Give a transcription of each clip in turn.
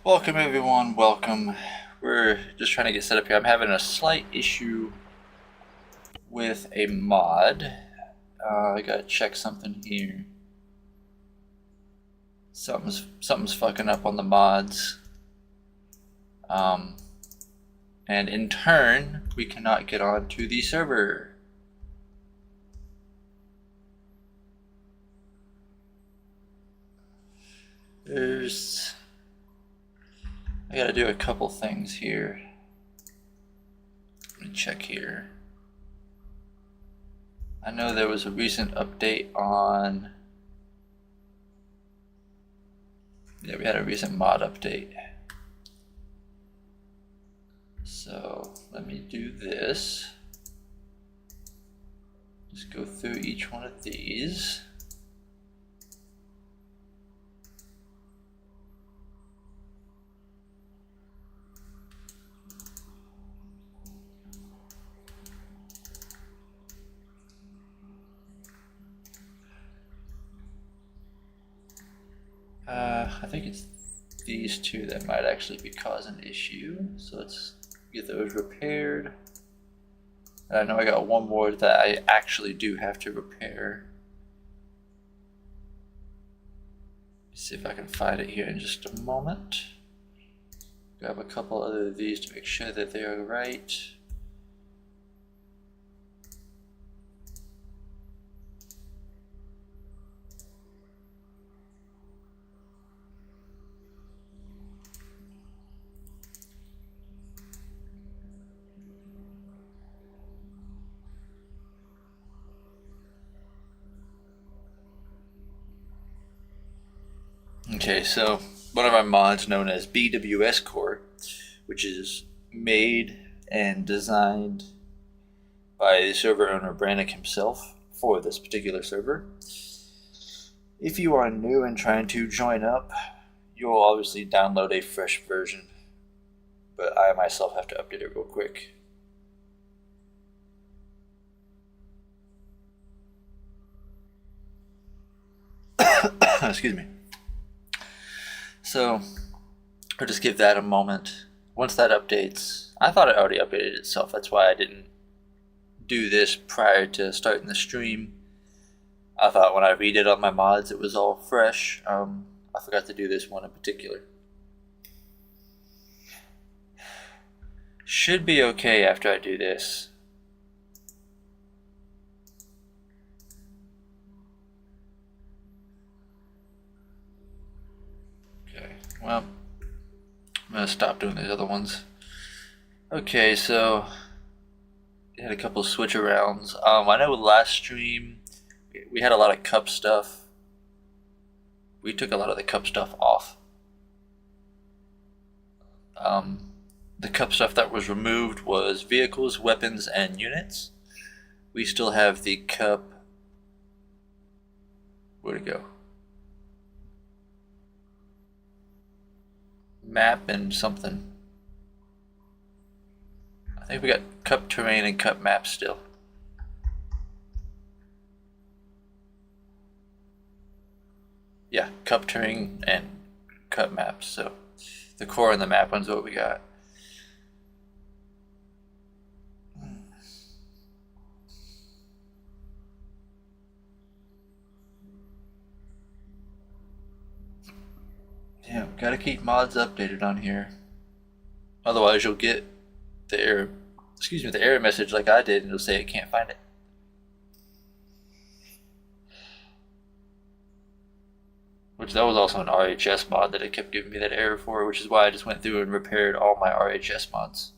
Welcome everyone, welcome. We're just trying to get set up here. I'm having a slight issue with a mod. I gotta check something here. Something's fucking up on the mods. And in turn, we cannot get onto the server. I gotta do a couple things here. Let me check here. I know there was a recent update on... Yeah, we had a recent mod update. So let me do this. Just go through each one of these. I think it's these two that might actually be causing an issue. So let's get those repaired. And I know I got one more that I actually do have to repair. Let's see if I can find it here in just a moment. Grab a couple other of these to make sure that they are right. Okay, so one of our mods known as BWS Core, which is made and designed by the server owner Brannick himself for this particular server. If you are new and trying to join up, you will obviously download a fresh version, but I myself have to update it real quick. Excuse me. So I'll just give that a moment. Once that updates, I thought it already updated itself. That's why I didn't do this prior to starting the stream. I thought when I redid all my mods, it was all fresh. I forgot to do this one in particular. Should be okay after I do this. Well, I'm gonna stop doing these other ones. Okay, so we had a couple of switch arounds. I know last stream we had a lot of cup stuff. We took a lot of the cup stuff off. The cup stuff that was removed was vehicles, weapons, and units. We still have the cup. Where'd it go? Map and something. I think we got cup terrain and cup map still. Yeah, cup terrain and cup maps. So the core and the map one's what we got. Yeah, gotta keep mods updated on here. Otherwise you'll get the error message like I did and it'll say it can't find it. Which that was also an RHS mod that it kept giving me that error for, which is why I just went through and repaired all my RHS mods.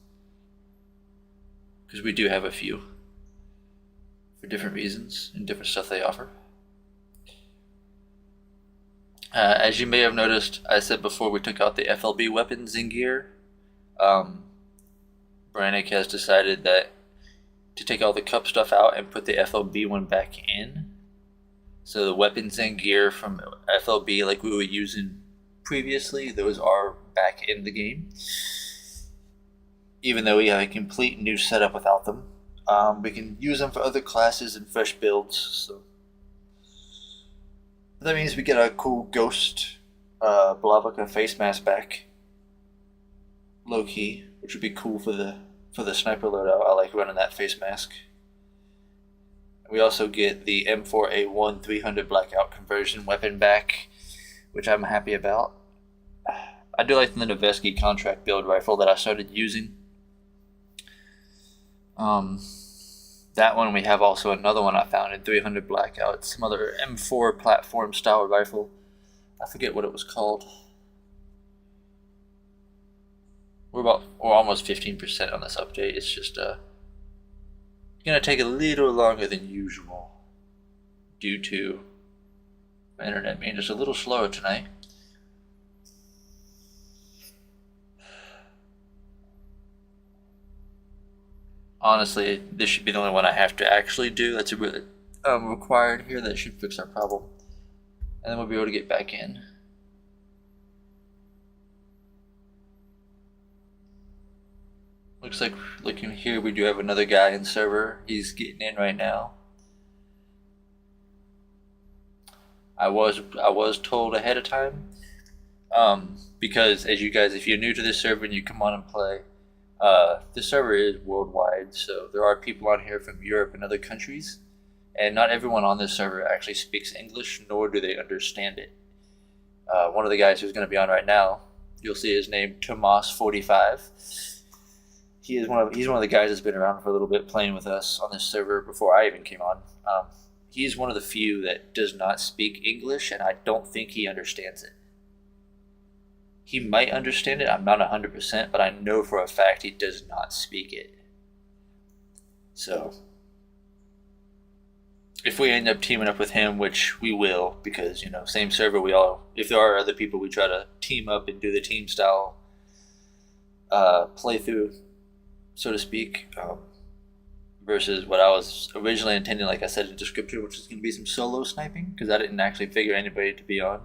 Because we do have a few. For different reasons and different stuff they offer. As you may have noticed, I said before we took out the FLB weapons and gear. Brannick has decided that to take all the cup stuff out and put the FLB one back in. So the weapons and gear from FLB like we were using previously, those are back in the game. Even though we have a complete new setup without them. We can use them for other classes and fresh builds. So that means we get our cool ghost Blavaka face mask back. low key, which would be cool for the sniper loadout. I like running that face mask. We also get the M4A1 300 blackout conversion weapon back, which I'm happy about. I do like the Noveski contract build rifle that I started using. That one, we have also another one I found in 300 blackout. It's some other M4 platform style rifle. I forget what it was called. We're almost 15% on this update. It's just gonna take a little longer than usual due to my internet being just a little slower tonight. Honestly, this should be the only one I have to actually do. That's really required here. That should fix our problem, and then we'll be able to get back in. Looks like, looking here, we do have another guy in server. He's getting in right now. I was told ahead of time, because as you guys, if you're new to this server and you come on and play, this server is worldwide, so there are people on here from Europe and other countries, and not everyone on this server actually speaks English, nor do they understand it. One of the guys who's going to be on right now, you'll see his name, Tomas45. He's one of the guys that's been around for a little bit playing with us on this server before I even came on. He's one of the few that does not speak English, and I don't think he understands it. He might understand it, I'm not 100%, but I know for a fact he does not speak it. So, if we end up teaming up with him, which we will, because, you know, same server, if there are other people, we try to team up and do the team style playthrough, so to speak, versus what I was originally intending, like I said in the description, which is going to be some solo sniping, because I didn't actually figure anybody to be on.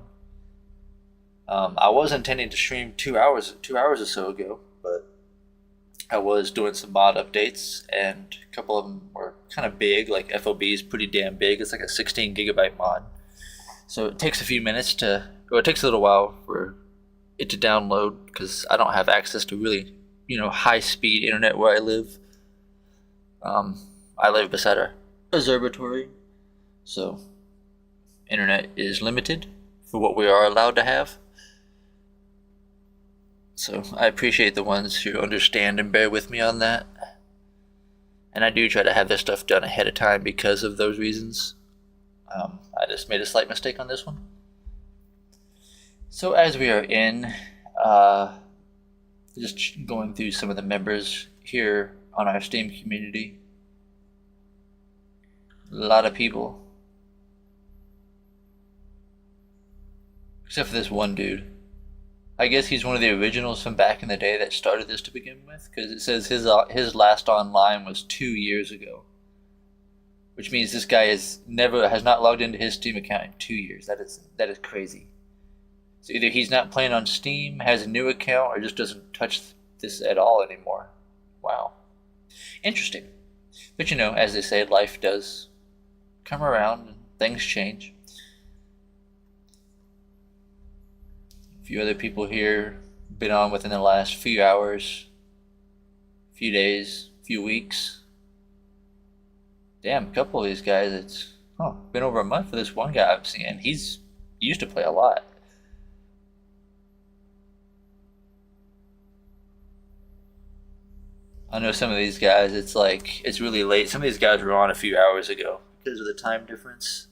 I was intending to stream 2 hours or so ago, but I was doing some mod updates, and a couple of them were kind of big. Like FOB is pretty damn big. It's like a 16 gigabyte mod, so it takes a few minutes it takes a little while for it to download, because I don't have access to really, high speed internet where I live. I live beside an observatory, so internet is limited for what we are allowed to have. So I appreciate the ones who understand and bear with me on that. And I do try to have this stuff done ahead of time because of those reasons. I just made a slight mistake on this one. So as we are in, just going through some of the members here on our Steam community. A lot of people. Except for this one dude. I guess he's one of the originals from back in the day that started this to begin with, because it says his last online was 2 years ago, which means this guy has not logged into his Steam account in 2 years. That is crazy. So either he's not playing on Steam, has a new account, or just doesn't touch this at all anymore. Wow, interesting. But as they say, life does come around and things change. A few other people here been on within the last few hours, few days, few weeks. Damn, a couple of these guys, it's been over a month for this one guy I've seen, and he used to play a lot. I know some of these guys, it's really late. Some of these guys were on a few hours ago because of the time difference.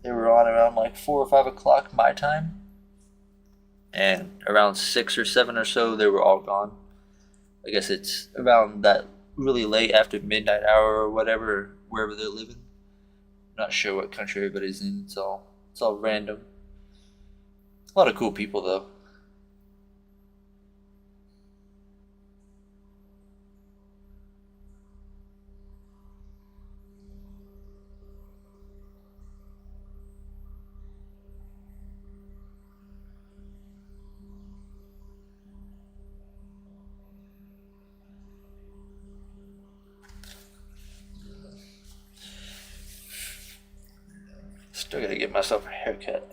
They were on around like 4 or 5 o'clock my time. And around 6 or 7 or so, they were all gone. I guess it's around that really late after midnight hour or whatever, wherever they're living. Not sure what country everybody's in. It's all random. A lot of cool people though. Still gotta get myself a haircut.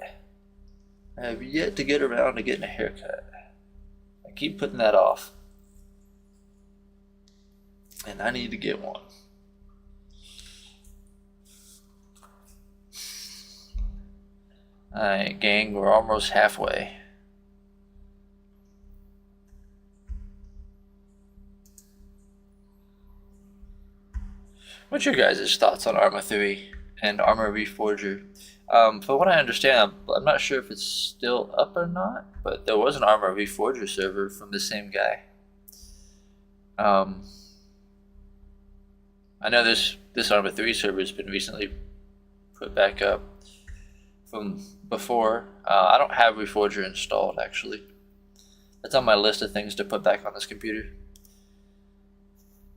I have yet to get around to getting a haircut. I keep putting that off. And I need to get one. Alright, gang, we're almost halfway. What's your guys' thoughts on Arma 3 and Arma Reforger? From what I understand, I'm not sure if it's still up or not, but there was an Arma Reforger server from the same guy. I know this Arma 3 server has been recently put back up from before. I don't have Reforger installed, actually. That's on my list of things to put back on this computer.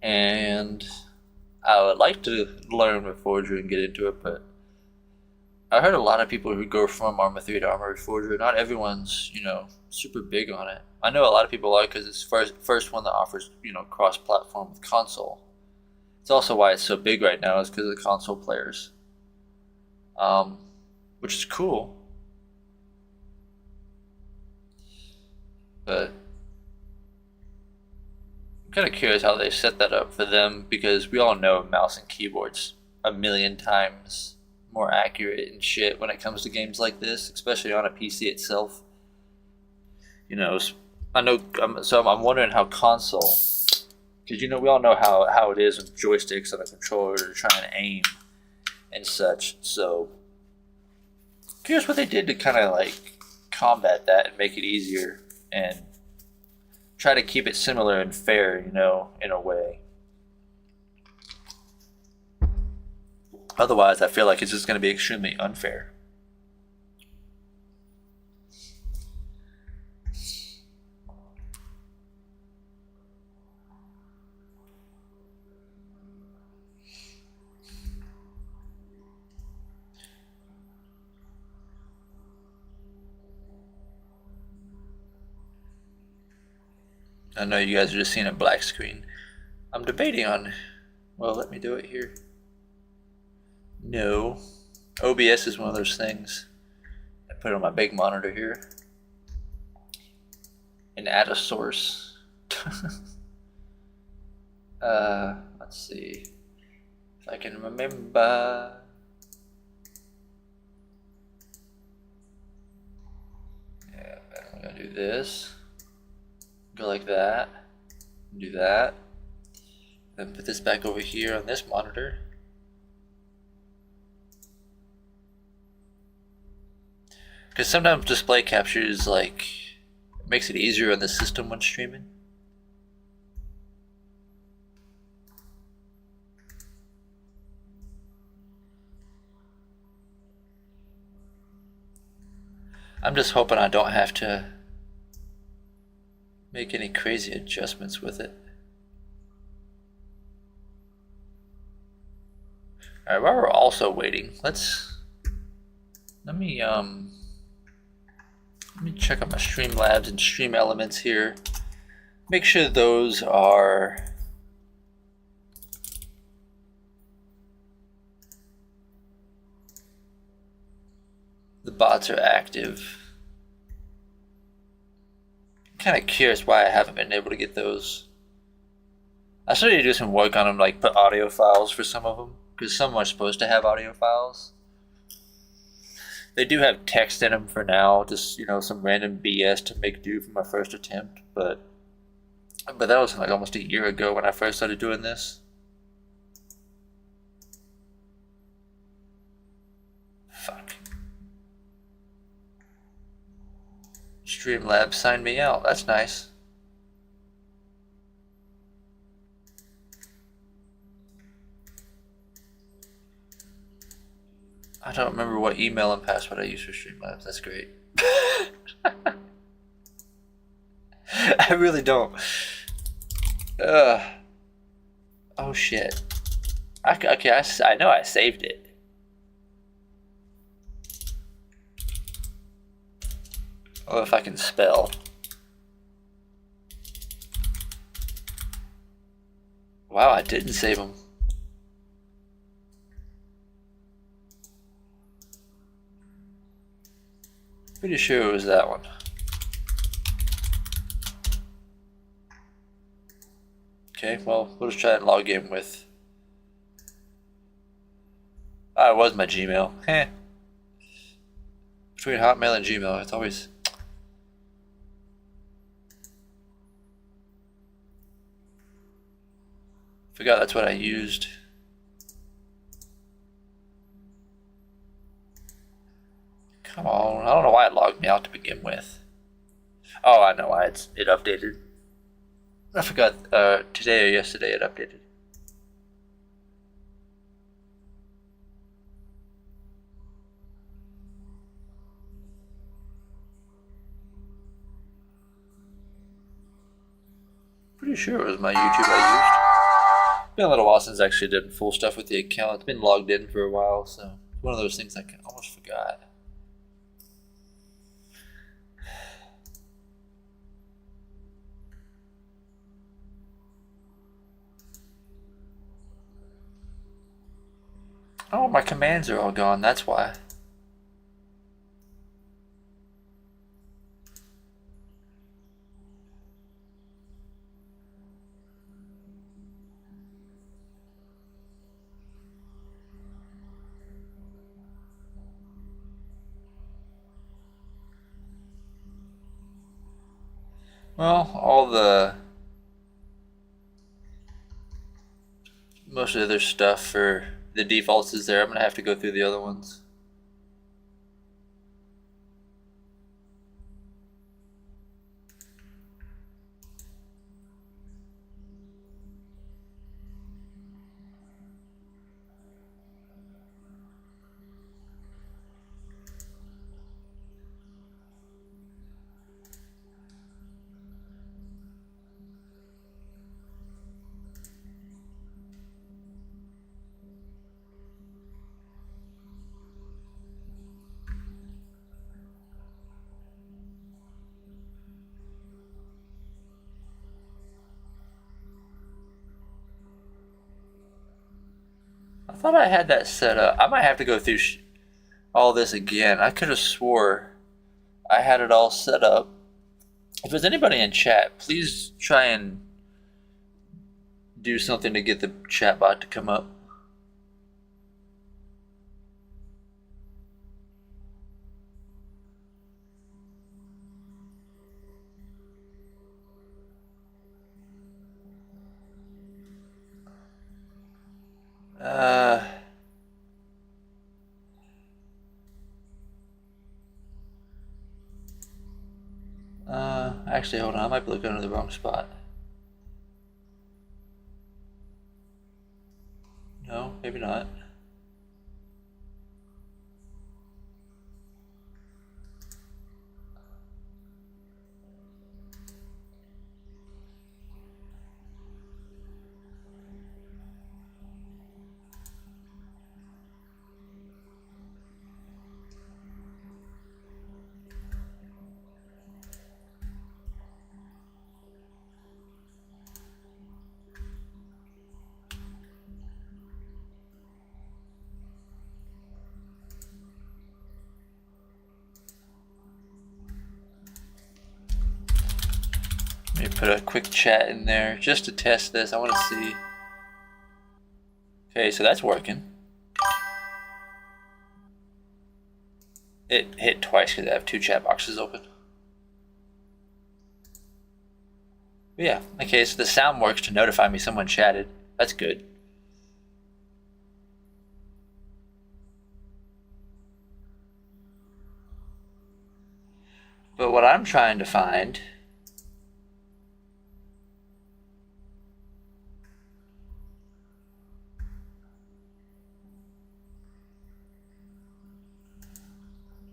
And I would like to learn Reforger and get into it, but I heard a lot of people who go from Arma 3 to Arma Reforger. Not everyone's, super big on it. I know a lot of people are because it's first one that offers, cross-platform with console. It's also why it's so big right now is because of the console players, which is cool. But I'm kind of curious how they set that up for them, because we all know mouse and keyboard's a million times more accurate and shit when it comes to games like this, especially on a PC itself. I know. So I'm wondering how console, because we all know how it is with joysticks on a controller to try and aim and such. So curious what they did to kind of combat that and make it easier and try to keep it similar and fair, in a way. Otherwise, I feel like it's just going to be extremely unfair. I know you guys are just seeing a black screen. I'm debating on, well, let me do it here. No. OBS is one of those things. I put it on my big monitor here. And add a source. Let's see if I can remember. Yeah, I'm gonna do this. Go like that. Do that. Then put this back over here on this monitor. Because sometimes display captures makes it easier on the system when streaming. I'm just hoping I don't have to make any crazy adjustments with it. Alright, while we're also waiting, let me check out my Streamlabs and Stream Elements here. Make sure those are the bots are active. I'm kind of curious why I haven't been able to get those. I started to do some work on them, put audio files for some of them, because some are supposed to have audio files. They do have text in them for now, just some random BS to make do for my first attempt, but that was almost a year ago when I first started doing this. Fuck. Streamlabs signed me out. That's nice. I don't remember what email and password I use for Streamlabs. That's great. I really don't. Oh shit. Okay, I know I saved it. Oh, if I can spell. Wow, I didn't save them. Pretty sure it was that one. Okay, well, we'll just try and log in with... Ah, it was my Gmail. Heh. Between Hotmail and Gmail, it's always... Forgot that's what I used. Come on, I don't know why it logged me out to begin with. Oh, I know why it updated. I forgot today or yesterday it updated. Pretty sure it was my YouTube I used. Been a little while since I actually did full stuff with the account. It's been logged in for a while, so it's one of those things I almost forgot. Oh, my commands are all gone, that's why. Well, most of the other stuff for the defaults is there. I'm gonna have to go through the other ones. I thought I had that set up. I might have to go through all this again. I could have swore I had it all set up. If there's anybody in chat, please try and do something to get the chat bot to come up. Actually, hold on. I might be looking under the wrong spot. No, maybe not. Let me put a quick chat in there just to test this. I want to see. Okay, so that's working. It hit twice because I have two chat boxes open. But yeah, okay, so the sound works to notify me someone chatted. That's good. But what I'm trying to find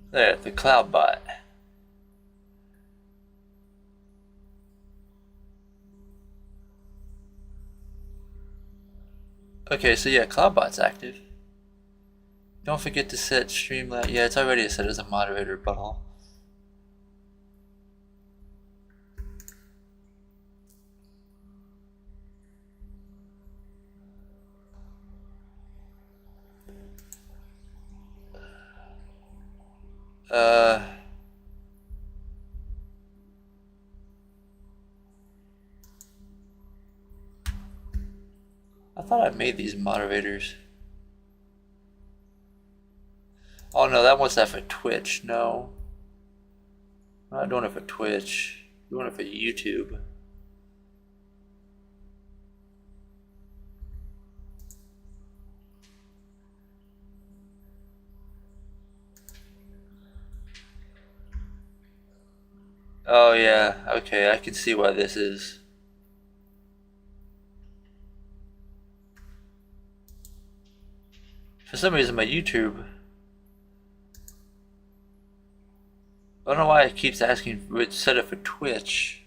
there, the cloud bot. Okay, so yeah, CloudBot's active. Don't forget to set Streamlabs. Yeah, it's already set as a moderator butthole. thought I made these moderators. Oh no, that was that for Twitch. No. I'm not doing it for Twitch. I'm doing it for YouTube. Oh yeah, okay, I can see why this is. For some reason my YouTube, I don't know why it keeps asking to set it for Twitch.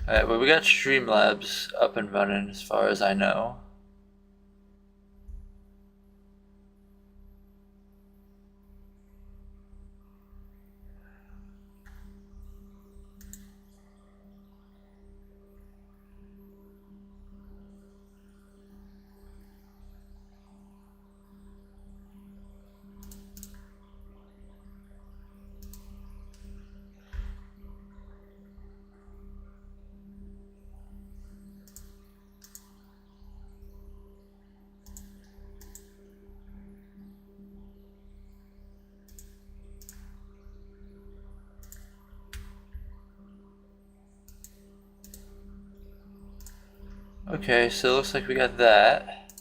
Alright, well we got Streamlabs up and running as far as I know. Okay, so it looks like we got that.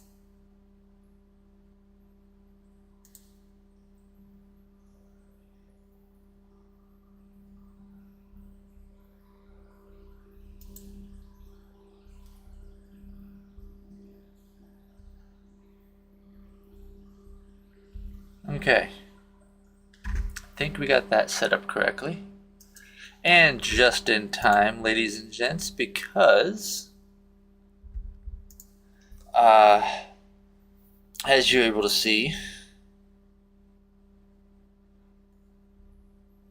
Okay. I think we got that set up correctly. And just in time, ladies and gents, because as you're able to see,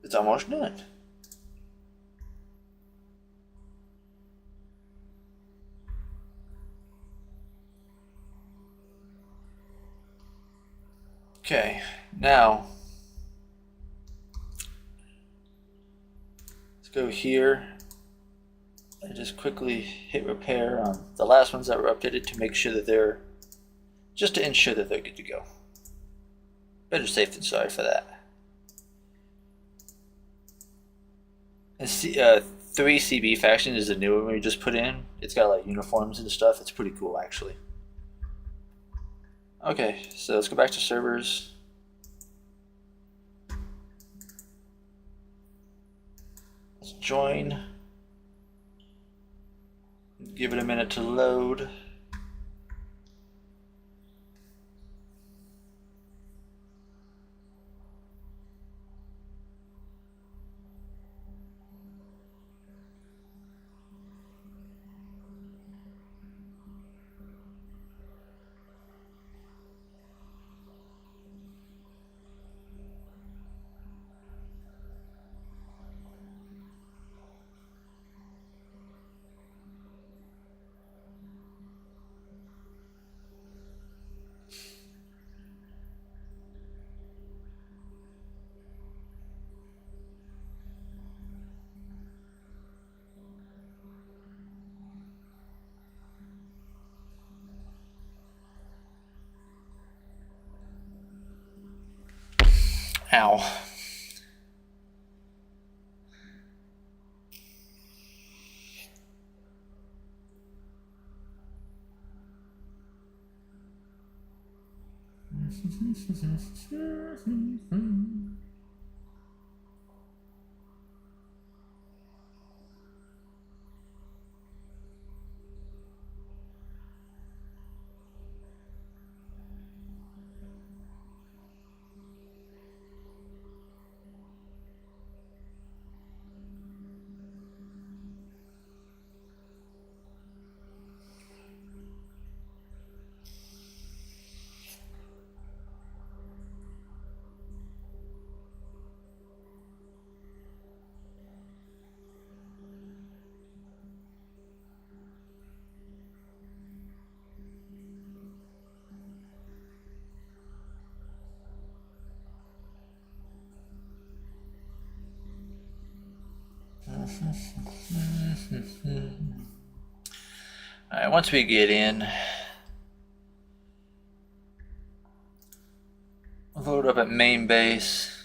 it's almost done. Okay, now let's go here and just quickly hit repair on the last ones that were updated to make sure that they're, just to ensure that they're good to go. Better safe than sorry for that. And 3CB faction is the new one we just put in. It's got like uniforms and stuff. It's pretty cool actually. Okay, so let's go back to servers. Let's join. Give it a minute to load. Ow. Alright, once we get in, load up at main base.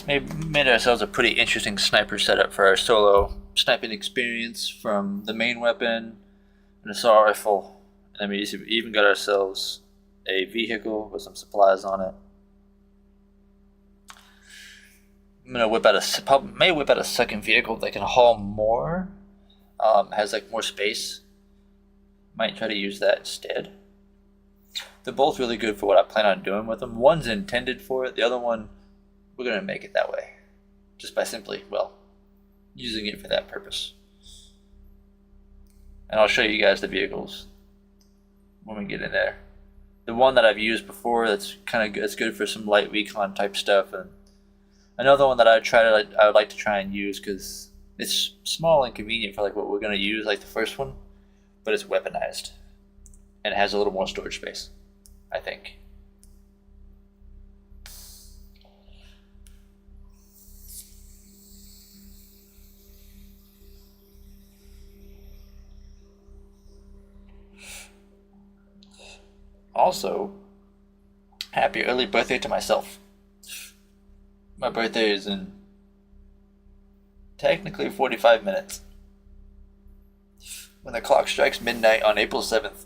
Made ourselves a pretty interesting sniper setup for our solo sniping experience from the main weapon, an assault rifle, and then we even got ourselves a vehicle with some supplies on it. I'm gonna whip out a second vehicle that can haul more, has like more space. Might try to use that instead. They're both really good for what I plan on doing with them. One's intended for it, the other one, we're going to make it that way. Just by simply, well, using it for that purpose. And I'll show you guys the vehicles when we get in there. The one that I've used before that's kind of good, it's good for some light recon type stuff. And another one that I would like to try and use because it's small and convenient for like what we're going to use, like the first one, but it's weaponized. And it has a little more storage space, I think. Also, happy early birthday to myself. My birthday is in technically 45 minutes. When the clock strikes midnight on April 7th.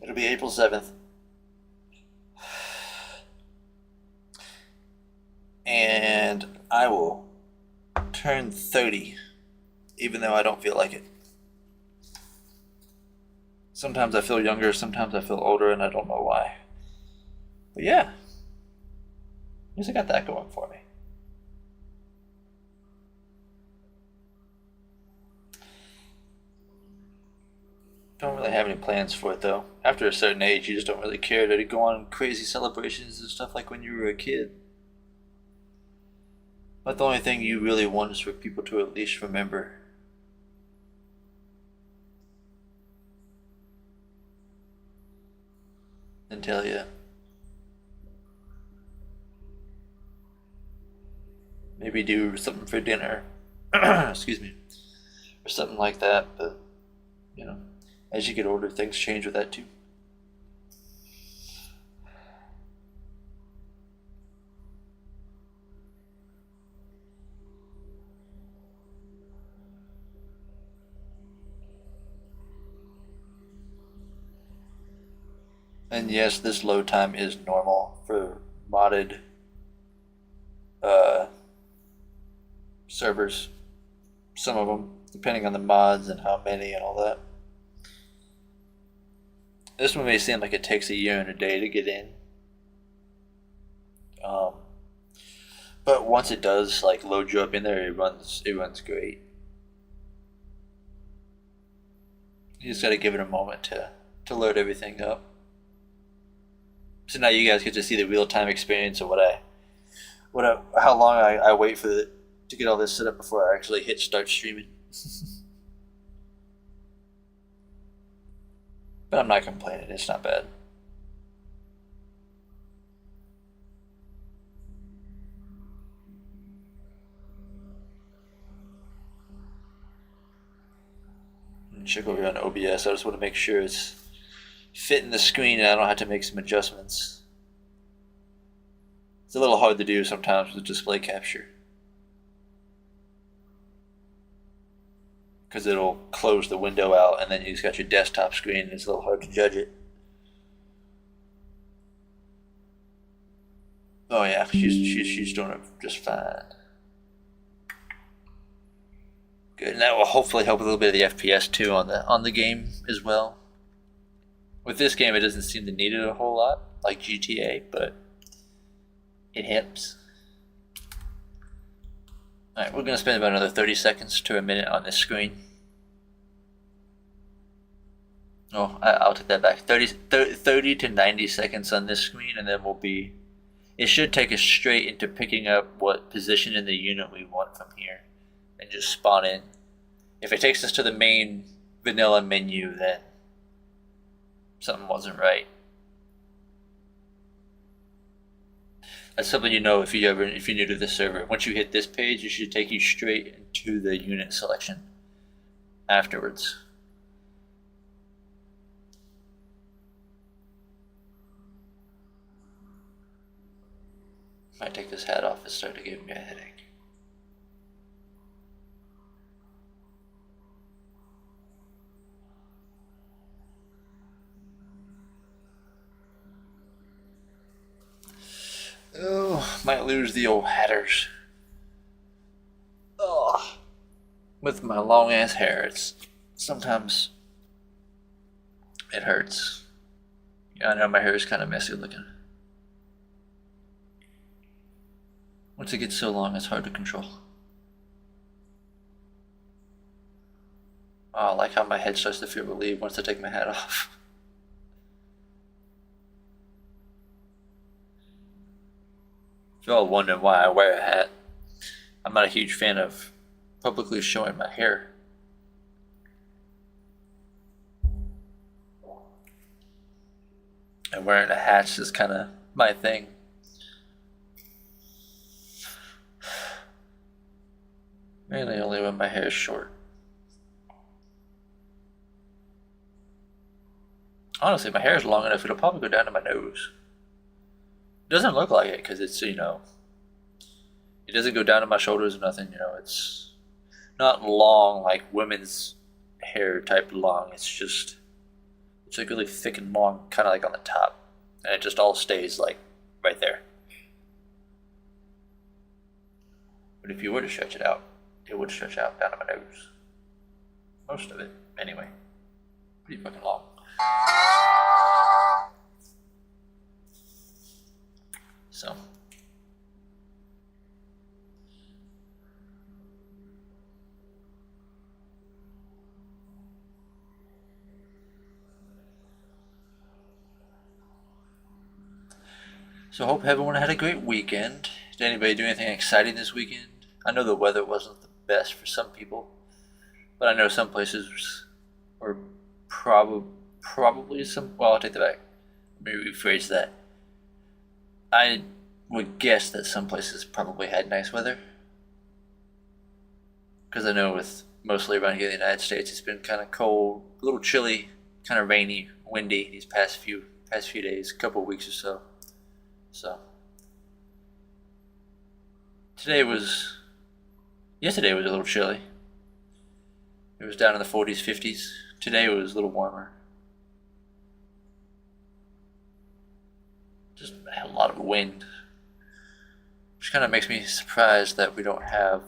It'll be April 7th. And I will turn 30, even though I don't feel like it. Sometimes I feel younger, sometimes I feel older, and I don't know why. But yeah, at least I got that going for me. Don't really have any plans for it though. After a certain age, you just don't really care to go on crazy celebrations and stuff like when you were a kid. But the only thing you really want is for people to at least remember. And tell you. Maybe do something for dinner. Excuse me. Or something like that, but, you know, as you get older, things change with that too. And yes, this load time is normal for modded servers. Some of them, depending on the mods and how many and all that. This one may seem like it takes a year and a day to get in. But once it does like load you up in there, it runs great. You just gotta give it a moment to load everything up. So now you guys get to see the real time experience of how long I wait for it to get all this set up before I actually hit start streaming. But I'm not complaining, it's not bad. Check over here on OBS, I just want to make sure it's fitting the screen and I don't have to make some adjustments. It's a little hard to do sometimes with display capture, because it'll close the window out and then you just got your desktop screen and it's a little hard to judge it. Oh yeah, she's doing it just fine. Good, and that will hopefully help a little bit of the FPS too on the game as well. With this game, it doesn't seem to need it a whole lot, like GTA, but it helps. Alright, we're going to spend about another 30 seconds to a minute on this screen. Oh, I'll take that back. 30 to 90 seconds on this screen, and then we'll be. It should take us straight into picking up what position in the unit we want from here, and just spawn in. If it takes us to the main vanilla menu, then something wasn't right. That's something you know if you're new to the server. Once you hit this page, it should take you straight into the unit selection afterwards. Might take this hat off. It's starting to give me a headache. Oh, might lose the old hatters. Oh, with my long ass hair, it's sometimes it hurts. Yeah, I know my hair is kind of messy looking. Once it gets so long, it's hard to control. Oh, I like how my head starts to feel relieved once I take my hat off. If you're all wondering why I wear a hat, I'm not a huge fan of publicly showing my hair. And wearing a hat's is kind of my thing. Mainly only when my hair is short. Honestly, my hair is long enough, it'll probably go down to my nose. It doesn't look like it because it's, it doesn't go down to my shoulders or nothing, it's not long like women's hair type long. It's like really thick and long, kind of like on the top. And it just all stays like right there. But if you were to stretch it out, it would stretch out down to my nose. Most of it, anyway. Pretty fucking long. So. So I hope everyone had a great weekend. Did anybody do anything exciting this weekend? I know the weather wasn't the best for some people, but I know some places were probably some. Well, I'll take that back. Let me rephrase that. I would guess that some places probably had nice weather, because I know with mostly around here in the United States, it's been kind of cold, a little chilly, kind of rainy, windy these past few days, a couple of weeks or so. So yesterday was a little chilly. It was down in the 40s, 50s. Today it was a little warmer. Just a lot of wind, which kind of makes me surprised that we don't have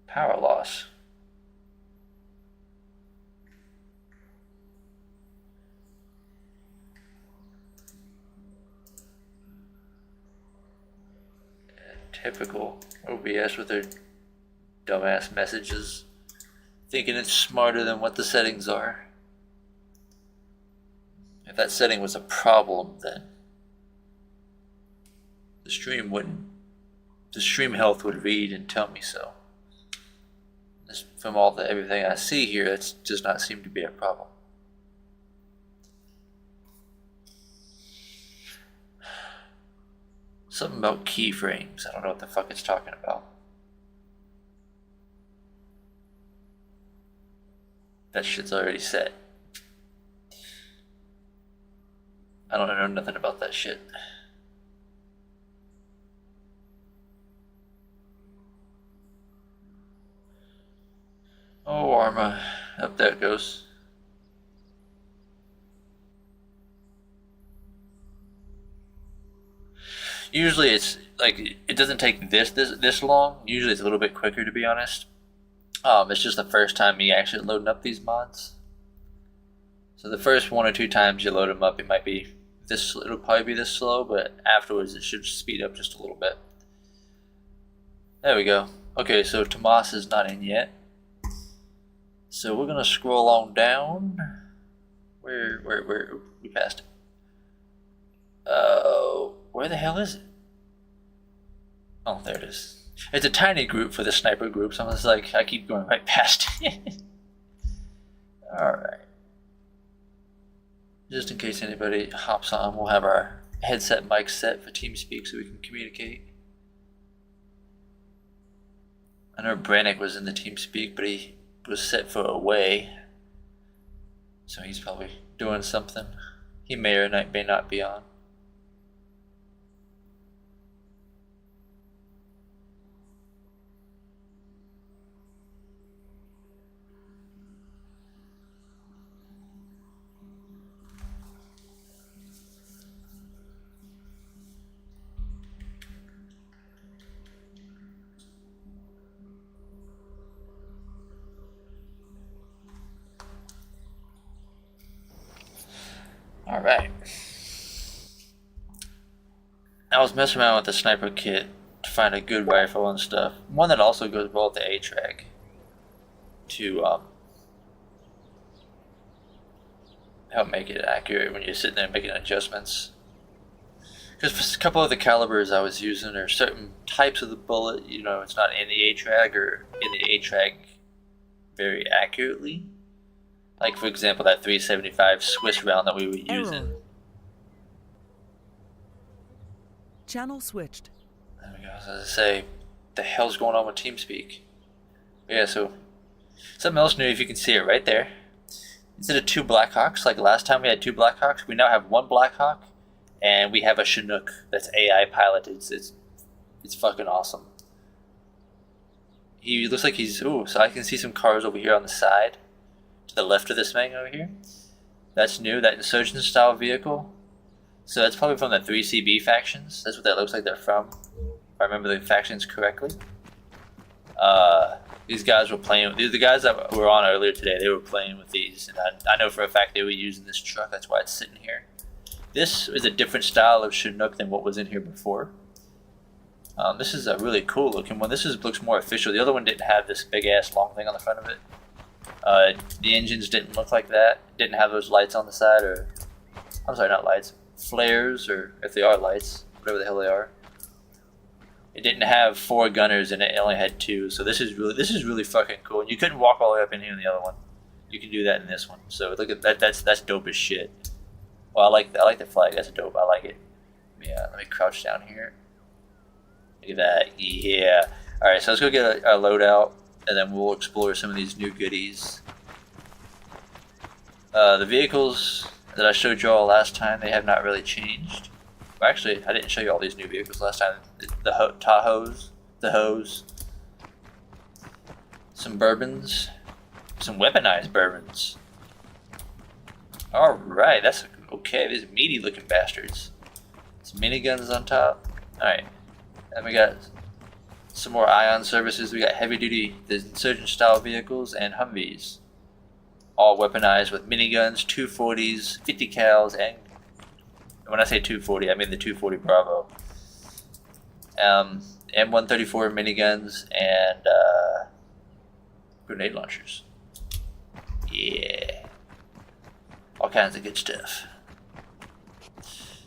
power loss. Typical OBS with their dumbass messages, thinking it's smarter than what the settings are. If that setting was a problem, then the stream health would read and tell me so. From everything I see here, that does not seem to be a problem. Something about keyframes. I don't know what the fuck it's talking about. That shit's already set. I don't know nothing about that shit. Oh, Arma. Up there it goes. Usually it's like, it doesn't take this long. Usually it's a little bit quicker, to be honest. It's just the first time me actually loading up these mods. So the first one or two times you load them up, it'll probably be this slow, but afterwards it should speed up just a little bit. There we go. Okay, so Tomas is not in yet. So we're gonna scroll on down. Where we passed it. Where the hell is it? Oh, there it is. It's a tiny group for the sniper group, so I'm just like, I keep going right past it. Alright. Just in case anybody hops on, we'll have our headset mic set for TeamSpeak so we can communicate. I know Brannick was in the TeamSpeak, but he was set for away. So he's probably doing something. He may or may not be on. Alright. I was messing around with the sniper kit to find a good rifle and stuff. One that also goes well with the A-Trag. To help make it accurate when you're sitting there making adjustments. Because for a couple of the calibers I was using are certain types of the bullet, you know, it's not in the A-Trag or in the A-Trag very accurately. Like, for example, that 375 Swiss round that we were using. Error. Channel switched. There we go. As I say, the hell's going on with TeamSpeak? Yeah, so something else new, if you can see it right there. Instead of 2 Blackhawks, like last time we had 2 Blackhawks, we now have 1 Blackhawk, and we have a Chinook that's AI piloted. It's fucking awesome. He looks like he's, ooh, so I can see some cars over here on the side. To the left of this thing over here. That's new, that Insurgent style vehicle. So that's probably from the 3CB factions. That's what that looks like they're from. If I remember the factions correctly. These guys were playing with, the guys that were on earlier today, they were playing with these. And I know for a fact they were using this truck, that's why it's sitting here. This is a different style of Chinook than what was in here before. This is a really cool looking one. This looks more official. The other one didn't have this big ass long thing on the front of it. The engines didn't look like that. Didn't have those lights on the side, or I'm sorry, not lights, flares, or if they are lights, whatever the hell they are. It didn't have 4 gunners in it. It only had 2. So this is really fucking cool. And you couldn't walk all the way up in here in the other one. You can do that in this one. So look at that. That's dope as shit. Well, I like the flag. That's dope. I like it. Yeah. Let me crouch down here. Look at that. Yeah. All right. So let's go get our loadout. And then we'll explore some of these new goodies. The vehicles that I showed you all last time, they have not really changed. Well, actually, I didn't show you all these new vehicles last time. The Tahoes, the Hoes, some bourbons, some weaponized bourbons. Alright, that's okay. These meaty looking bastards. Some miniguns on top. Alright, and we got some more ion services. We got heavy duty, the Insurgent style vehicles, and Humvees. All weaponized with miniguns, 240s, 50 cals, and when I say 240, I mean the 240 Bravo. M134 miniguns, and grenade launchers. Yeah. All kinds of good stuff.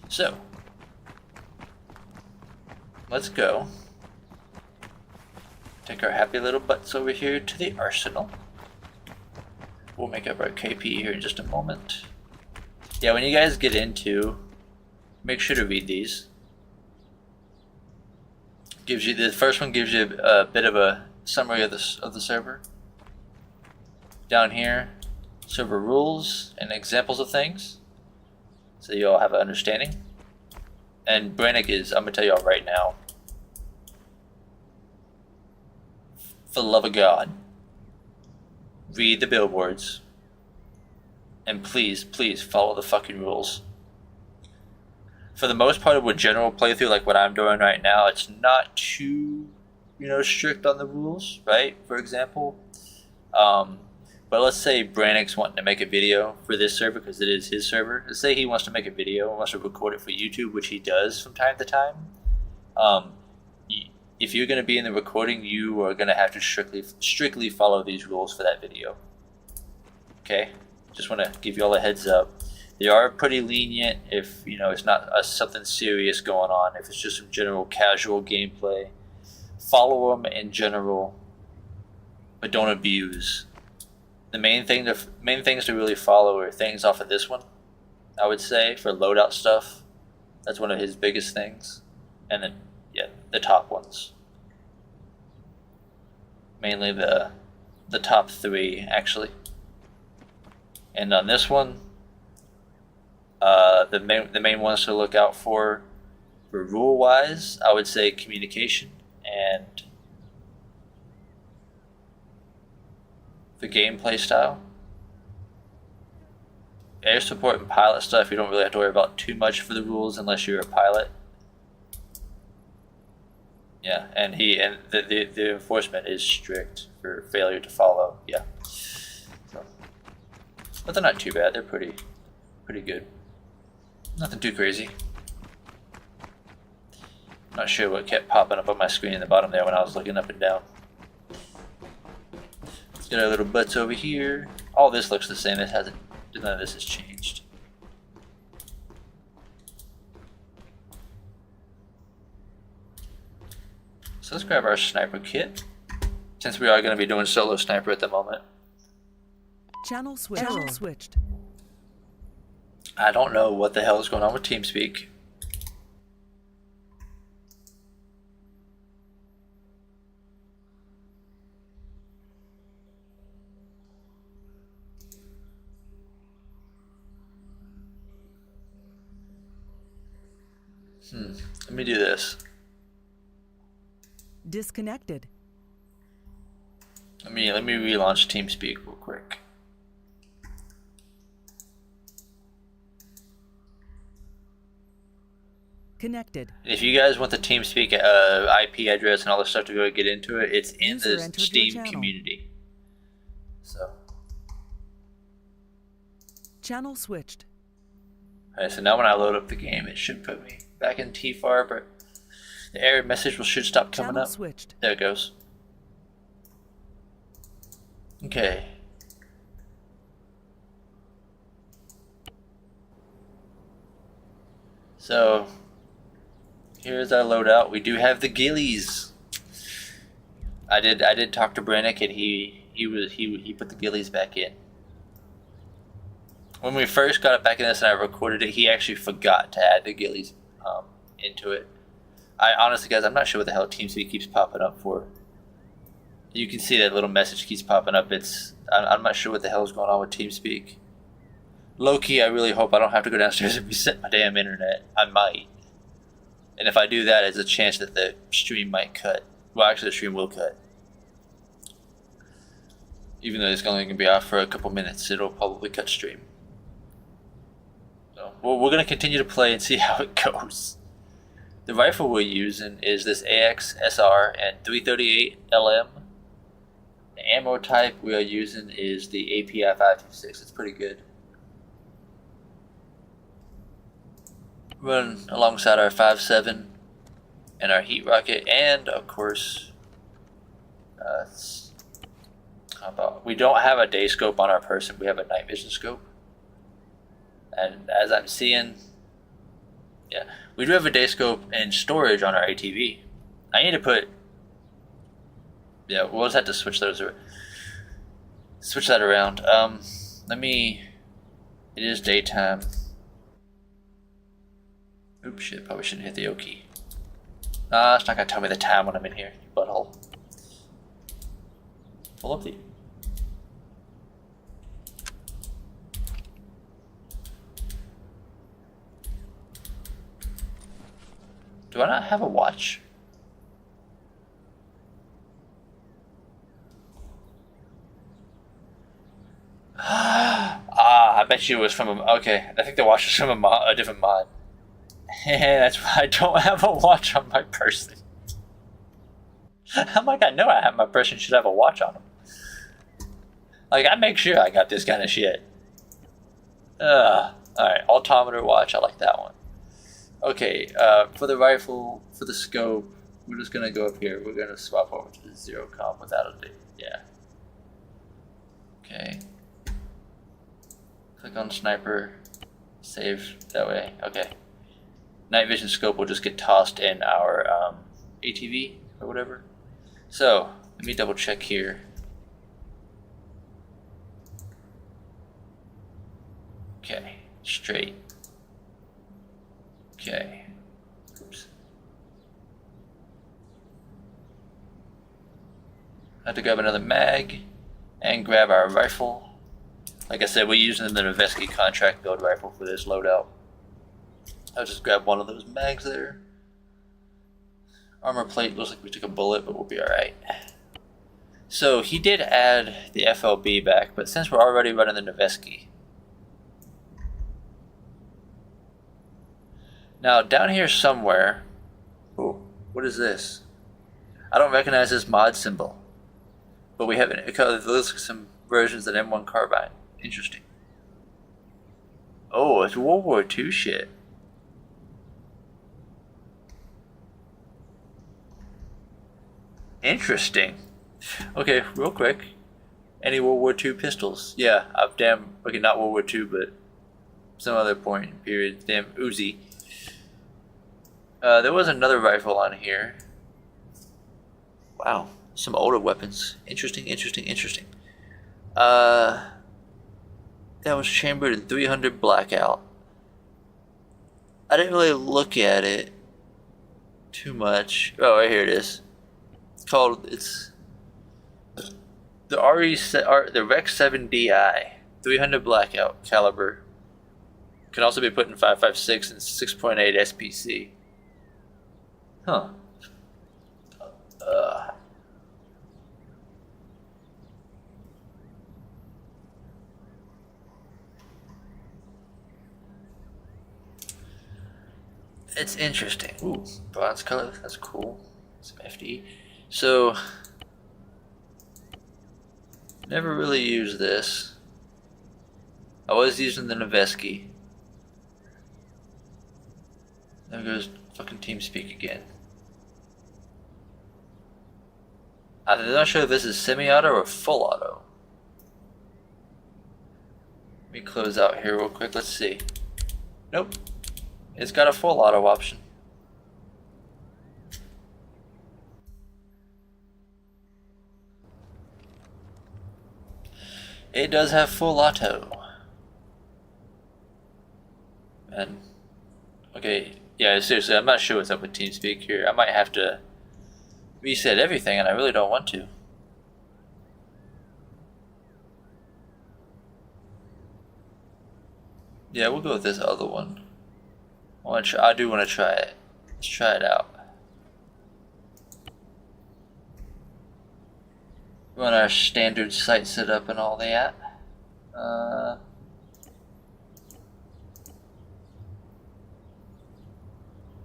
So, let's go. Take our happy little butts over here to the arsenal. We'll make up our KP here in just a moment. Yeah, when you guys get into, make sure to read these. Gives you, the first one gives you a bit of a summary of the server. Down here, server rules and examples of things, so you all have an understanding. And Brannick is, I'm gonna tell you all right now, for the love of God, read the billboards, and please follow the fucking rules. For the most part of a general playthrough like what I'm doing right now, it's not too, strict on the rules, right? For example, but let's say Brannick's wanting to make a video for this server because it is his server. Let's say he wants to make a video and wants to record it for YouTube, which he does from time to time. If you're going to be in the recording, you are going to have to strictly follow these rules for that video. Okay, just want to give you all a heads up. They are pretty lenient if it's not something serious going on. If it's just some general casual gameplay, follow them in general, but don't abuse. The main things to really follow are things off of this one, I would say, for loadout stuff. That's one of his biggest things. And then, yeah, the top ones. Mainly the top 3, actually. And on this one, the main ones to look out for rule-wise, I would say communication and the gameplay style. Air support and pilot stuff, you don't really have to worry about too much for the rules unless you're a pilot. Yeah, and the enforcement is strict for failure to follow. Yeah, so, but they're not too bad. They're pretty good. Nothing too crazy. Not sure what kept popping up on my screen in the bottom there when I was looking up and down. Let's get our little butts over here. All this looks the same. None of this has changed. So let's grab our sniper kit, since we are going to be doing solo sniper at the moment. Channel switched. I don't know what the hell is going on with TeamSpeak. Let me do this. Disconnected. Let me relaunch TeamSpeak real quick. Connected. If you guys want the TeamSpeak IP address and all this stuff to go get into it, it's in the Steam community. So. Channel switched. Alright, so now when I load up the game, it should put me back in TFAR, but the error message should stop coming Channel up. Switched. There it goes. Okay. So here's our loadout. We do have the ghillies. I did talk to Brannick, and he put the ghillies back in. When we first got it back in this and I recorded it, he actually forgot to add the ghillies into it. I honestly, guys, I'm not sure what the hell TeamSpeak keeps popping up for. You can see that little message keeps popping up. I'm not sure what the hell is going on with TeamSpeak. Low-key, I really hope I don't have to go downstairs and reset my damn internet. I might. And if I do that, there's a chance that the stream might cut. Well, actually, the stream will cut. Even though it's only going to be off for a couple minutes, it'll probably cut stream. So, well, we're going to continue to play and see how it goes. The rifle we're using is this AX SR and 338 LM. The ammo type we are using is the API 526. It's pretty good. Run alongside our 5.7 and our heat rocket, and of course, we don't have a day scope on our person. We have a night vision scope, and as I'm seeing, yeah, we do have a day scope and storage on our ATV. I need to put, yeah, we'll just have to switch that around. It is daytime. Oops, shit, probably shouldn't hit the O key. Nah, it's not gonna tell me the time when I'm in here, you butthole. Pull up the... Do I not have a watch? I bet you it was from a... Okay, I think the watch was from a different mod. That's why I don't have a watch on my person. I'm like, I know my person should have a watch on him. Like, I make sure I got this kind of shit. Alright, altimeter watch, I like that one. Okay, for the rifle, for the scope, we're just gonna go up here. We're gonna swap over to the 0 comp without a date. Yeah. Okay. Click on sniper, save that way. Okay. Night vision scope will just get tossed in our ATV or whatever. So let me double check here. Okay, straight. Okay. Oops. I have to grab another mag and grab our rifle. Like I said, we're using the Noveski contract build rifle for this loadout. I'll just grab one of those mags there. Armor plate looks like we took a bullet, but we'll be alright. So he did add the FLB back, but since we're already running the Noveski. Now down here somewhere, oh, what is this? I don't recognize this mod symbol, but we have it looks like some versions of M1 carbine. Interesting. Oh, it's World War II shit. Interesting. Okay, real quick. Any World War II pistols? Yeah, okay, not World War II, but some other point period. Damn Uzi. There was another rifle on here. Wow, some older weapons. Interesting. That was chambered in 300 blackout. I didn't really look at it too much. Oh, right here it is. It's the the Rec 7 DI, 300 blackout caliber. Can also be put in 5.56 and 6.8 SPC. Huh. It's interesting. Ooh, bronze color. That's cool. Some FD. So, never really used this. I was using the Noveski. There goes fucking TeamSpeak again. I'm not sure if this is semi-auto or full auto. Let me close out here real quick. Let's see. Nope. It's got a full auto option. It does have full auto. And okay, yeah, seriously, I'm not sure what's up with TeamSpeak here. I might have to reset everything, and I really don't want to. Yeah, we'll go with this other one. I do want to try it. Let's try it out. Run our standard site setup and all that.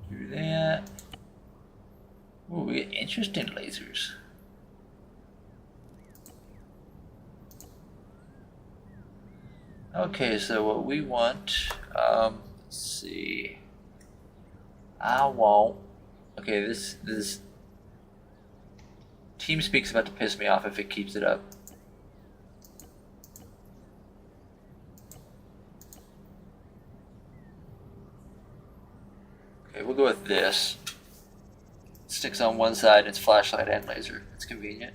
Do that. Ooh, we get interesting lasers. Okay, so what we want, let's see. Okay, this TeamSpeak's about to piss me off if it keeps it up. Okay, we'll go with this. Sticks on one side, it's flashlight and laser. It's convenient.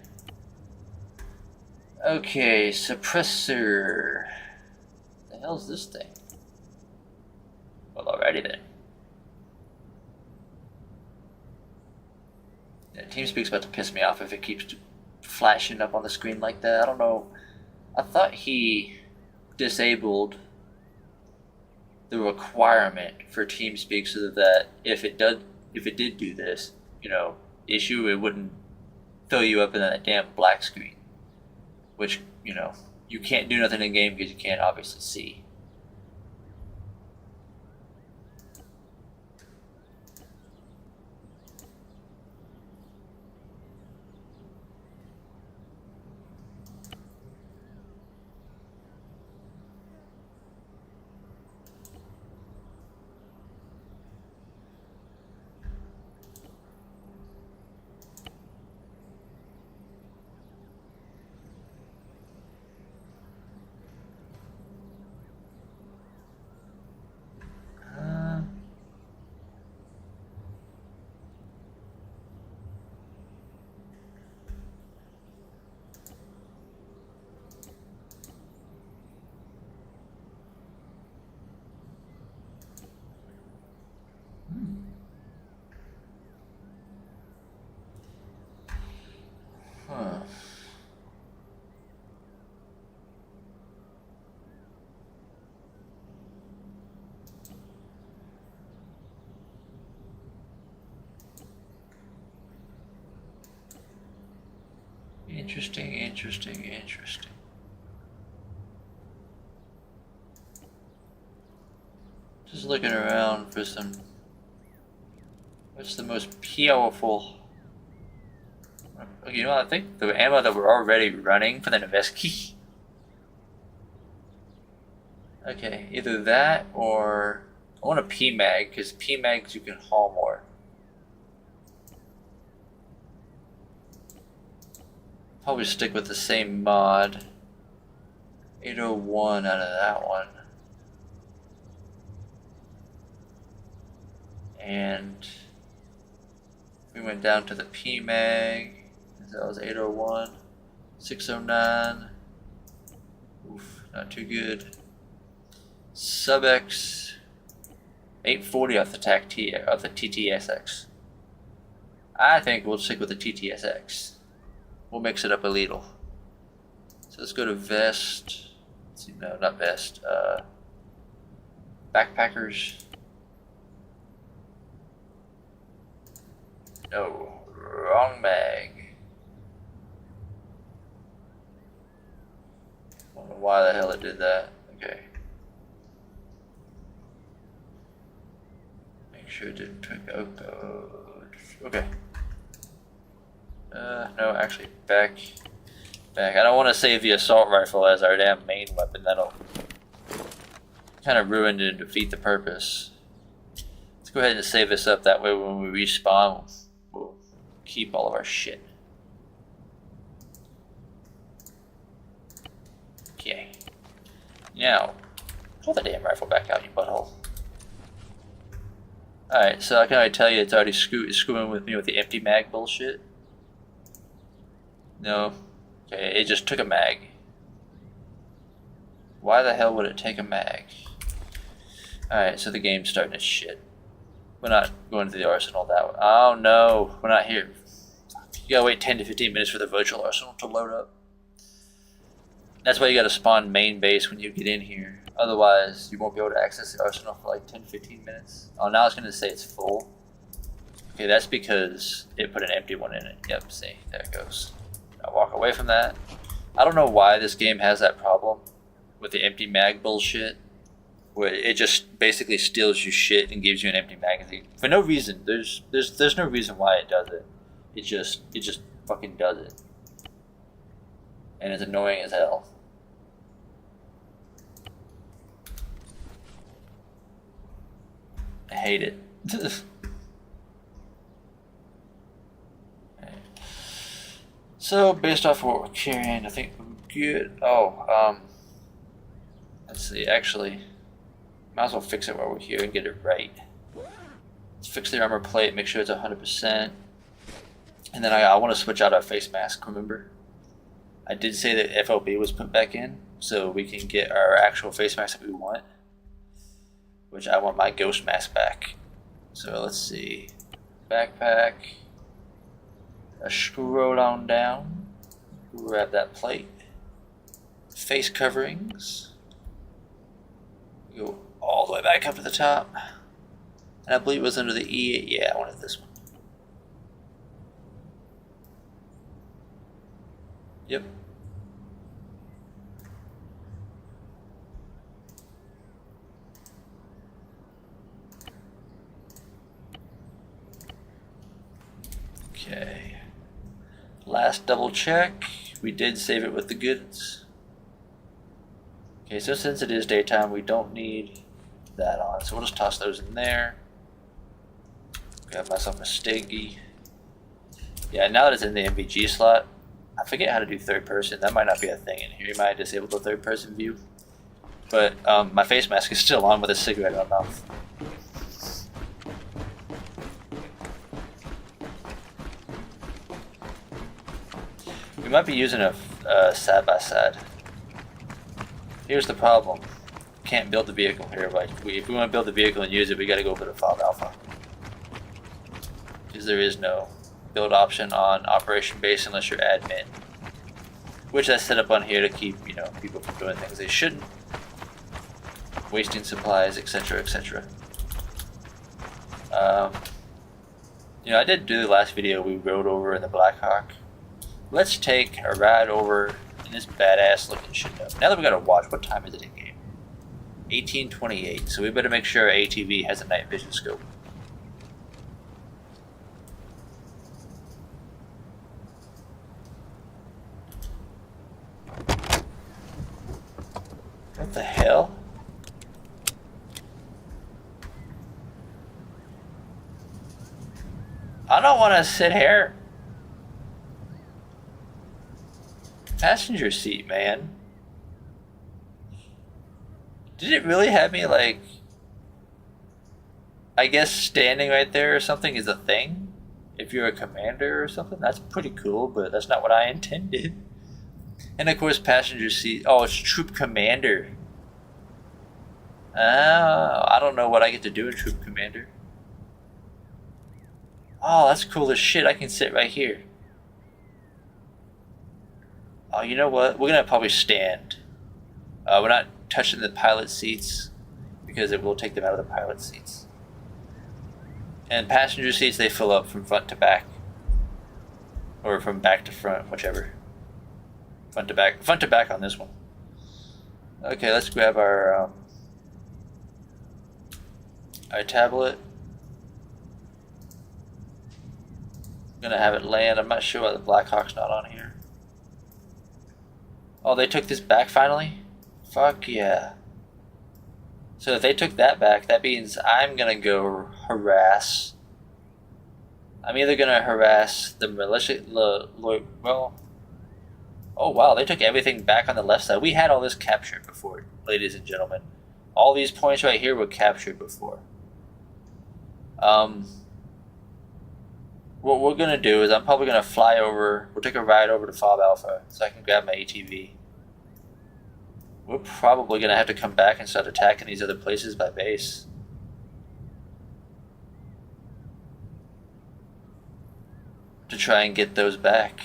Okay, suppressor. The hell's this thing? Well, alrighty then. Yeah, TeamSpeak's about to piss me off if it keeps flashing up on the screen like that. I don't know. I thought he disabled the requirement for TeamSpeak so that if it did do this, issue, it wouldn't throw you up in that damn black screen, which, you can't do nothing in game because you can't obviously see. Interesting, interesting, interesting. Just looking around for some. What's the most powerful? Okay, you know what? I think the ammo that we're already running for the Noveski. Okay, either that or I want a PMag because PMags you can haul more. Probably stick with the same mod. 801 out of that one. And we went down to the PMag. That was 801. 609. Oof, not too good. Sub-X. 840 off the TTSX. I think we'll stick with the TTSX. We'll mix it up a little. So let's go to vest. Let's see, no, not vest. Backpackers. No, wrong mag. I don't know why the hell it did that. Okay. Make sure it didn't pick out code. Okay. No, actually, back. I don't want to save the assault rifle as our damn main weapon. That'll kind of ruin and defeat the purpose. Let's go ahead and save this up. That way, when we respawn, we'll keep all of our shit. Okay. Now, pull the damn rifle back out, you butthole. Alright, so I can already tell you it's already screwing with me with the empty mag bullshit. No. Okay, it just took a mag. Why the hell would it take a mag? Alright, so the game's starting to shit. We're not going to the arsenal that way. Oh no, we're not here. You gotta wait 10 to 15 minutes for the virtual arsenal to load up. That's why you gotta spawn main base when you get in here. Otherwise, you won't be able to access the arsenal for like 10 to 15 minutes. Oh, now it's gonna say it's full. Okay, that's because it put an empty one in it. Yep, see, there it goes. I'll walk away from that. I don't know why this game has that problem with the empty mag bullshit, where it just basically steals you shit and gives you an empty magazine for no reason. There's no reason why it does it. It just fucking does it, and it's annoying as hell. I hate it. So, based off of what we're carrying, I think we're good. Oh, let's see, actually, might as well fix it while we're here and get it right. Let's fix the armor plate, make sure it's 100%. And then I want to switch out our face mask, remember? I did say that FOB was put back in, so we can get our actual face mask that we want. Which I want my ghost mask back. So let's see. Backpack. Scroll on down, grab that plate, face coverings, go all the way back up to the top, and I believe it was under the E. Yeah, I wanted this one. Yep. Okay. Last double check, we did save it with the goods. Okay, so since it is daytime, we don't need that on, so we'll just toss those in there. Grab myself a Stiggy. Yeah, now that it's in the MVG slot, I forget how to do third person. That might not be a thing in here. You might disable the third person view. But my face mask is still on with a cigarette in my mouth. We might be using a side-by-side. Here's the problem. Can't build the vehicle here. Like, if we want to build the vehicle and use it, we got to go for the FOB Alpha. Because there is no build option on Operation Base unless you're admin. Which I set up on here to keep, people from doing things they shouldn't. Wasting supplies, etc., etc. I did do the last video we rode over in the Blackhawk. let's take a ride over in this badass looking shit up. Now that we got a watch, what time is it in game? 18:28. So we better make sure our ATV has a night vision scope. What the hell? I don't want to sit here. Passenger seat, man. Did it really have me, like, I guess standing right there or something is a thing? If you're a commander or something? That's pretty cool, but that's not what I intended. And of course, passenger seat. Oh, it's troop commander. Oh, I don't know what I get to do in troop commander. Oh, that's cool as shit. I can sit right here. Oh, you know what? We're gonna probably stand. We're not touching the pilot seats because it will take them out of the pilot seats. And passenger seats, they fill up from front to back. Or from back to front, whichever. Front to back on this one. Okay, let's grab our tablet. Gonna have it land. I'm not sure why the Blackhawk's not on here. Oh, they took this back finally? Fuck yeah. So if they took that back, that means I'm gonna go harass. I'm either gonna harass the militia. Well. Oh wow, they took everything back on the left side. We had all this captured before, ladies and gentlemen. All these points right here were captured before. What we're gonna do is I'm probably gonna fly over. We'll take a ride over to Fob Alpha so I can grab my ATV. We're probably gonna have to come back and start attacking these other places by base. To try and get those back.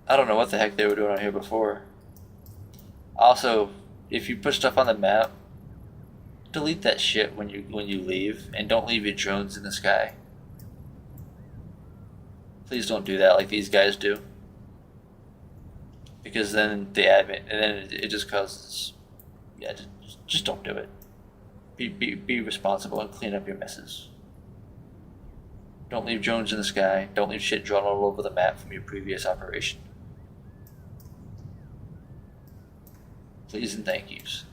I don't know what the heck they were doing on here before. Also, if you put stuff on the map, delete that shit when you leave, and don't leave your drones in the sky. Please don't do that like these guys do. Because then the admin, and then it just causes, yeah, just don't do it. Be responsible and clean up your messes. Don't leave drones in the sky. Don't leave shit drawn all over the map from your previous operation. Please and thank yous.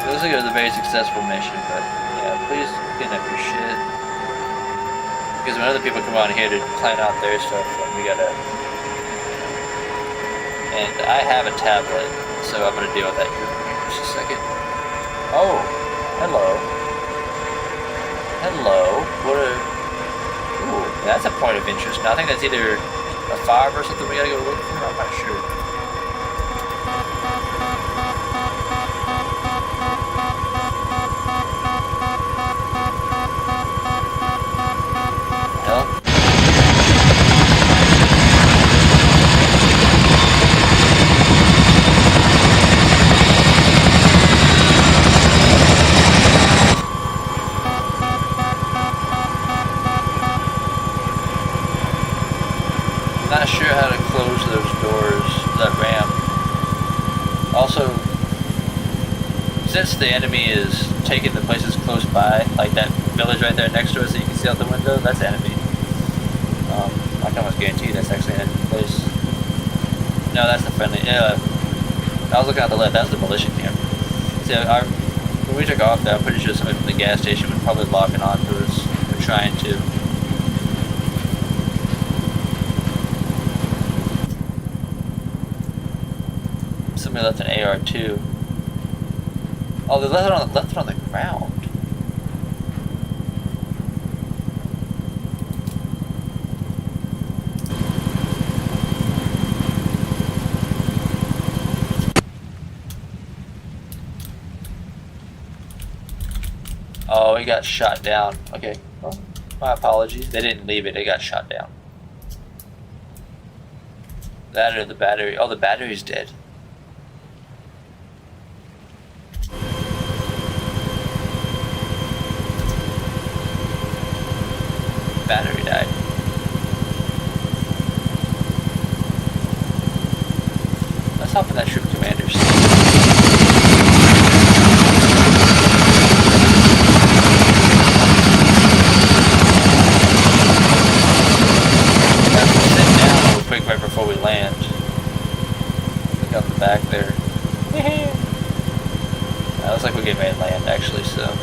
Looks like it was a very successful mission, but yeah, please clean up your shit. Because when other people come on here to plan out their stuff, then we gotta. And I have a tablet, so I'm gonna deal with that here in just a second. Oh, hello. Hello. What a. Ooh, that's a point of interest. Now I think that's either a fob or something we gotta go look for. I'm not sure. Not sure how to close those doors, that ramp. Also, since the enemy is taking the places close by, like that village right there next to us that you can see out the window, that's enemy. I can almost guarantee that's actually an enemy place. No, that's the friendly. I was looking at the left, that's the militia camp. See, when we took off there, I'm pretty sure somebody from the gas station was probably locking on to us. They're trying to. Somebody left an AR-2. Oh, they left it on the ground. Oh, he got shot down. Okay, well, my apologies. They didn't leave it, they got shot down. That or the battery. Oh, the battery's dead. Battery died. Let's hop in that troop commander's. Quick right before we land. Look out the back there. Looks like we're getting ready to land actually, so.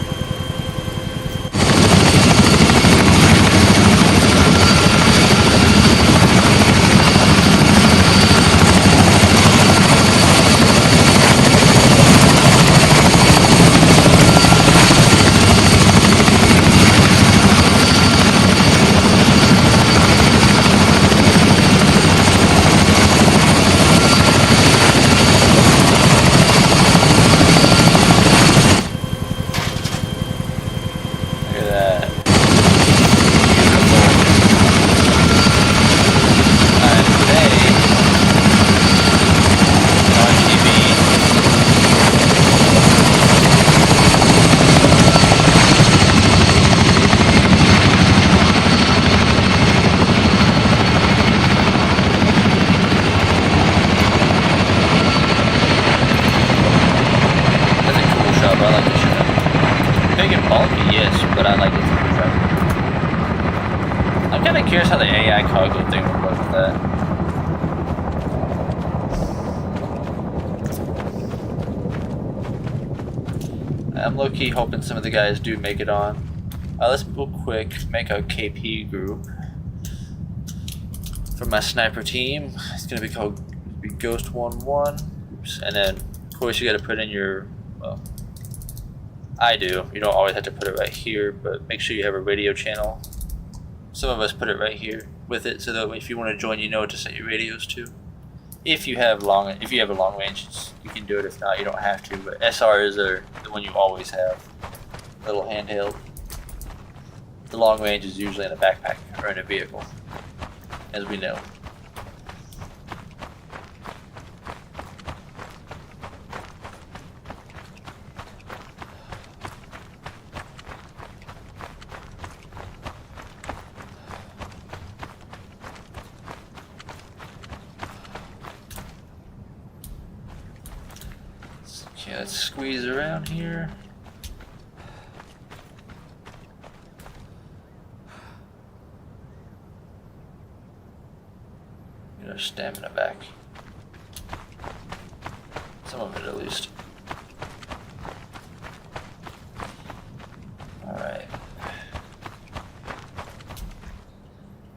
But I like it. I'm kind of curious how the AI cargo thing would work with that. I'm low-key hoping some of the guys do make it on. Let's real quick make a KP group for my sniper team. It's gonna be called Ghost 1-1. Oops. And then, of course, you got to put in your. Well, I do. You don't always have to put it right here, but make sure you have a radio channel. Some of us put it right here with it, so that if you want to join, you know what to set your radios to. If you have a long range, you can do it. If not, you don't have to. But SRs are the one you always have. Little handheld. The long range is usually in a backpack or in a vehicle, as we know. Okay, let's squeeze around here. Get our stamina back. Some of it at least. Alright.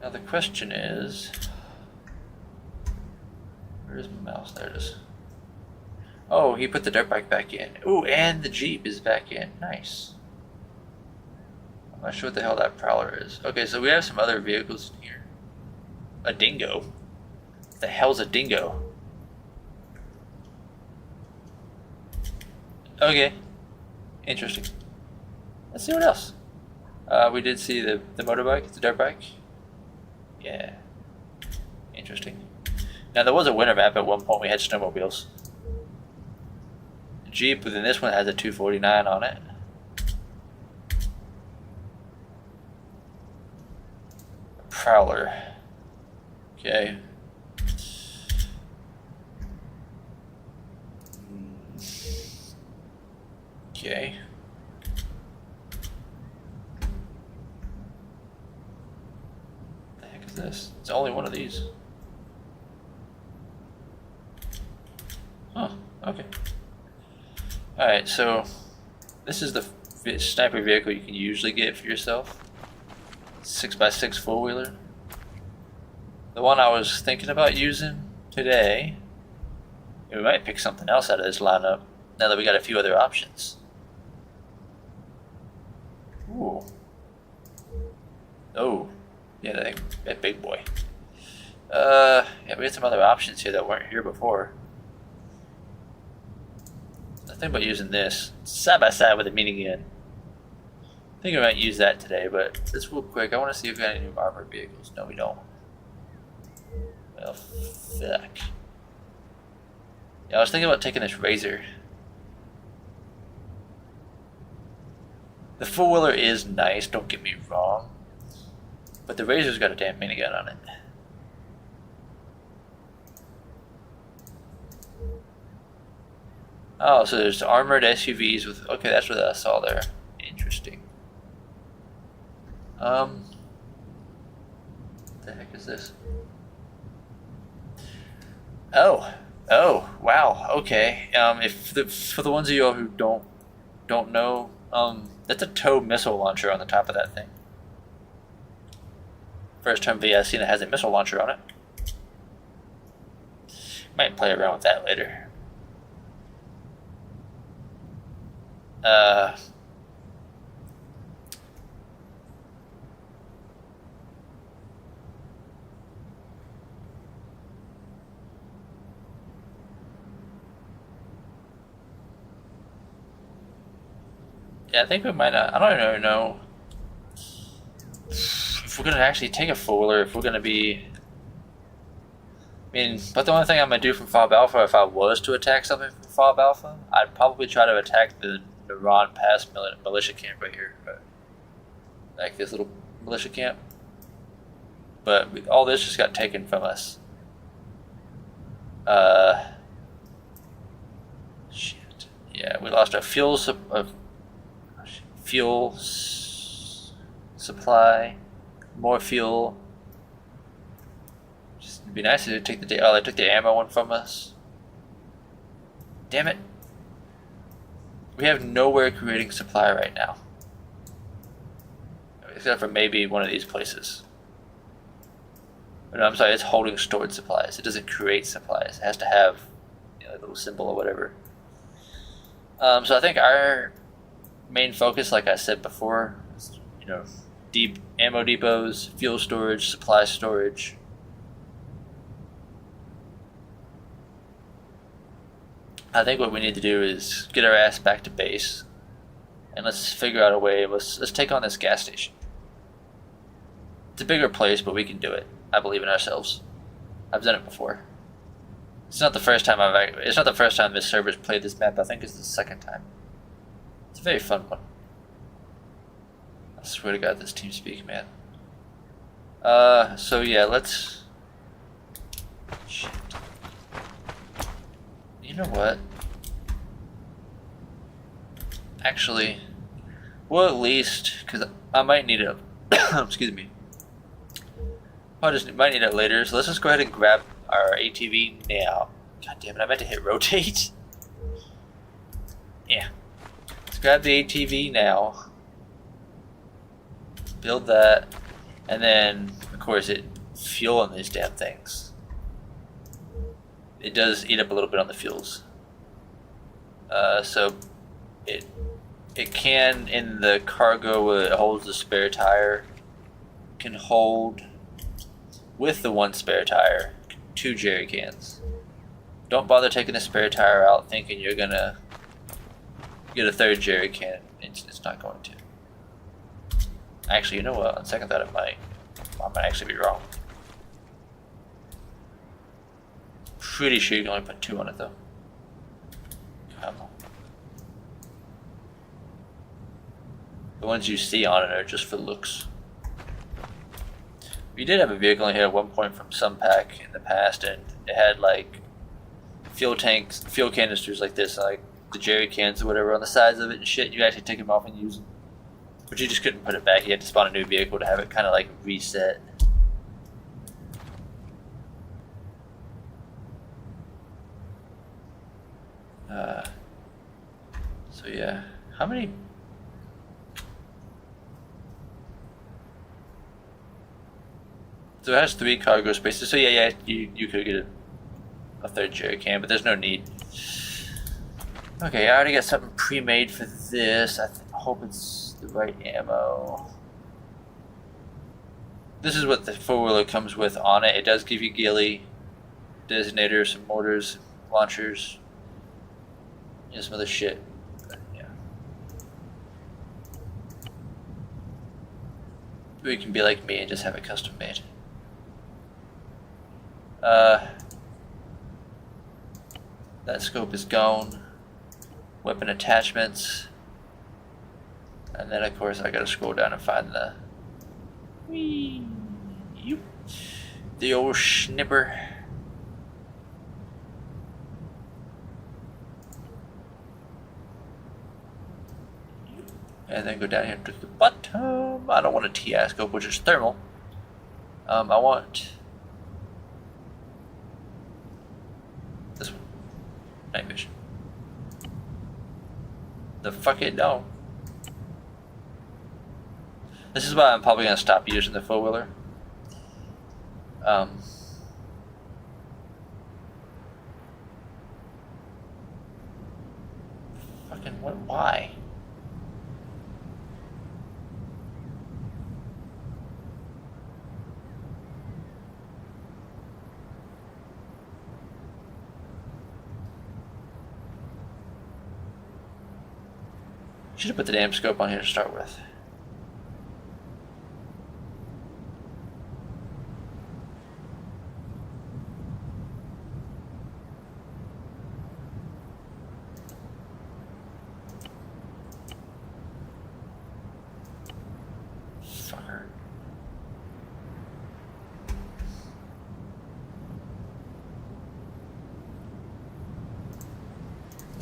Now the question is, where's my mouse? There it is. Oh, he put the dirt bike back in. Ooh, and the Jeep is back in. Nice. I'm not sure what the hell that Prowler is. Okay, so we have some other vehicles in here. A dingo. What the hell's a dingo? Okay. Interesting. Let's see what else. We did see the motorbike, the dirt bike. Yeah. Interesting. Now there was a winter map at one point. We had snowmobiles. Jeep, but then this one has a 249 on it. Prowler. Okay. Okay. What the heck is this? It's only one of these. Huh, okay. Alright, so this is the sniper vehicle you can usually get for yourself. 6x6 four-wheeler. The one I was thinking about using today, we might pick something else out of this lineup now that we got a few other options. Ooh. Oh. Yeah, that big boy. Yeah, we had some other options here that weren't here before. I think about using this side by side with the minigun. I think I might use that today, but just real quick, I want to see if we got any new armored vehicles. No, we don't. Well, fuck. Yeah, I was thinking about taking this Razor. The four-wheeler is nice, don't get me wrong. But the Razor's got a damn minigun on it. Oh, so there's armored SUVs with... Okay, that's what I saw there. Interesting. What the heck is this? Oh, wow. Okay. For the ones of you who don't know, that's a tow missile launcher on the top of that thing. First time I've seen it has a missile launcher on it. Might play around with that later. Yeah, I think we might not. I don't even know if we're gonna actually take a four-wheeler. If we're gonna be. I mean, but the only thing I'm gonna do from Fob Alpha, if I was to attack something from Fob Alpha, I'd probably try to attack the Naran Pass militia camp right here, like this little militia camp. But all this just got taken from us. Shit. Yeah, we lost our fuel supply, more fuel. Just it'd be nice to take the they took the ammo one from us. Damn it. We have nowhere creating supply right now. Except for maybe one of these places. No, I'm sorry, it's holding stored supplies. It doesn't create supplies. It has to have a little symbol or whatever. So I think our main focus, like I said before, is, deep ammo depots, fuel storage, supply storage. I think what we need to do is get our ass back to base, and let's figure out a way. Let's take on this gas station. It's a bigger place, but we can do it. I believe in ourselves. I've done it before. It's not the first time It's not the first time this server's played this map. I think it's the second time. It's a very fun one. I swear to God, this TeamSpeak, man. So yeah, let's... Shit. You know what? Actually, well, at least, because I might need it... excuse me. I just might need it later, so let's just go ahead and grab our ATV now. God damn it, I meant to hit rotate. Yeah. Let's grab the ATV now. Build that. And then, of course, fuel on these damn things. It does eat up a little bit on the fuels. So it can, in the cargo where it holds the spare tire, can hold, with the one spare tire, 2 jerry cans. Don't bother taking the spare tire out thinking you're gonna get a 3rd jerry can. It's not going to. Actually, you know what? On second thought, I might actually be wrong. Pretty sure you can only put 2 on it though. Come on. The ones you see on it are just for looks. We did have a vehicle in here at one point from Sunpack in the past, and it had like fuel canisters like this, like the jerry cans or whatever on the sides of it and shit. You actually take them off and use them, but you just couldn't put it back. You had to spawn a new vehicle to have it kind of like reset. So yeah, how many? So it has 3 cargo spaces. So yeah, you could get a 3rd jerry can, but there's no need. Okay, I already got something pre-made for this. I hope it's the right ammo. This is what the four-wheeler comes with on it. It does give you ghillie, designator, some mortars, launchers, some other shit. But, yeah. Or you can be like me and just have it custom made. That scope is gone. Weapon attachments. And then of course I gotta scroll down and find the the old snipper. And then go down here to the bottom. I don't want a TI scope, which is thermal. I want this one. Night vision. The fuck it, no. This is why I'm probably gonna stop using the four-wheeler. Fucking what? Why? Should have put the damn scope on here to start with. Fucker.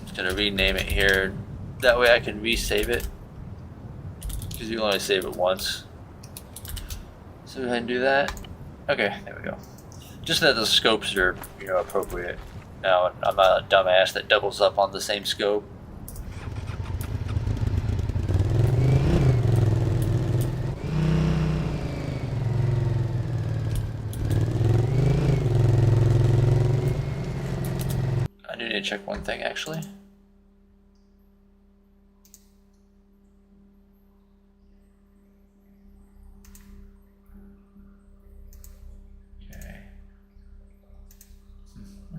Just gonna rename it here. That way I can resave it, because you only save it once. So go ahead and do that. Okay, there we go. Just that the scopes are, appropriate. Now I'm not a dumbass that doubles up on the same scope. I do need to check one thing actually.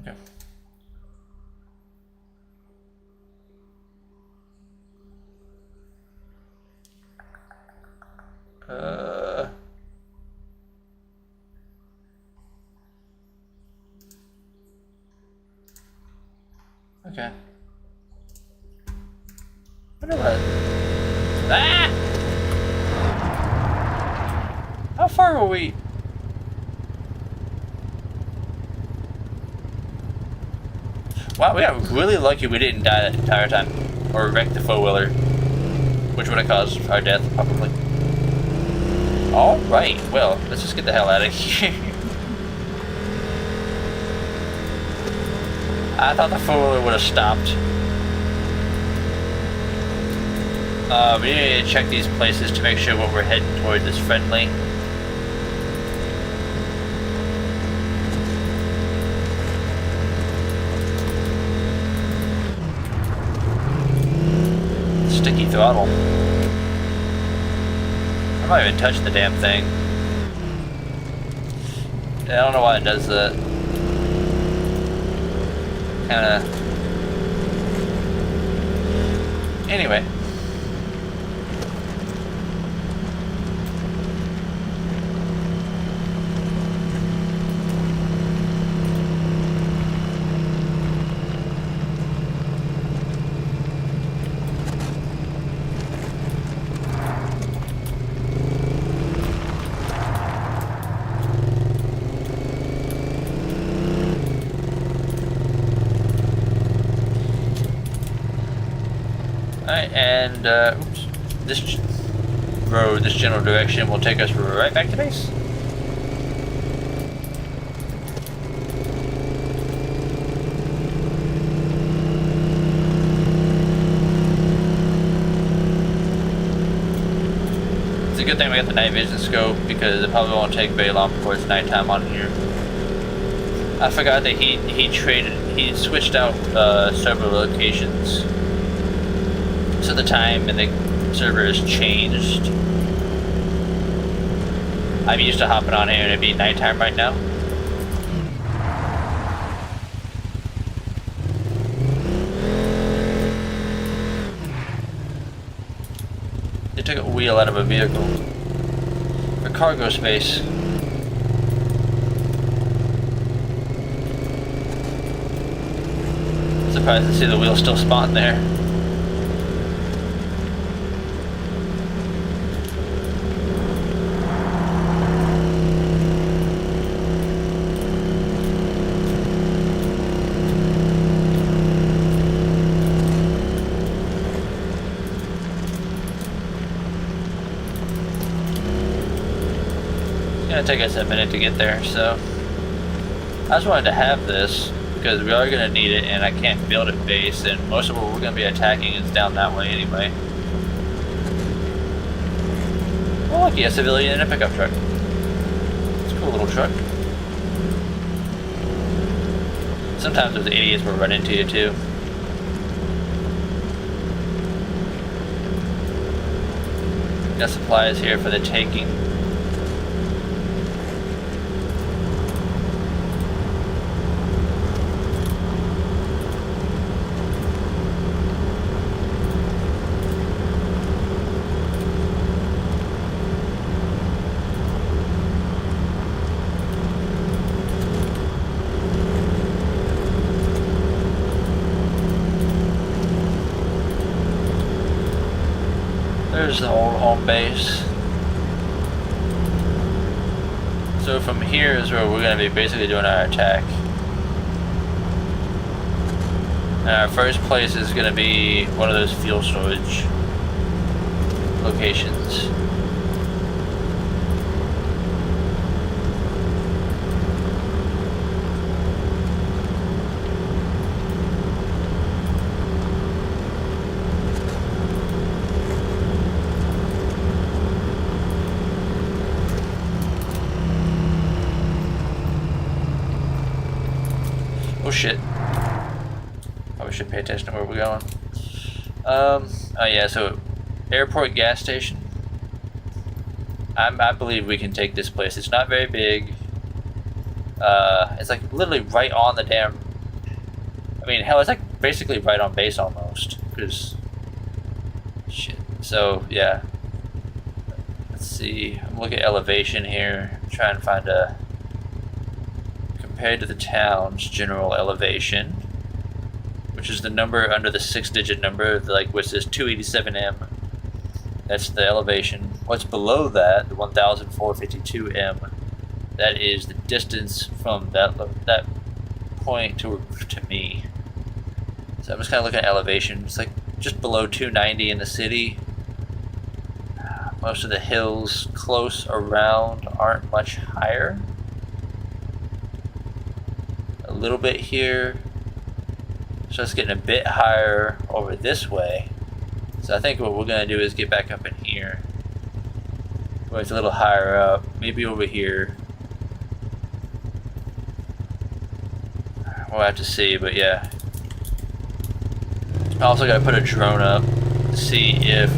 Okay. Okay. Wonder what? Ah! How far are we? Wow, we got really lucky we didn't die that entire time. Or wreck the four-wheeler. Which would have caused our death, probably. Alright, well, let's just get the hell out of here. I thought the four-wheeler would have stopped. We need to check these places to make sure what we're heading towards is friendly. Sticky throttle. I'm not even touching the damn thing. I don't know why it does that. Kinda. Anyway. Alright, and oops, this road, this general direction will take us right back to base. It's a good thing we got the night vision scope, because it probably won't take very long before it's nighttime on here. I forgot that he switched out server locations. So the time and the server has changed. I'm used to hopping on here and it'd be nighttime right now. They took a wheel out of a vehicle for cargo space. Surprised to see the wheel still spawned there. It's gonna take us a minute to get there, so I just wanted to have this because we are going to need it, and I can't build at base, and most of what we're going to be attacking is down that way anyway. Oh look, a civilian in a pickup truck. It's a cool little truck. Sometimes those idiots will run into you too. Got supplies here for the taking. There's the old home base. So from here is where we're going to be basically doing our attack. And our first place is going to be one of those fuel storage locations. Oh shit. Probably should pay attention to where we're going. Oh yeah, so airport gas station. I believe we can take this place. It's not very big. It's like literally right on the damn... I mean, hell, it's like basically right on base almost. Because... Shit. So, yeah. Let's see. I'm looking at elevation here. Try and find a... Compared to the town's general elevation, which is the number under the 6-digit number, like which is 287M. That's the elevation. What's below that, the 1,452M, that is the distance from that point to me. So I'm just kind of looking at elevation. It's like just below 290 in the city. Most of the hills close around aren't much higher. A little bit here, so it's getting a bit higher over this way. So I think what we're going to do is get back up in here where it's a little higher up, maybe over here. We'll have to see, but yeah. I also got to put a drone up to see if,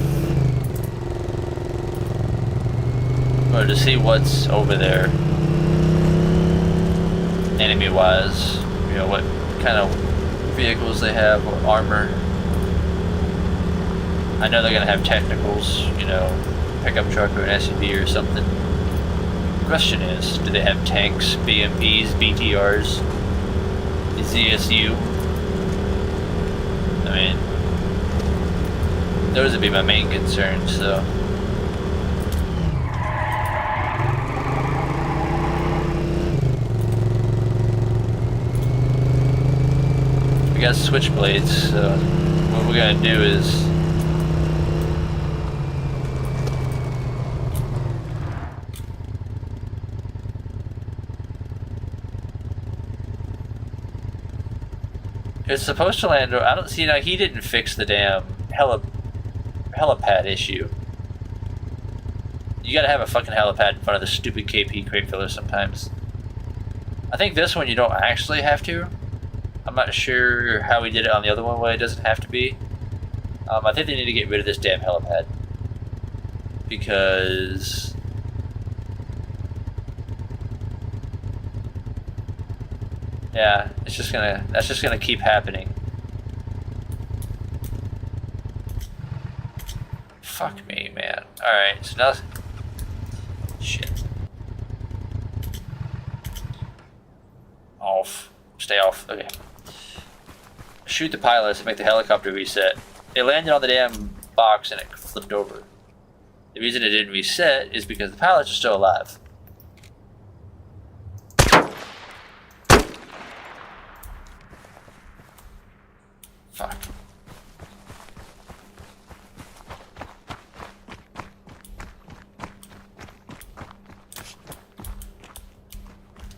or to see what's over there enemy wise, you know, what kind of vehicles they have, or armor. I know they're gonna have technicals, you know, pickup truck or an SUV or something. The question is, do they have tanks, BMPs, BTRs, the ZSU? I mean, those would be my main concerns, so. We got switchblades, so what we're gonna do is it's supposed to land. I don't see. Now he didn't fix the damn helipad issue. You gotta have a fucking helipad in front of the stupid KP crate filler sometimes. I think this one you don't actually have to. I'm not sure how we did it on the other one where it doesn't have to be. I think they need to get rid of this damn helipad. because yeah, that's just gonna keep happening. Fuck me, man. Alright, so now shit. Off. Stay off. Okay. Shoot the pilots and make the helicopter reset. It landed on the damn box and it flipped over. The reason it didn't reset is because the pilots are still alive. Fuck.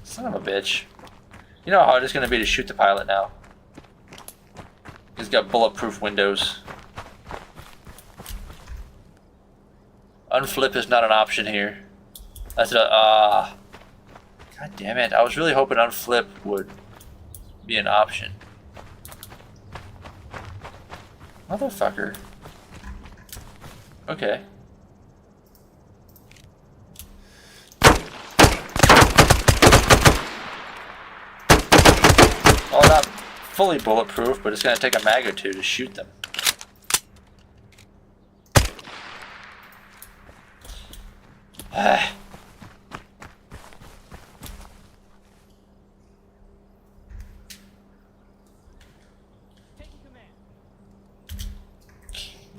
Son of a bitch. You know how hard it's going to be to shoot the pilot now. He's got bulletproof windows. Unflip is not an option here. That's God damn it. I was really hoping unflip would be an option. Motherfucker. Okay. Well, not fully bulletproof, but it's going to take a mag or two to shoot them.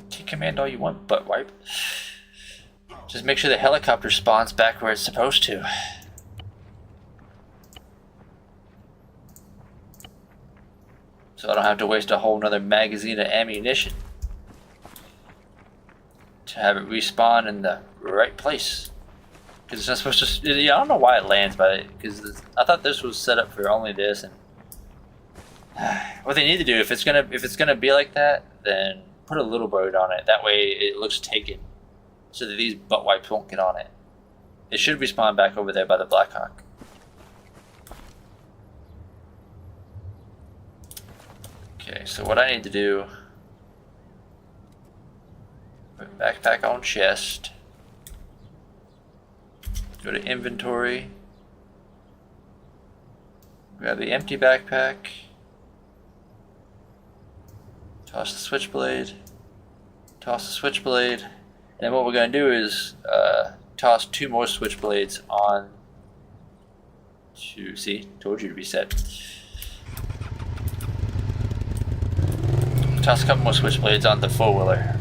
Take command all you want, butt wipe. Just make sure the helicopter spawns back where it's supposed to. So I don't have to waste a whole nother magazine of ammunition to have it respawn in the right place. Because it's not supposed to. Yeah, I don't know why it lands by it. Because I thought this was set up for only this. And what they need to do, if it's gonna be like that, then put a little bird on it. That way it looks taken, so that these butt wipes won't get on it. It should respawn back over there by the Blackhawk. Okay, so what I need to do, put backpack on chest, go to inventory, grab the empty backpack, toss the switchblade, and then what we're going to do is toss 2 more switchblades on to, see, told you to reset. Toss a couple more switchblades on the 4-wheeler.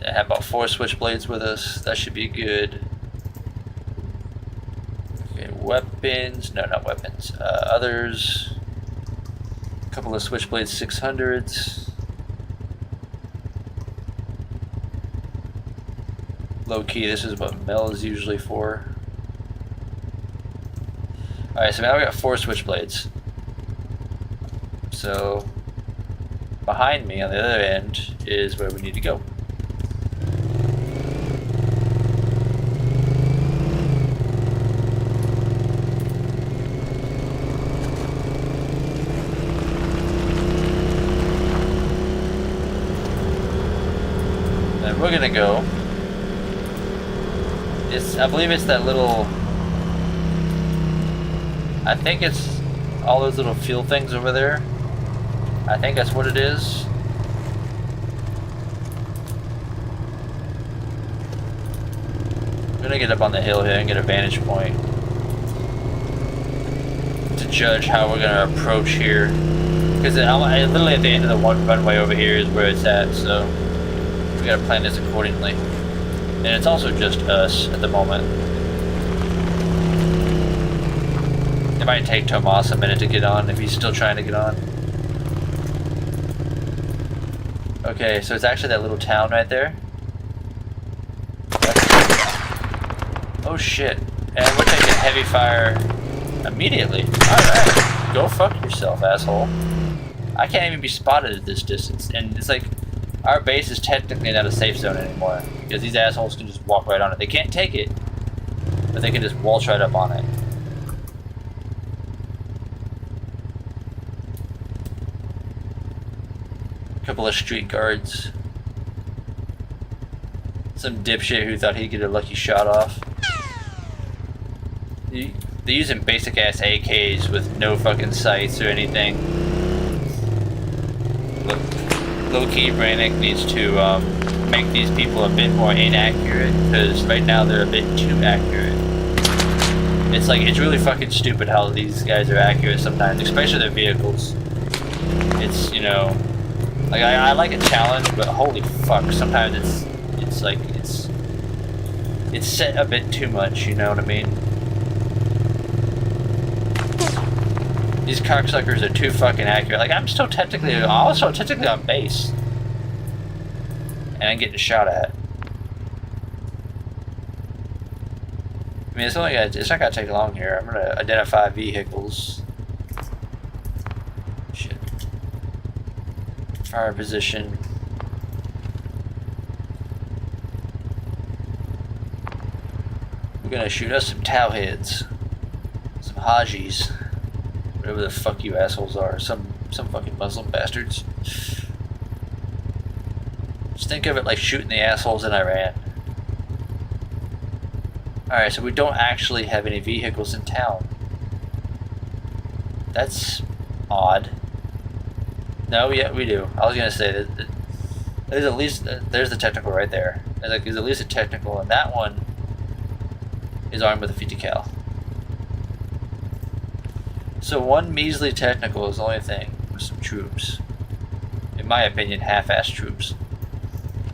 I have about 4 switchblades with us. That should be good. Okay, weapons. No, not weapons. Others. A couple of switchblade 600s. Low key, this is what Mel is usually for. Alright, so now we got 4 switchblades. So behind me on the other end is where we need to go. And we're gonna go. I believe it's that little. I think it's all those little fuel things over there. I think that's what it is. I'm gonna get up on the hill here and get a vantage point to judge how we're gonna approach here. Because literally at the end of the one runway over here is where it's at, so we gotta plan this accordingly. And it's also just us at the moment. It might take Tomas a minute to get on if he's still trying to get on. Okay, so it's actually that little town right there. Oh shit. And we're taking heavy fire immediately. Alright. Go fuck yourself, asshole. I can't even be spotted at this distance. And it's like, our base is technically not a safe zone anymore. Because these assholes can just walk right on it. They can't take it, but they can just waltz right up on it. couple of street guards. Some dipshit who thought he'd get a lucky shot off. They're using basic ass AKs with no fucking sights or anything. Low key, Brannick needs to make these people a bit more inaccurate, because right now they're a bit too accurate. It's like, it's really fucking stupid how these guys are accurate sometimes, especially their vehicles. It's, you know, like I like a challenge, but holy fuck, sometimes it's like it's set a bit too much, you know what I mean? These cocksuckers are too fucking accurate. Like, I'm still technically on base, and I'm getting shot at. I mean, it's not gonna take long here. I'm gonna identify vehicles. Shit. Fire position. We're gonna shoot us some towheads, some hajis, whatever the fuck you assholes are. Some fucking Muslim bastards. Just think of it like shooting the assholes in Iran. Alright, so we don't actually have any vehicles in town. That's odd. No, yeah, we do. I was gonna say that there's at least there's the technical right there. There's at least a technical, and that one is armed with a 50 cal. So one measly technical is the only thing with some troops. In my opinion, half-assed troops.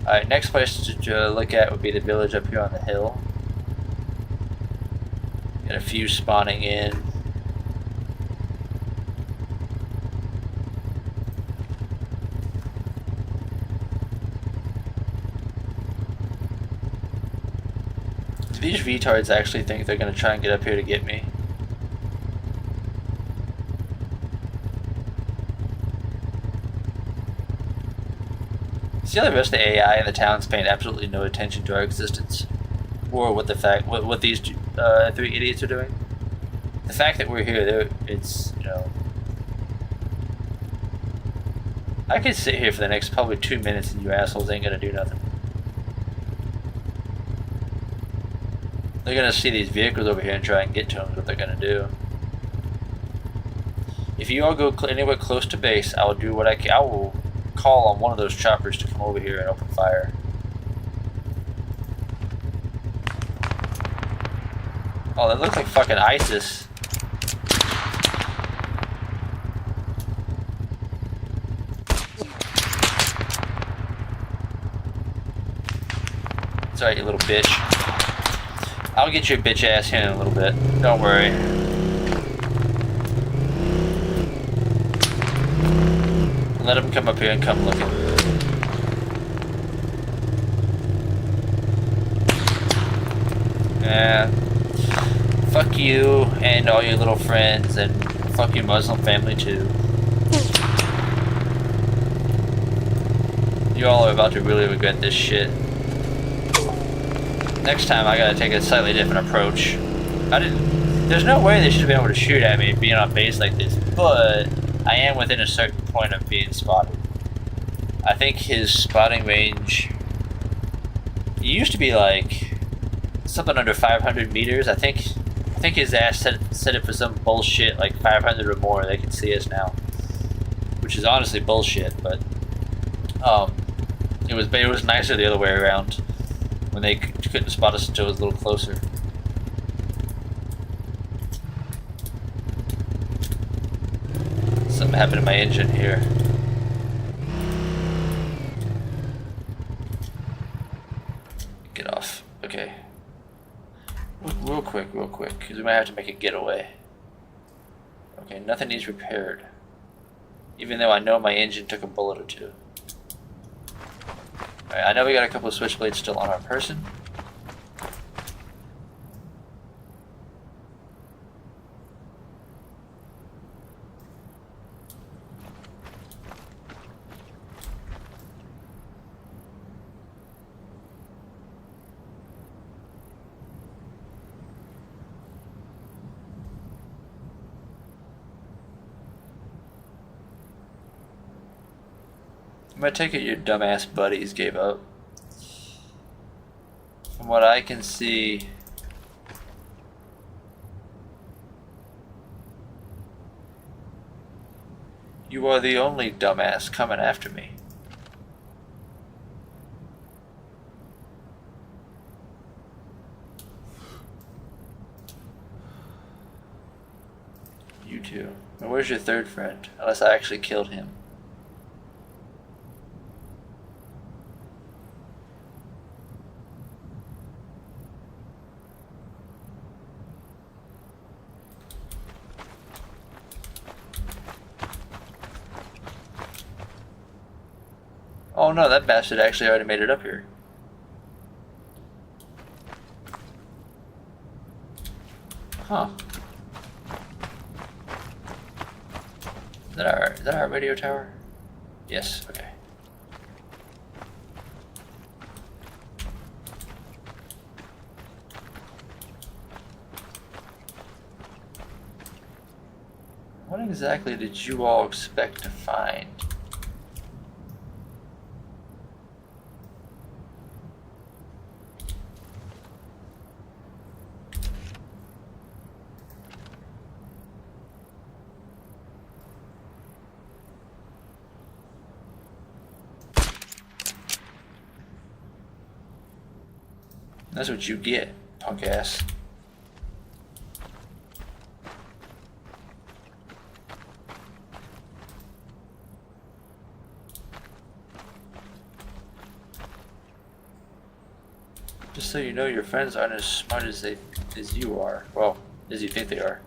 Alright, next place to look at would be the village up here on the hill. Got a few spawning in. Do these retards actually think they're gonna try and get up here to get me? See how the rest of the AI in the town's paying absolutely no attention to our existence, or what these three idiots are doing. The fact that we're here, it's, you know, I could sit here for the next probably 2 minutes and you assholes ain't gonna do nothing. They're gonna see these vehicles over here and try and get to them. Is what they're gonna do. If you all go anywhere close to base, I will do what I can. I will call on one of those choppers to come over here and open fire. Oh, that looks like fucking ISIS. It's alright, you little bitch. I'll get your bitch ass here in a little bit. Don't worry. Let him come up here and come looking. Yeah. Fuck you and all your little friends, and fuck your Muslim family too. You all are about to really regret this shit. Next time I gotta take a slightly different approach. There's no way they should be able to shoot at me being on base like this, but I am within a certain point of being spotted. I think his spotting range, it used to be like something under 500 meters. I think his ass set it for some bullshit like 500 or more. They can see us now, which is honestly bullshit. But it was nicer the other way around when they couldn't spot us until it was a little closer. Something happened to my engine here. Get off. Okay. Real quick, because we might have to make a getaway. Okay, nothing needs repaired. Even though I know my engine took a bullet or two. Alright, I know we got a couple of switchblades still on our person. I'm gonna take it your dumbass buddies gave up. From what I can see, you are the only dumbass coming after me. You two. And where's your third friend? Unless I actually killed him. Oh no, that bastard actually already made it up here. Huh. Is that our radio tower? Yes, okay. What exactly did you all expect to find? That's what you get, punk ass. Just so you know, your friends aren't as smart as you are. Well, as you think they are.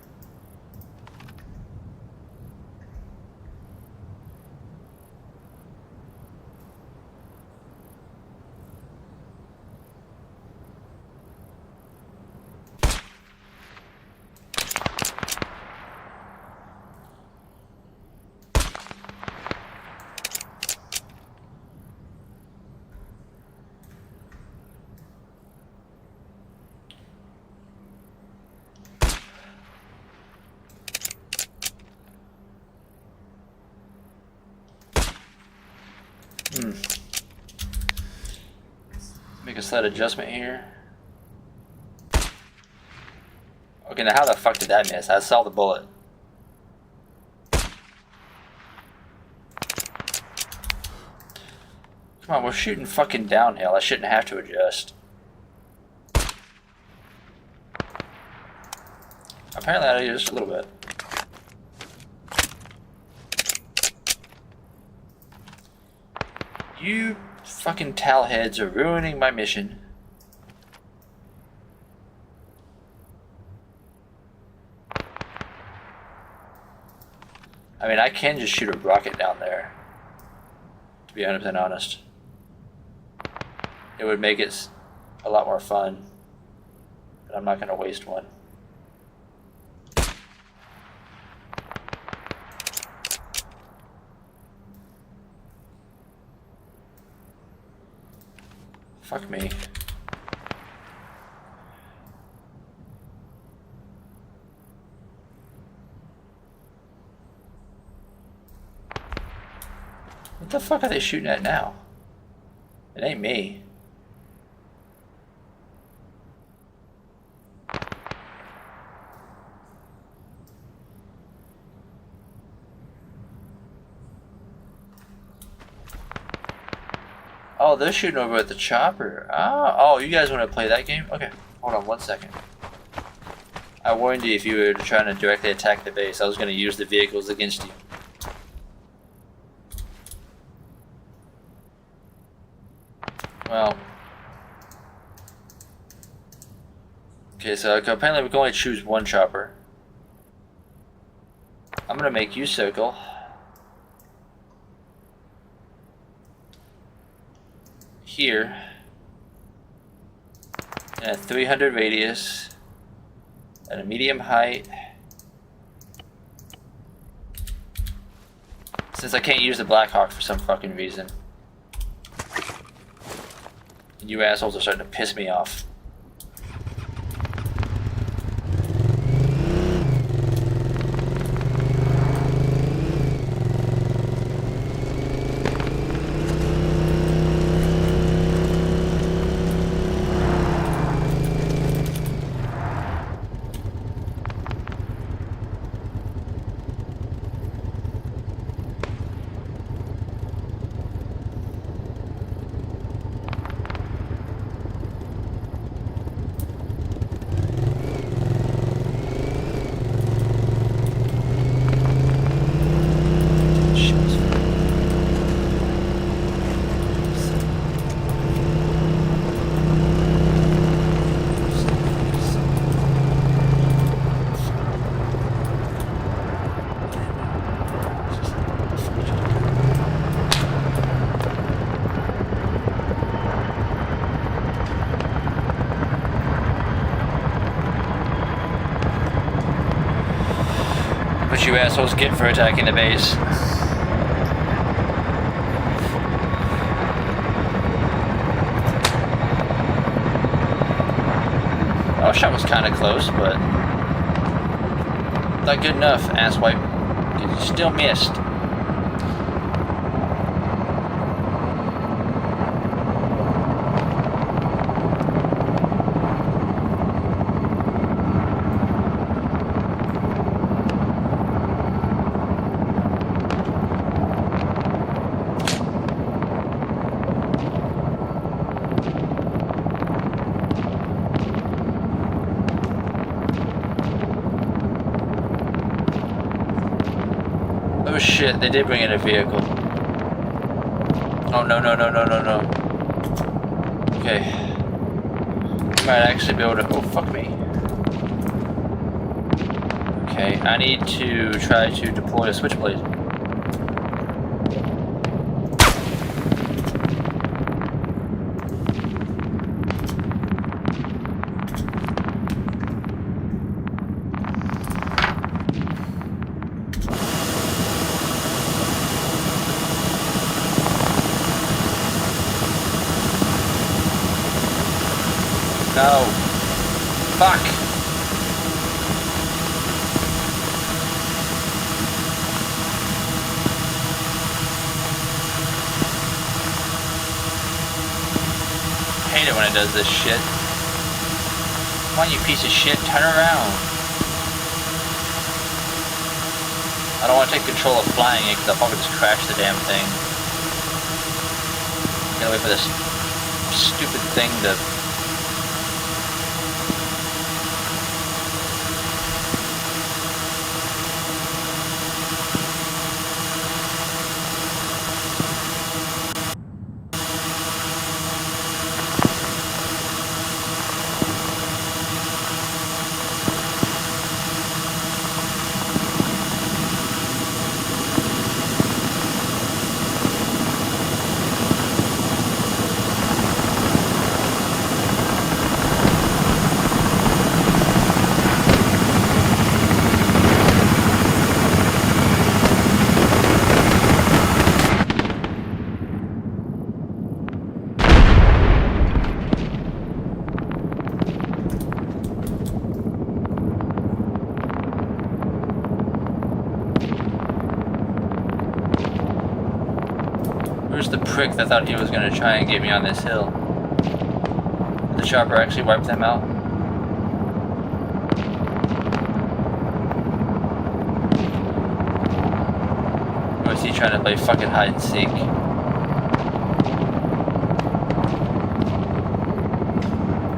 Make a slight adjustment here. Okay, now how the fuck did that miss? I saw the bullet. Come on, we're shooting fucking downhill. I shouldn't have to adjust. Apparently I did just a little bit. You fucking towelheads are ruining my mission. I mean, I can just shoot a rocket down there, to be 100% honest. It would make it a lot more fun, but I'm not going to waste one. Fuck me. What the fuck are they shooting at now? It ain't me. Oh, they're shooting over at the chopper. Oh, you guys want to play that game? Okay, hold on 1 second. I warned you if you were trying to directly attack the base, I was going to use the vehicles against you. Well. Okay, so apparently we can only choose one chopper. I'm going to make you circle. Here, and a 300 radius, and a medium height. Since I can't use the Black Hawk for some fucking reason. You assholes are starting to piss me off. you assholes get for attacking the base. Oh, shot was kind of close, but not good enough, asswipe. You still missed. Oh shit, they did bring in a vehicle. Oh no, no, no, no, no, no. Okay. Might actually be able to. Oh, fuck me. Okay, I need to try to deploy a switchblade. No. Fuck. I hate it when it does this shit. Come on, you piece of shit, turn around. I don't want to take control of flying it because I'll probably just crash the damn thing. Gotta wait for this stupid thing to... Where's the prick that thought he was going to try and get me on this hill? Did the chopper actually wipe them out? Or is he trying to play fucking hide and seek?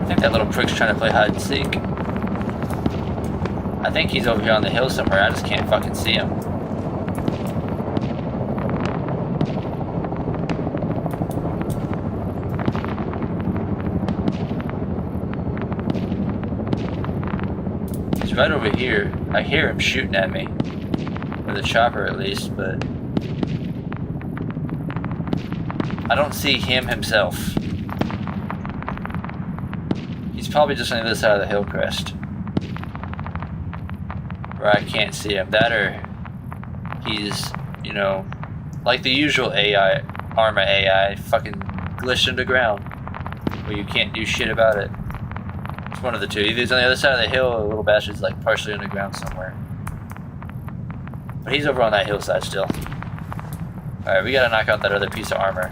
I think that little prick's trying to play hide and seek. I think he's over here on the hill somewhere, I just can't fucking see him. He's right over here. I hear him shooting at me. Or the chopper at least, but... I don't see him himself. He's probably just on the other side of the hill crest. Where I can't see him. That or he's, you know, like the usual AI, Arma AI, fucking glitched underground. Where you can't do shit about it. It's one of the two. Either he's on the other side of the hill or the little bastard's like partially underground somewhere. But he's over on that hillside still. Alright, we gotta knock out that other piece of armor.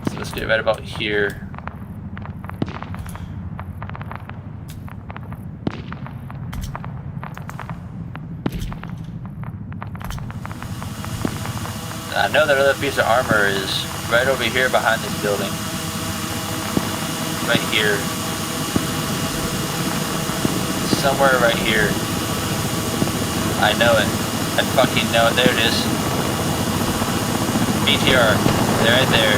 So let's get right about here. I know that other piece of armor is right over here behind this building. Right here. Somewhere right here. I know it. I fucking know it. There it is. BTR. They're right there.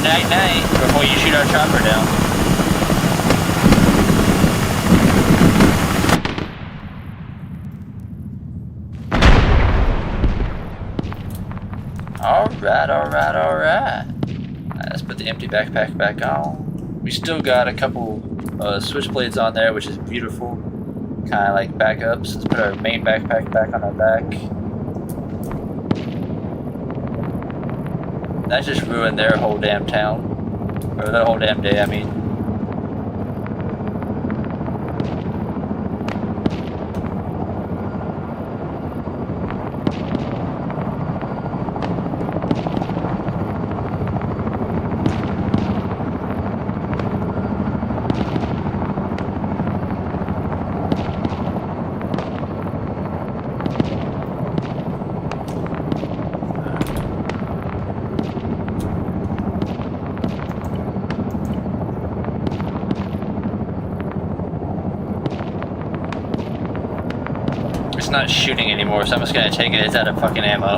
Night night. Before you shoot our chopper down. Alright, alright, alright. Let's put the empty backpack back on. We still got a couple switchblades on there, which is beautiful. kind of like back up. So let's put our main backpack back on our back. That just ruined their whole damn town. Or their whole damn day, I mean. It's not shooting anymore, so I'm just gonna take it. It's out of fucking ammo.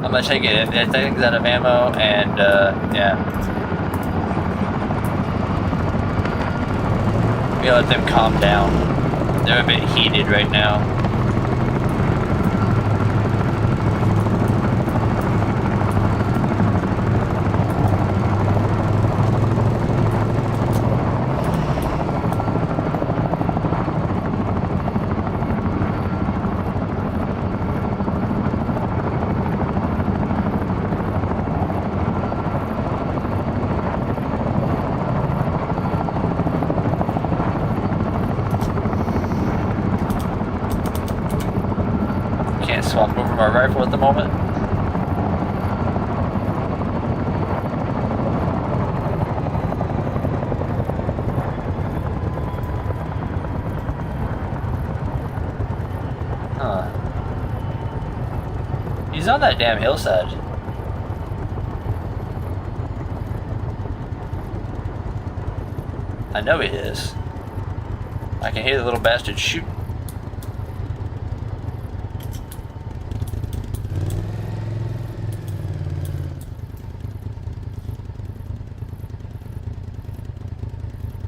I'm gonna take it. I think it's out of ammo, and yeah. We gotta let them calm down. They're a bit heated right now. Swap over my rifle at the moment. Huh. He's on that damn hillside. I know he is. I can hear the little bastard shoot.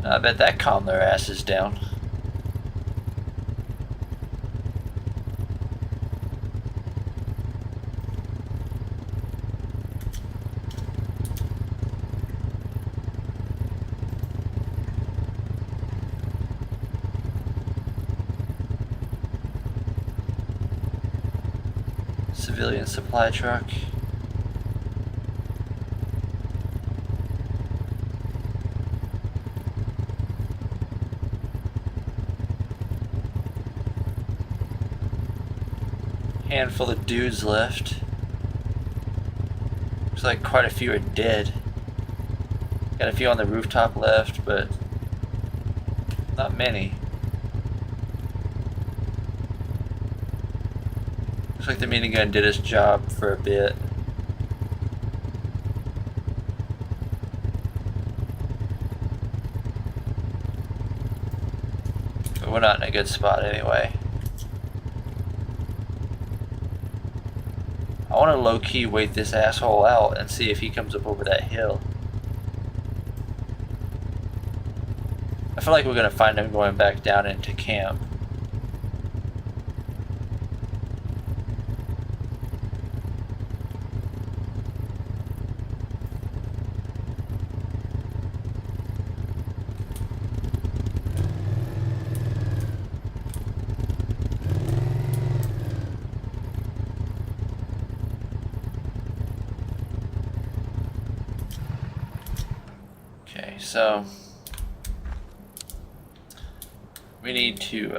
I bet that calmed their asses down. Civilian supply truck. Handful of dudes left. Looks like quite a few are dead. Got a few on the rooftop left, but not many. Looks like the minigun did its job for a bit. But we're not in a good spot anyway. I want to low-key wait this asshole out and see if he comes up over that hill. I feel like we're going to find him going back down into camp. So we need to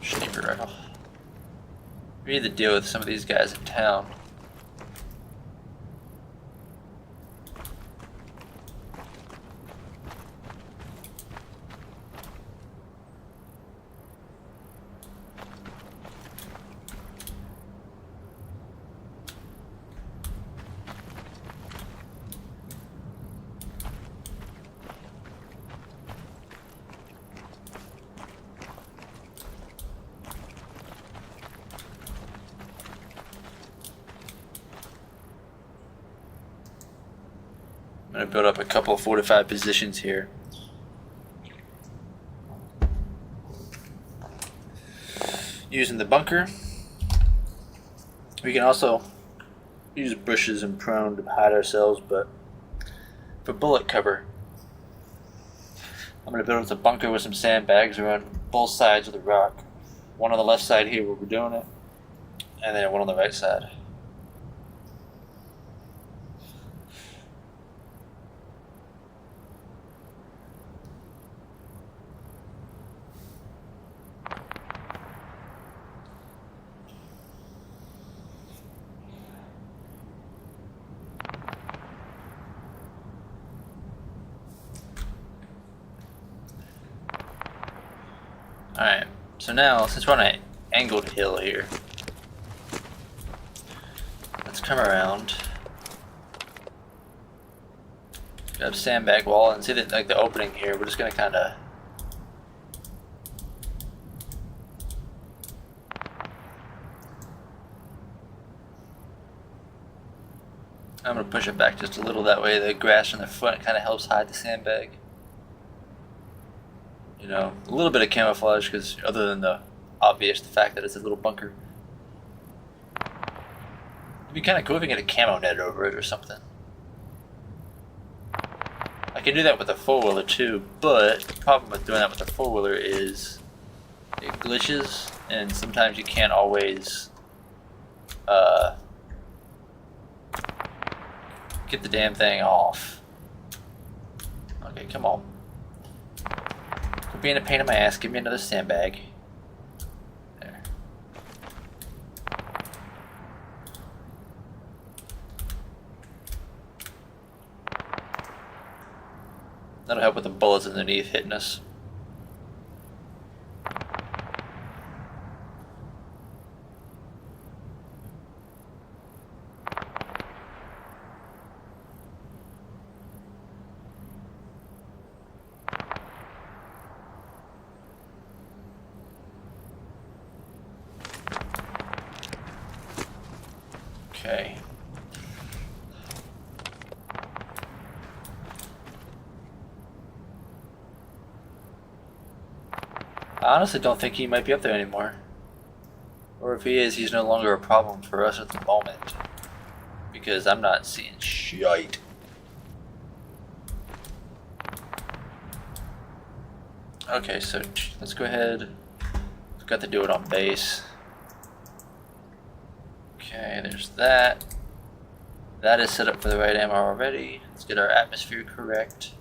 sniper rifle. We need to deal with some of these guys in town. I'm going to build up a couple of fortified positions here. Using the bunker. We can also use bushes and prone to hide ourselves, but for bullet cover, I'm going to build us a bunker with some sandbags around both sides of the rock. One on the left side here where we're doing it, and then one on the right side. Alright, so now, since we're on an angled hill here, let's come around, grab sandbag wall, and see that, like, the opening here, we're just going to kind of I'm going to push it back just a little, that way the grass in the front kind of helps hide the sandbag. You know, a little bit of camouflage, because other than the obvious, the fact that it's a little bunker. It'd be kind of cool if we get a camo net over it or something. I can do that with a four-wheeler too, but the problem with doing that with a four-wheeler is it glitches, and sometimes you can't always get the damn thing off. Okay, come on. Quit being a pain in my ass, give me another sandbag. There. That'll help with the bullets underneath hitting us. Okay. I honestly don't think he might be up there anymore. Or if he is, he's no longer a problem for us at the moment. Because I'm not seeing shite. Okay, so let's go ahead. We've got to do it on base. Okay, there's that. That is set up for the right ammo already. Let's get our atmosphere correct.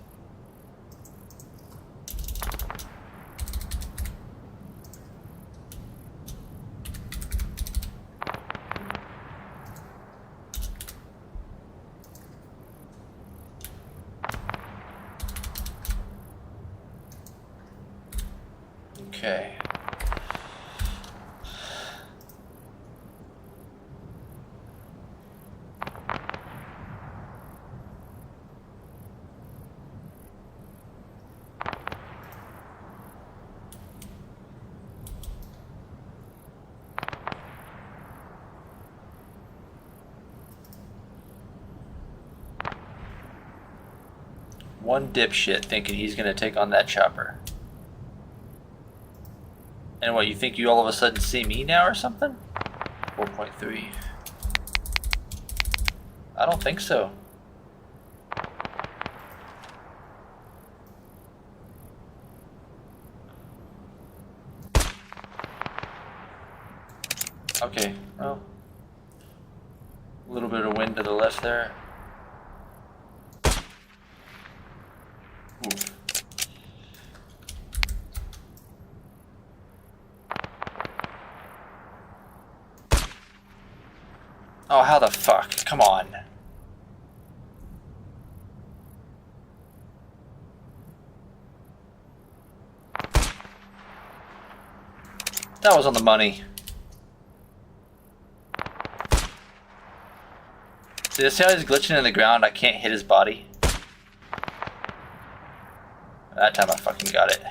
Okay. One dipshit thinking he's gonna take on that chopper. And what, you think you all of a sudden see me now or something? 4.3. I don't think so. Okay, well. A little bit of wind to the left there. Oof. Oh, how the fuck? Come on. That was on the money. See how he's glitching in the ground? I can't hit his body. That time I fucking got it.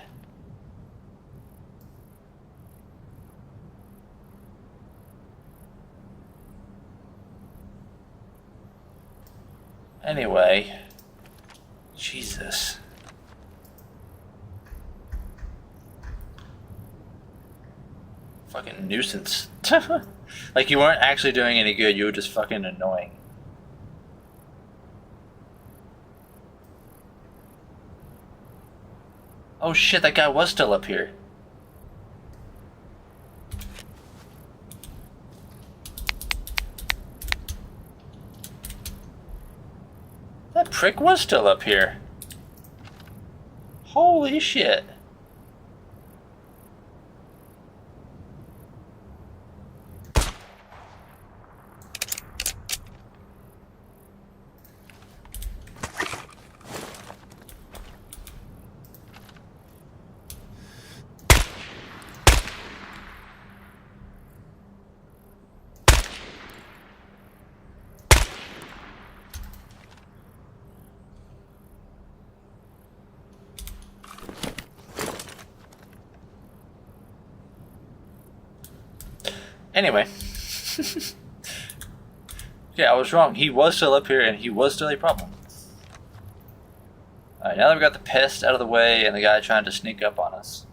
Anyway, Jesus. Fucking nuisance. Like, you weren't actually doing any good, you were just fucking annoying. Oh shit, that guy was still up here. That prick was still up here. Holy shit. Anyway. Yeah, I was wrong. He was still up here and he was still a problem. Alright, now that we got the pest out of the way and the guy trying to sneak up on us.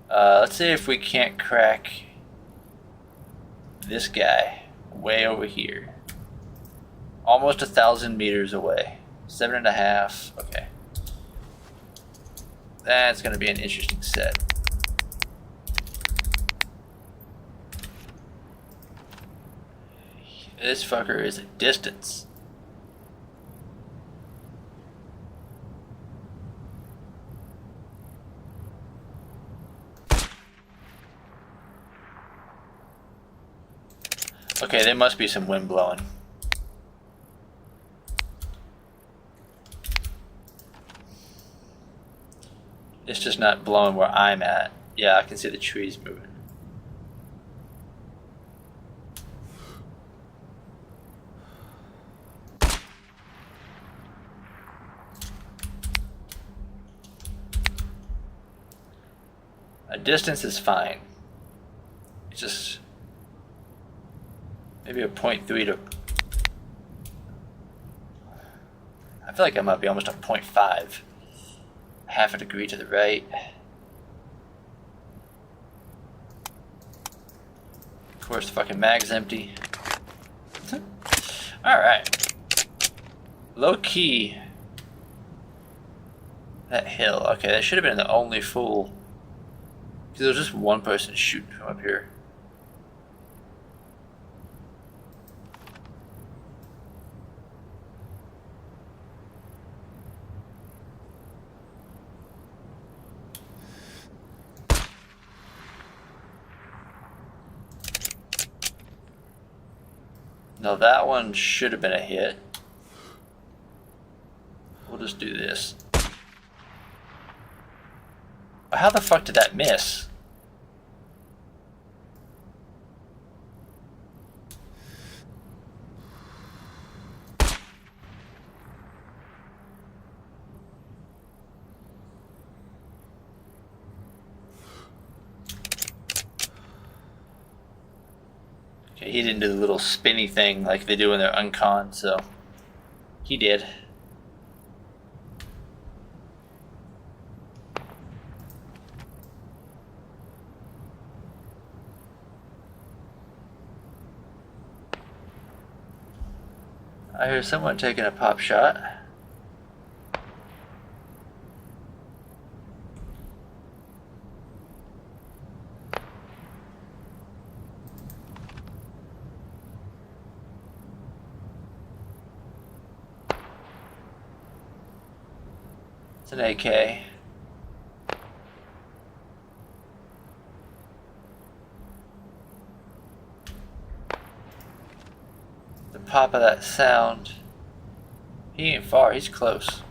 Let's see if we can't crack this guy way over here. Almost 1,000 meters away. 7.5. Okay. That's going to be an interesting set. This fucker is a distance. Okay, there must be some wind blowing. It's just not blowing where I'm at. Yeah, I can see the trees moving. A distance is fine. It's just maybe a 0.3 to... I feel like I might be almost a 0.5. Half a degree to the right. Of course, the fucking mag's empty. Alright. Low key. That hill. Okay, that should have been the only fool. Because there was just one person shooting from up here. No, that one should have been a hit. We'll just do this. How the fuck did that miss? Okay, he didn't do the little spinny thing like they do when they're unconned, so he did. I hear someone taking a pop shot. It's an AK. The pop of that sound. He ain't far, he's close.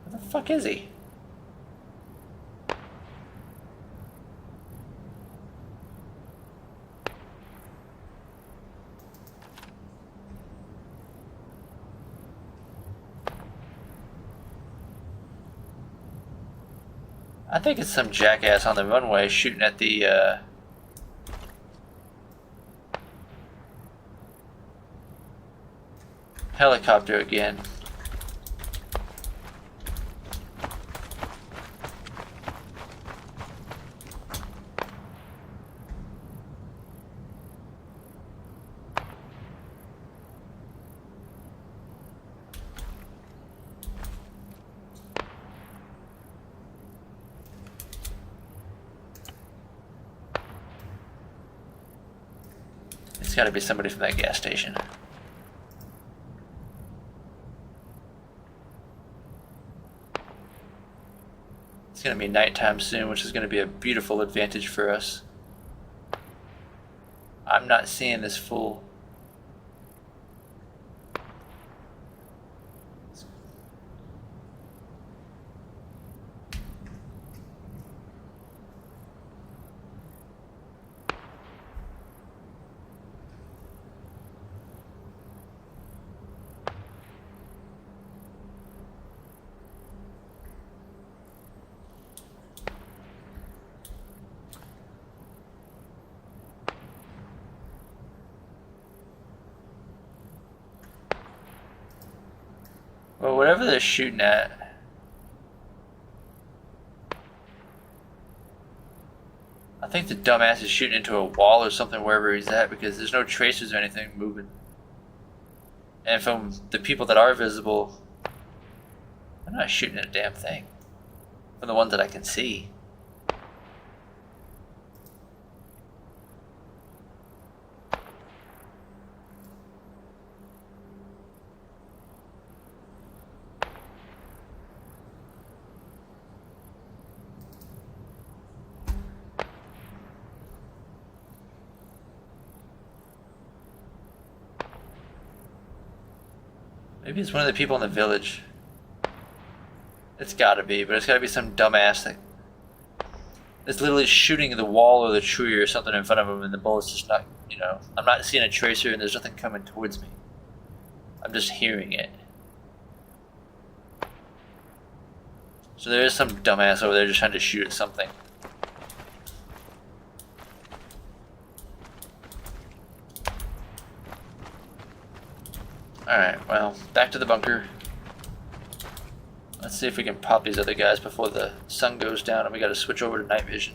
Where the fuck is he? I think it's some jackass on the runway shooting at the helicopter again. gotta be somebody from that gas station. It's gonna be nighttime soon, which is gonna be a beautiful advantage for us. I'm not seeing this fool. Well, whatever they're shooting at. I think the dumbass is shooting into a wall or something wherever he's at, because there's no tracers or anything moving. And from the people that are visible, I'm not shooting at a damn thing. From the ones that I can see. Maybe it's one of the people in the village. It's gotta be, but it's gotta be some dumbass that is literally shooting the wall or the tree or something in front of him, and the bullet's just not, you know, I'm not seeing a tracer and there's nothing coming towards me. I'm just hearing it. So there is some dumbass over there just trying to shoot at something. Alright, well, back to the bunker. Let's see if we can pop these other guys before the sun goes down and we gotta switch over to night vision.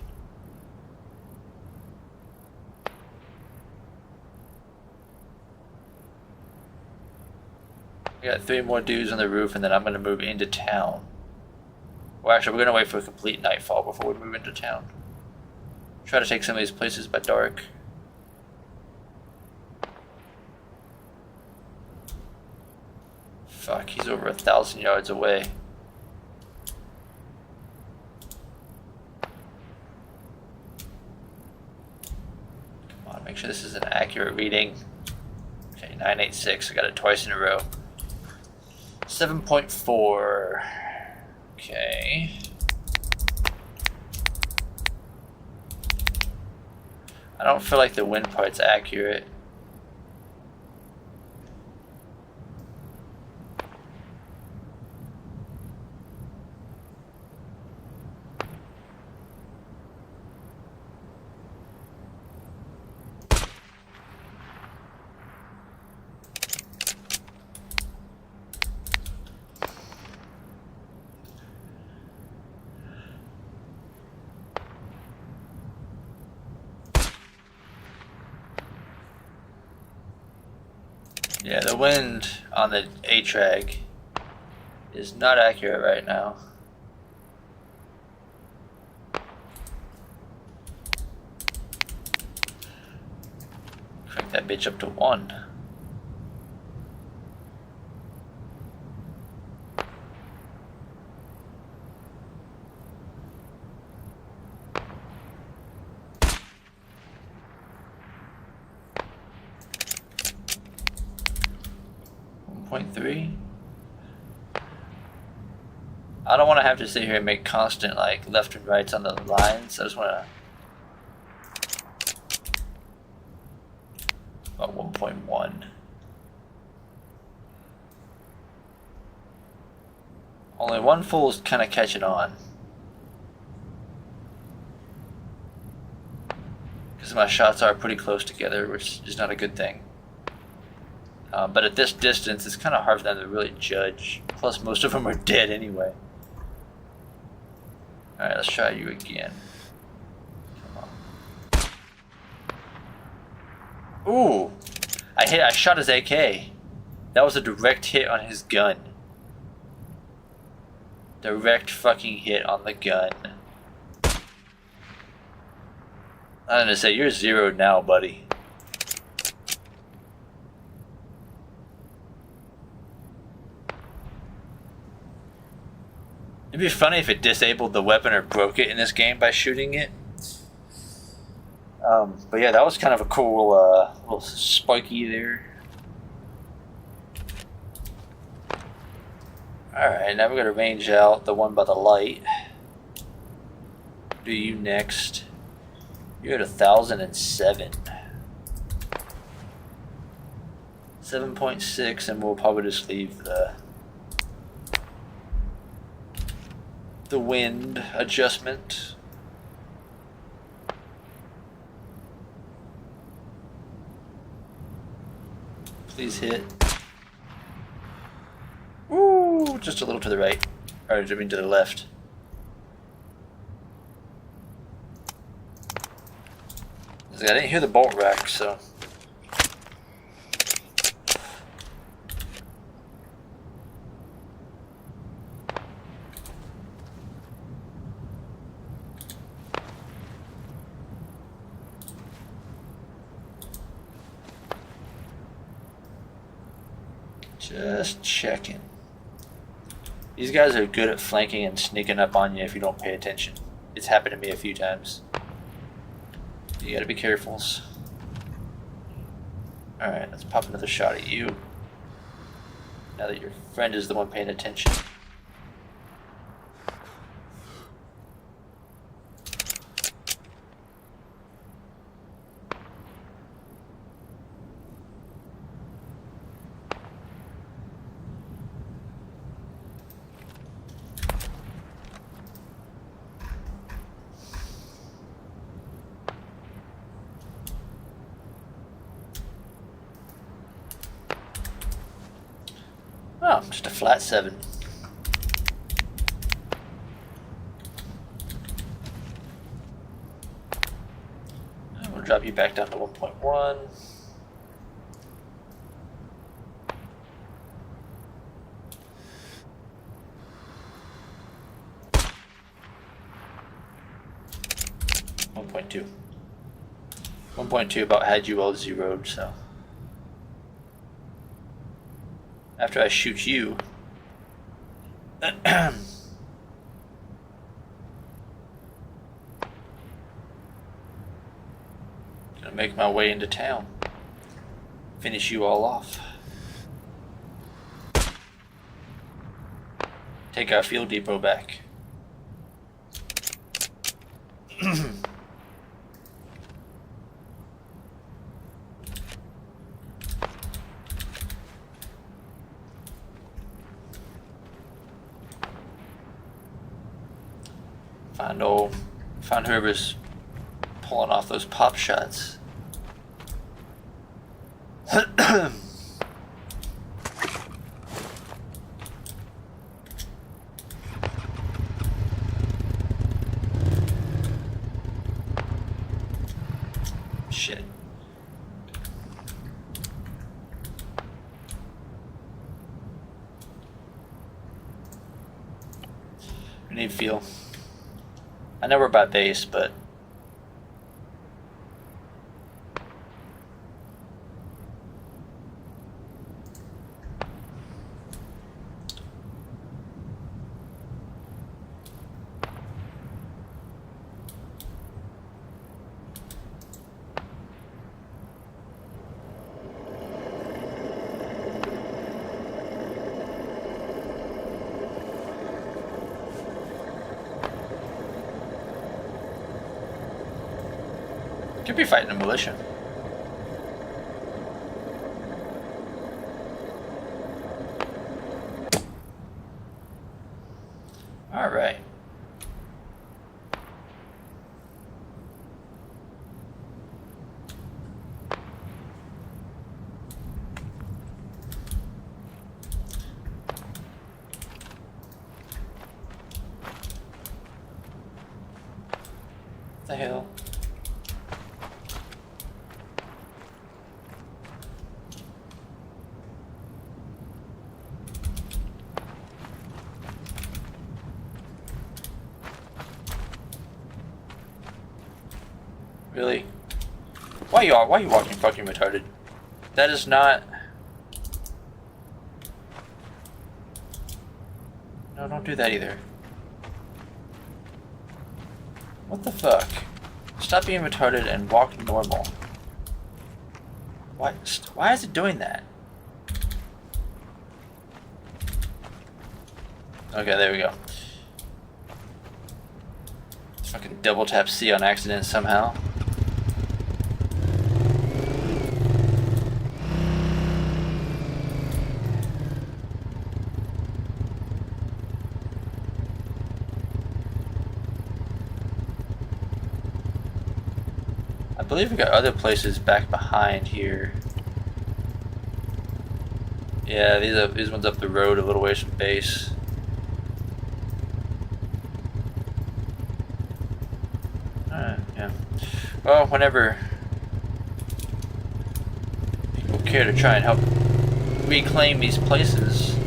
We got 3 more dudes on the roof and then I'm gonna move into town. Well, actually, we're gonna wait for a complete nightfall before we move into town. Try to take some of these places by dark. Fuck, he's over 1,000 yards away. Come on, make sure this is an accurate reading. Okay, 986, I got it twice in a row. 7.4. Okay. I don't feel like the wind part's accurate. Yeah, the wind on the A-Trag is not accurate right now. Crank that bitch up to 1. .3. I don't want to have to sit here and make constant like left and rights on the lines. I just want to about 1.1. Only one fool's kind of catching on because my shots are pretty close together, which is not a good thing. But at this distance, it's kind of hard for them to really judge. Plus, most of them are dead anyway. Alright, let's try you again. Come on. Ooh! I shot his AK. That was a direct hit on his gun. Direct fucking hit on the gun. I'm gonna say, you're 0 now, buddy. It'd be funny if it disabled the weapon or broke it in this game by shooting it. But yeah, that was kind of a cool little spiky there. Alright, now we're going to range out the one by the light. Do you next. You're at 1,007. 7.6, and we'll probably just leave the wind adjustment. Please hit. Ooh, just a little to the right. Or I mean to the left. I didn't hear the bolt rack, so. Just checking. These guys are good at flanking and sneaking up on you if you don't pay attention. It's happened to me a few times. You gotta be careful. Alright, let's pop another shot at you. Now that your friend is the one paying attention. Oh, just a flat 7. And we'll drop you back down to 1.1. .2. 1.2 about had you all zeroed, so. After I shoot you, gonna make my way into town, finish you all off, take our field depot back. Find whoever's pulling off those pop shots. Shit. We need fuel. I know we're by base, but could be fighting a militia. All right. What the hell? Really? Why are you walking fucking retarded? That is not. No, don't do that either. What the fuck? Stop being retarded and walk normal. Why is it doing that? Okay, there we go. Fucking double tap C on accident somehow. I believe we got other places back behind here. Yeah, these ones up the road a little ways from base. Yeah. Well, whenever people care to try and help reclaim these places.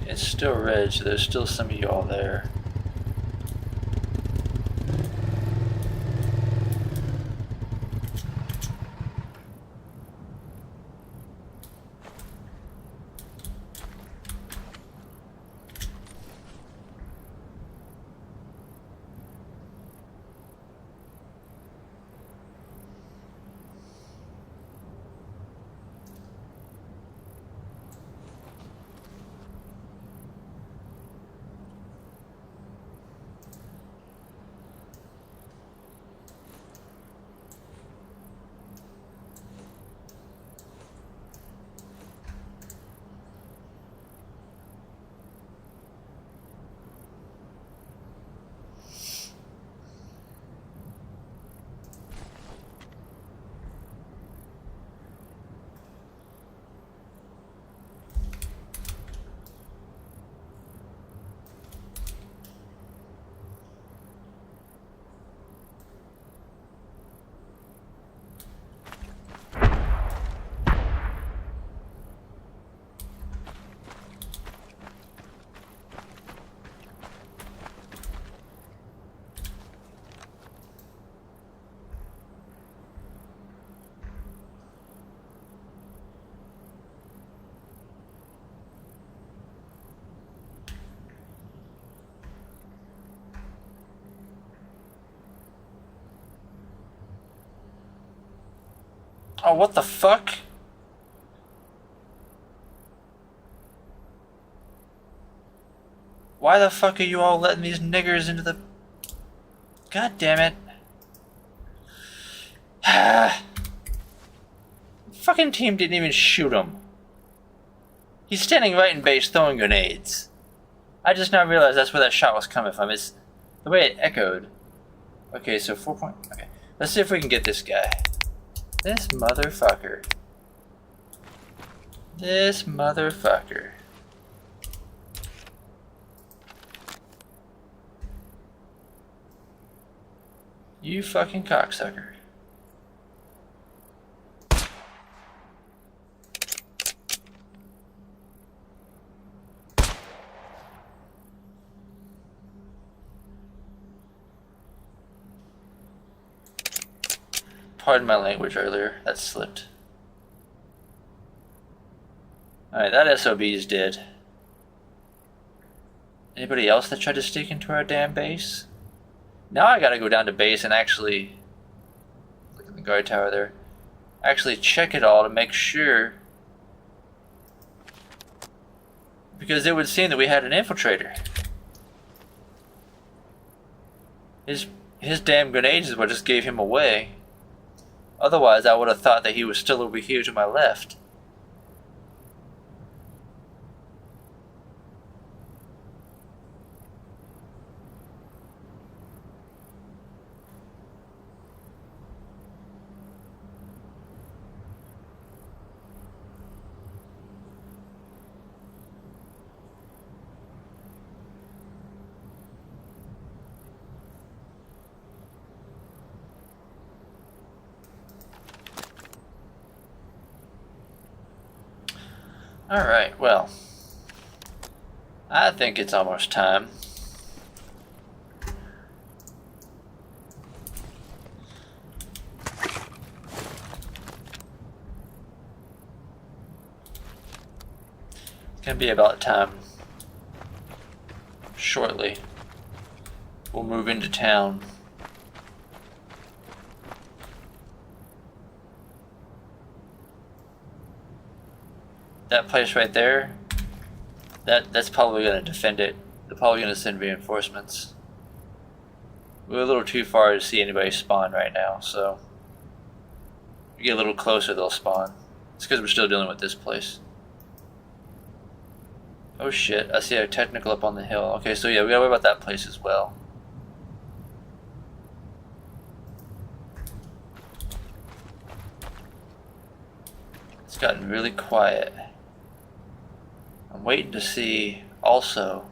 It's still red, so there's still some of y'all there. Oh, what the fuck? Why the fuck are you all letting these niggers into the... God damn it. Fucking team didn't even shoot him. He's standing right in base throwing grenades. I just now realized that's where that shot was coming from. It's the way it echoed. Okay, so 4 point... Okay. Let's see if we can get this guy. This motherfucker. This motherfucker. You fucking cocksucker. Pardon my language earlier. That slipped. Alright, that SOB's dead. Anybody else that tried to sneak into our damn base? Now I gotta go down to base and actually... Look at the guard tower there. Actually check it all to make sure. Because it would seem that we had an infiltrator. His damn grenades is what just gave him away. Otherwise, I would have thought that he was still over here to my left. Alright, well, I think it's almost time. It's gonna be about time. Shortly, we'll move into town. That place right there, that's probably going to defend it. They're probably going to send reinforcements. We're a little too far to see anybody spawn right now, so if we get a little closer, they'll spawn. It's because we're still dealing with this place. Oh shit, I see a technical up on the hill. Okay, so yeah, we gotta worry about that place as well. It's gotten really quiet. I'm waiting to see also,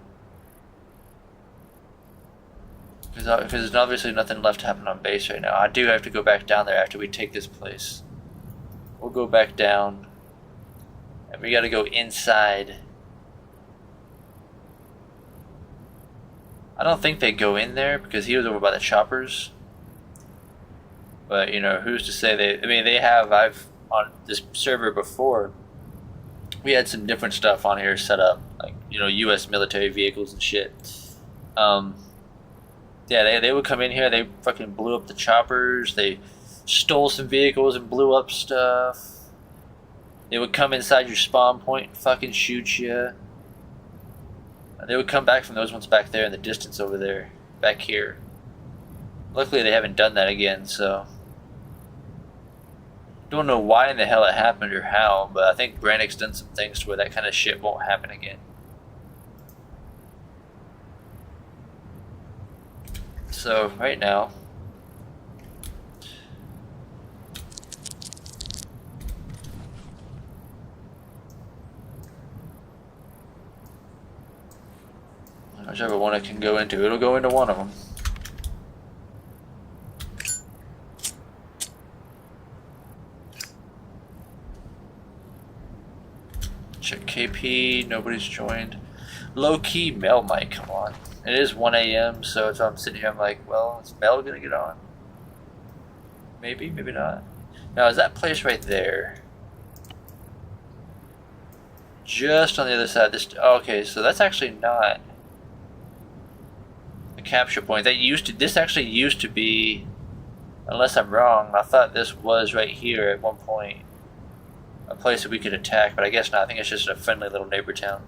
because there's obviously nothing left to happen on base right now. I do have to go back down there after we take this place. We'll go back down, and we gotta go inside. I don't think they go in there because he was over by the choppers. But you know, who's to say they? I mean, they have. I've on this server before. We had some different stuff on here set up, like, you know, U.S. military vehicles and shit. Yeah, they would come in here, they fucking blew up the choppers, they stole some vehicles and blew up stuff. They would come inside your spawn point and fucking shoot you. They would come back from those ones back there in the distance over there, back here. Luckily they haven't done that again, so... Don't know why in the hell it happened or how, but I think Brannick's done some things to where that kind of shit won't happen again. So, right now, whichever one it can go into, it'll go into one of them. Check KP, nobody's joined. Low-key Mel might come on. It is 1 a.m., so if I'm sitting here, I'm like, well, is Mel gonna get on? Maybe, maybe not. Now, is that place right there? Just on the other side of this... Okay, so that's actually not a capture point. This actually used to be, unless I'm wrong, I thought this was right here at one point. A place that we could attack, but I guess not. I think it's just a friendly little neighbor town.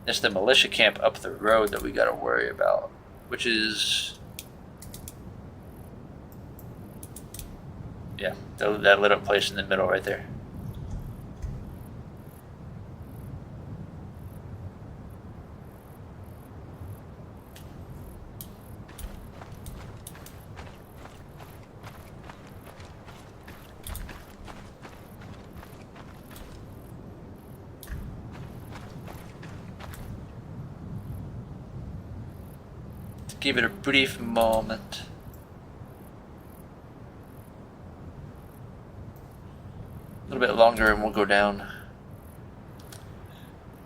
It's the militia camp up the road that we gotta worry about, which is... Yeah, that lit up place in the middle right there. Give it a brief moment. A little bit longer and we'll go down.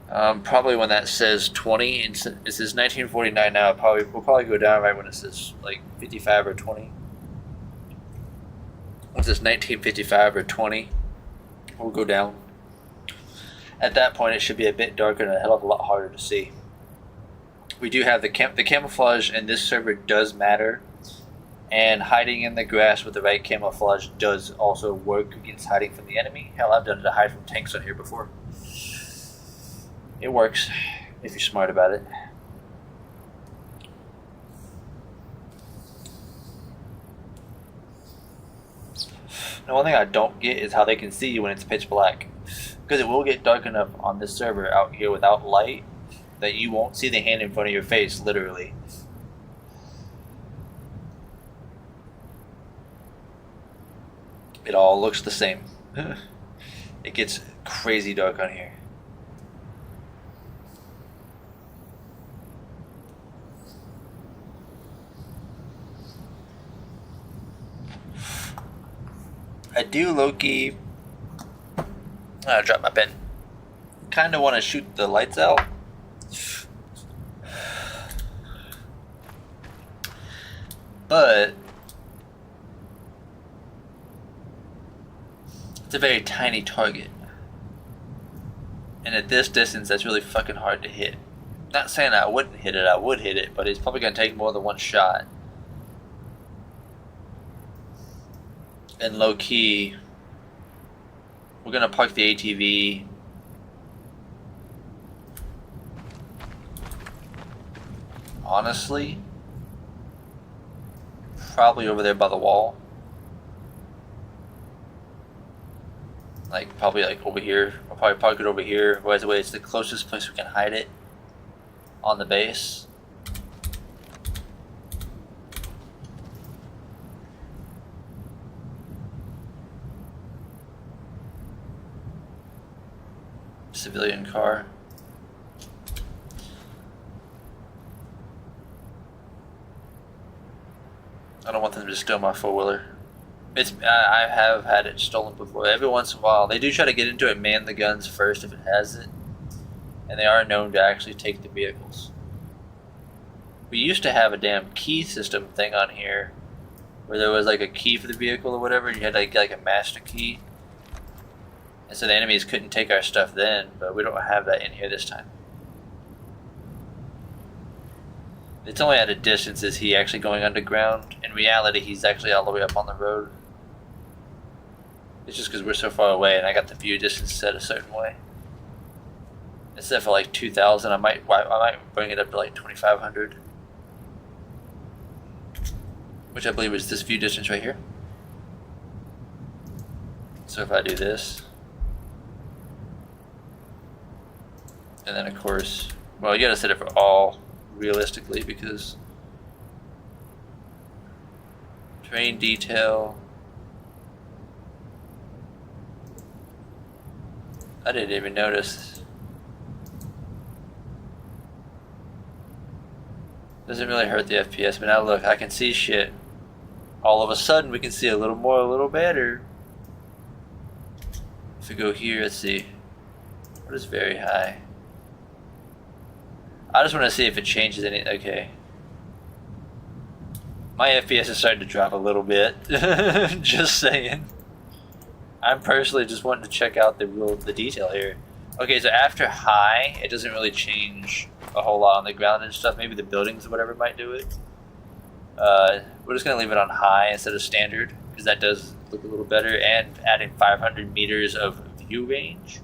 Probably when that says 20, it says 1949 now, we'll probably go down right when it says like 55 or 20. Once it's 1955 or 20, we'll go down. At that point it should be a bit darker and a hell of a lot harder to see. We do have the camouflage in this server does matter, and hiding in the grass with the right camouflage does also work against hiding from the enemy. Hell, I've done it to hide from tanks on here before. It works if you're smart about it. The one thing I don't get is how they can see you when it's pitch black. Because it will get dark enough on this server out here without light that you won't see the hand in front of your face, literally. It all looks the same. It gets crazy dark on here. I do low-key... I dropped my pen. Kind of want to shoot the lights out. But... it's a very tiny target. And at this distance, that's really fucking hard to hit. Not saying I wouldn't hit it, I would hit it, but it's probably going to take more than one shot. And low key, we're gonna park the ATV honestly probably over there by the wall, like probably like over here. I'll probably park it over here. By the way, it's the closest place we can hide it on the base. Civilian car. I don't want them to steal my four-wheeler. I have had it stolen before. Every once in a while, they do try to get into it, man the guns first if it has it, and they are known to actually take the vehicles. We used to have a damn key system thing on here, where there was like a key for the vehicle or whatever, and you had to get like a master key. And so the enemies couldn't take our stuff then, but we don't have that in here this time. It's only at a distance is he actually going underground. In reality, he's actually all the way up on the road. It's just because we're so far away and I got the view distance set a certain way. It's set for like 2,000. I might bring it up to like 2,500. Which I believe is this view distance right here. So if I do this... and then of course, well, you gotta set it for all realistically because terrain detail. I didn't even notice. Doesn't really hurt the FPS, but now look, I can see shit. All of a sudden we can see a little more, a little better. If we go here, let's see. What is very high? I just want to see if it changes any. Okay. My FPS is starting to drop a little bit. Just saying. I'm personally just wanting to check out the detail here. Okay, so after high, it doesn't really change a whole lot on the ground and stuff. Maybe the buildings or whatever might do it. We're just going to leave it on high instead of standard, because that does look a little better, and adding 500 meters of view range.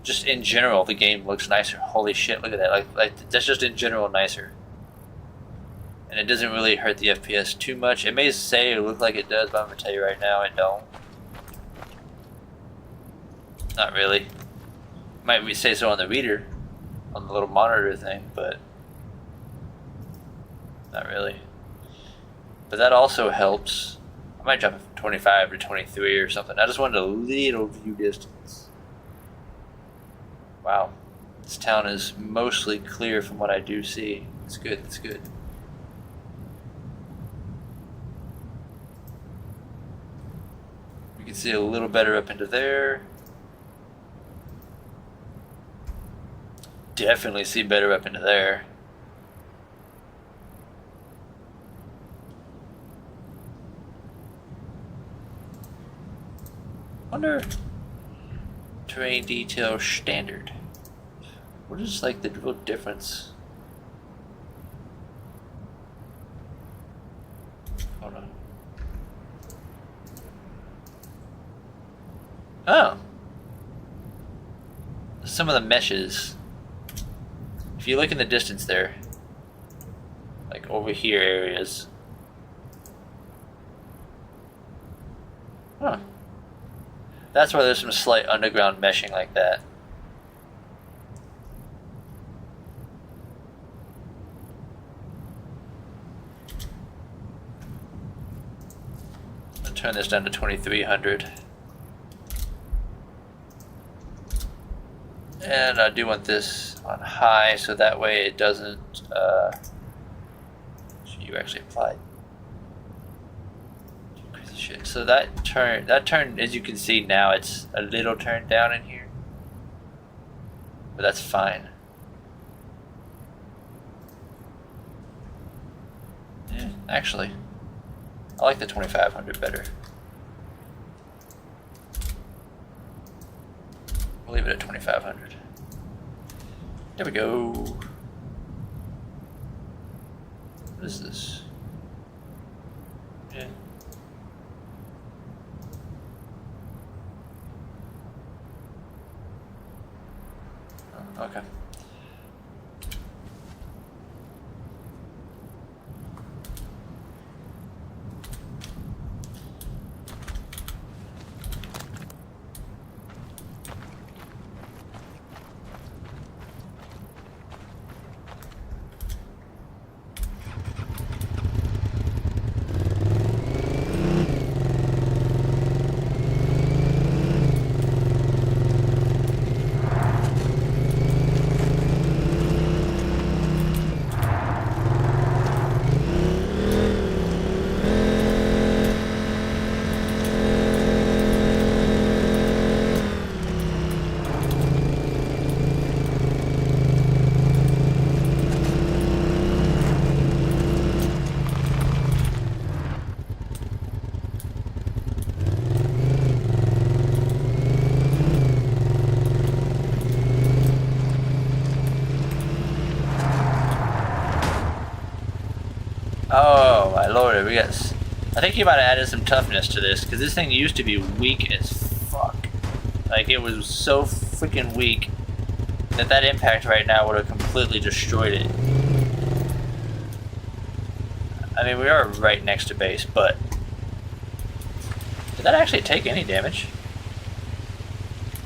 Just in general, the game looks nicer. Holy shit, look at that. Like that's just in general nicer. And it doesn't really hurt the FPS too much. It may say it look like it does, but I'm going to tell you right now, it don't. Not really. Might say so on the reader, on the little monitor thing, but not really. But that also helps. I might drop it from 25 to 23 or something. I just wanted a little view distance. Wow, this town is mostly clear from what I do see. It's good, it's good. We can see a little better up into there. Definitely see better up into there. Wonder... terrain detail standard. What is like the real difference? Hold on. Oh. Some of the meshes. If you look in the distance there, like over here areas, Huh. That's why there's some slight underground meshing like that. I'll turn this down to 2300. And I do want this on high so that way it doesn't, you actually applied. Crazy shit. So that turn, as you can see now, it's a little turned down in here. But that's fine. Yeah, actually, I like the 2500 better. We'll leave it at 2500. There we go. What is this? Yeah. Oh, okay. Oh my lord, we got. I think you might have added some toughness to this because this thing used to be weak as fuck. Like it was so freaking weak that impact right now would have completely destroyed it. I mean, we are right next to base, but did that actually take any damage?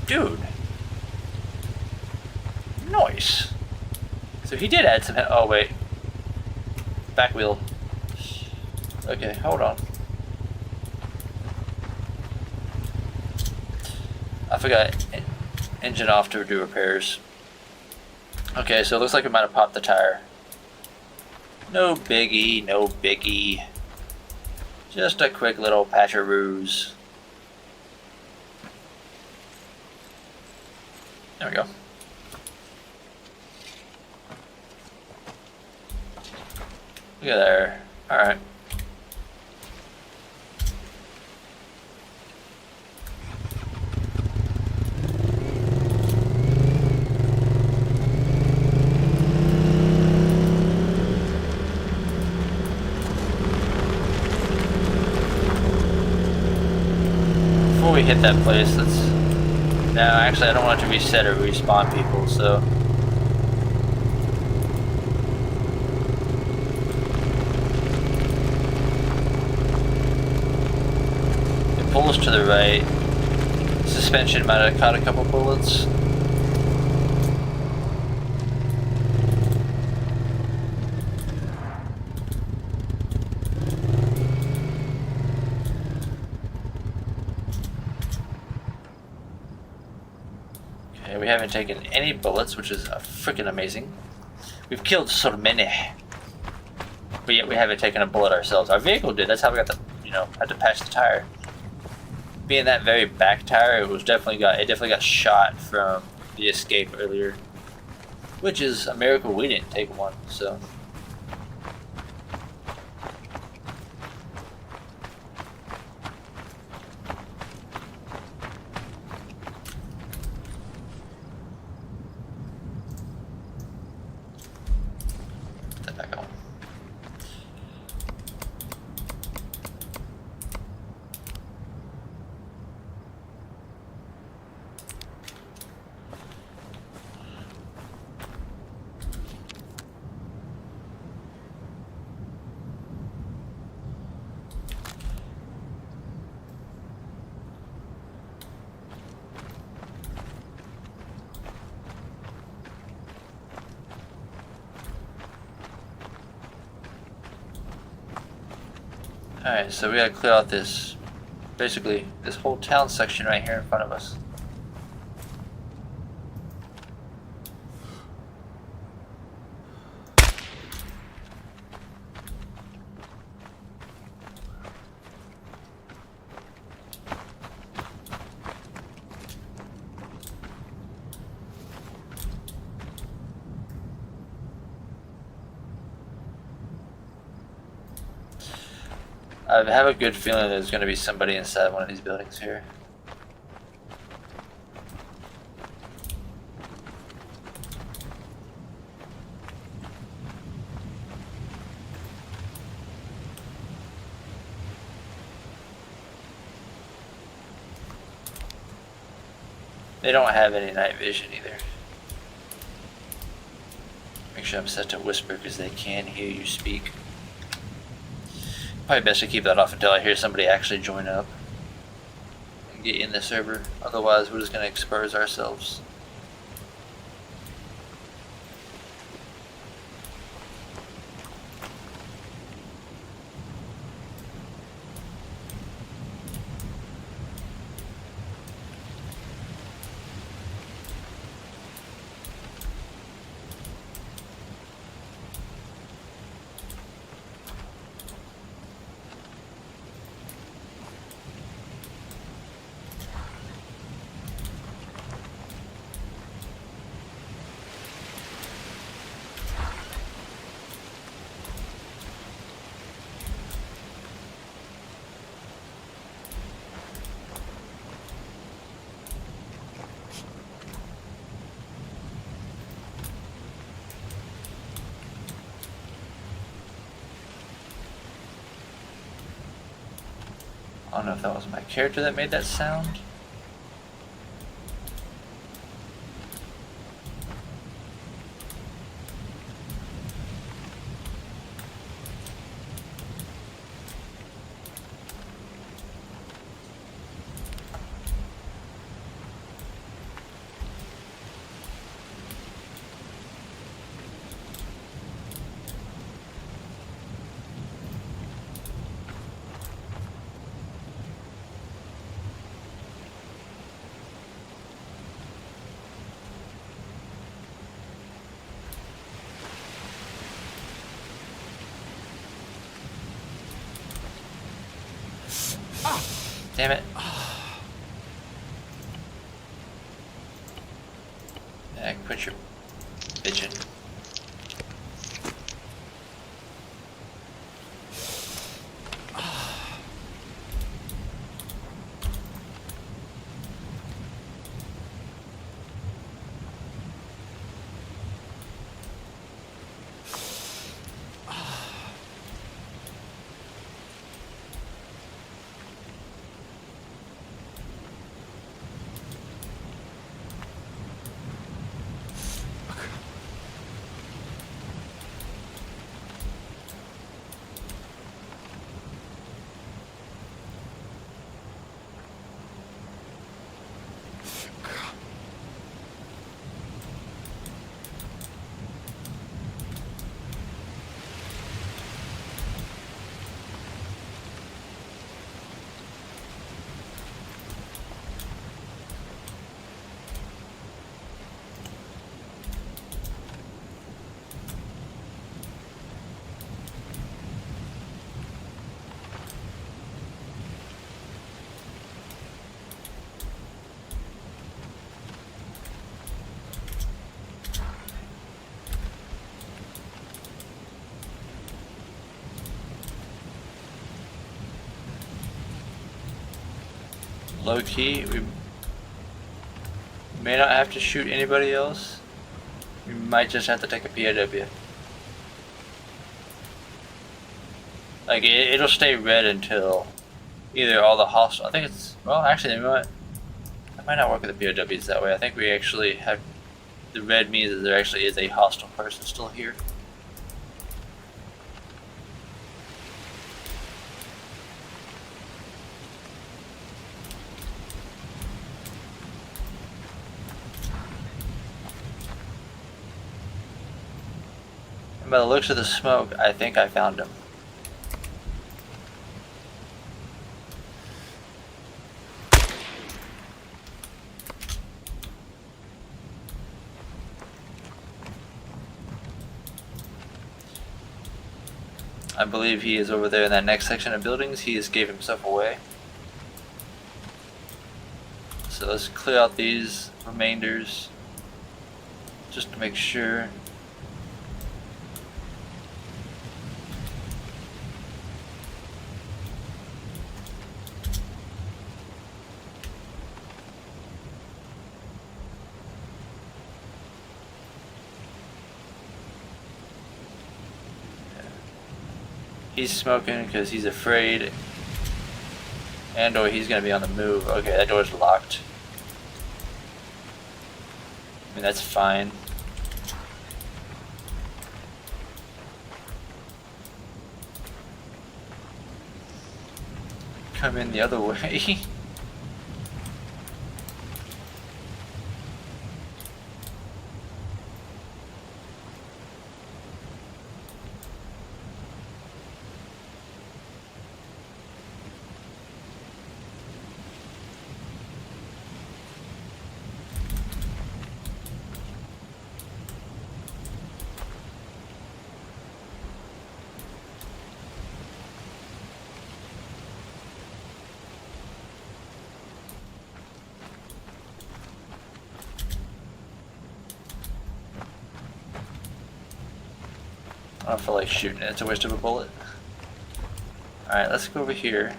Dude. Nice. So he did add some. Oh wait. Back wheel. Okay, hold on. I forgot engine off to do repairs. Okay, so it looks like we might have popped the tire. No biggie, no biggie. Just a quick little patch-a-roos. There we go. Look at there. Alright. Before we hit that place, let's... No, actually I don't want it to reset or respawn people, so... Pull us to the right. Suspension might have caught a couple bullets. Okay, we haven't taken any bullets, which is freaking amazing. We've killed so many, but yet we haven't taken a bullet ourselves. Our vehicle did. That's how we got the, had to patch the tire. Being that very back tire, it definitely got shot from the escape earlier, which is a miracle we didn't take one. So. Put that back on. Alright, so we gotta clear out this, basically, this whole town section right here in front of us. I have a good feeling there's going to be somebody inside one of these buildings here. They don't have any night vision either. Make sure I'm set to whisper because they can hear you speak. Probably best to keep that off until I hear somebody actually join up and get in the server. Otherwise, we're just going to expose ourselves. I don't know if that was my character that made that sound. Damn it. Yeah, quit your bitching. Low key, we may not have to shoot anybody else. We might just have to take a POW. Like, it'll stay red until either all the hostile. I think it's, well, actually, it might not work with the POWs that way. I think we actually have, the red means that there actually is a hostile person still here. And by the looks of the smoke, I think I found him. I believe he is over there in that next section of buildings. He has gave himself away. So let's clear out these remainders just to make sure. He's smoking because he's afraid, and or he's gonna be on the move. Okay, that door's locked. I mean, that's fine. Come in the other way. I don't feel like shooting it. It's a waste of a bullet. Alright, let's go over here.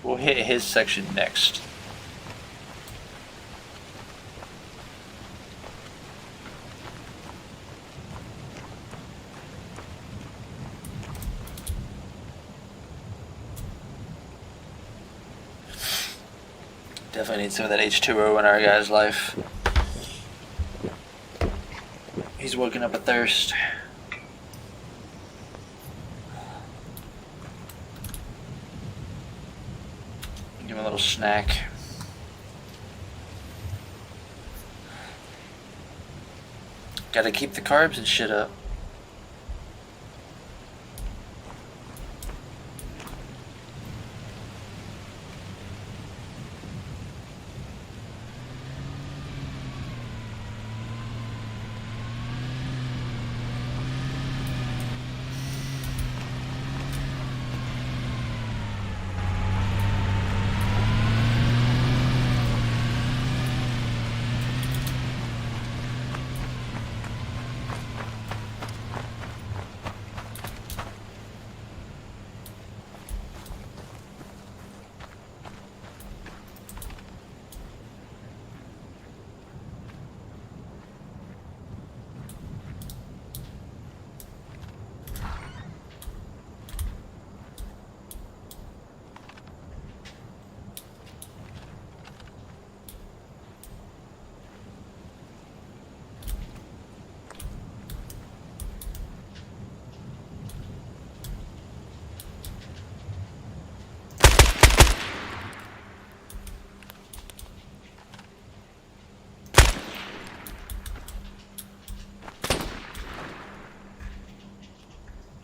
We'll hit his section next. Definitely need some of that H2O in our guy's life. He's woken up a thirst. Give him a little snack. Gotta keep the carbs and shit up.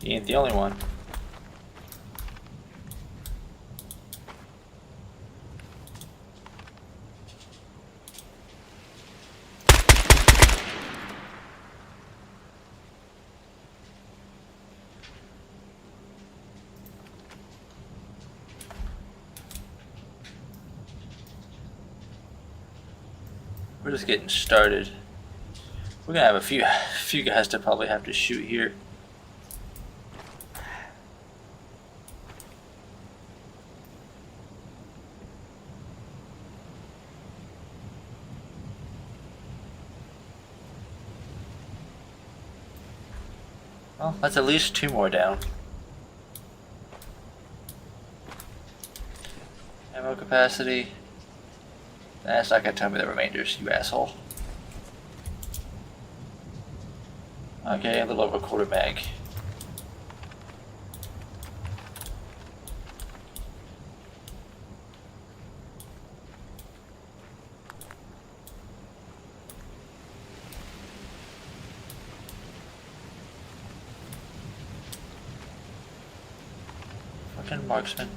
He ain't the only one. We're just getting started. We're gonna have a few guys to probably have to shoot here. Well, that's at least 2 more down. Ammo capacity. That's not gonna tell me the remainders, you asshole. Okay, a little over a quarter mag. Fucking marksman.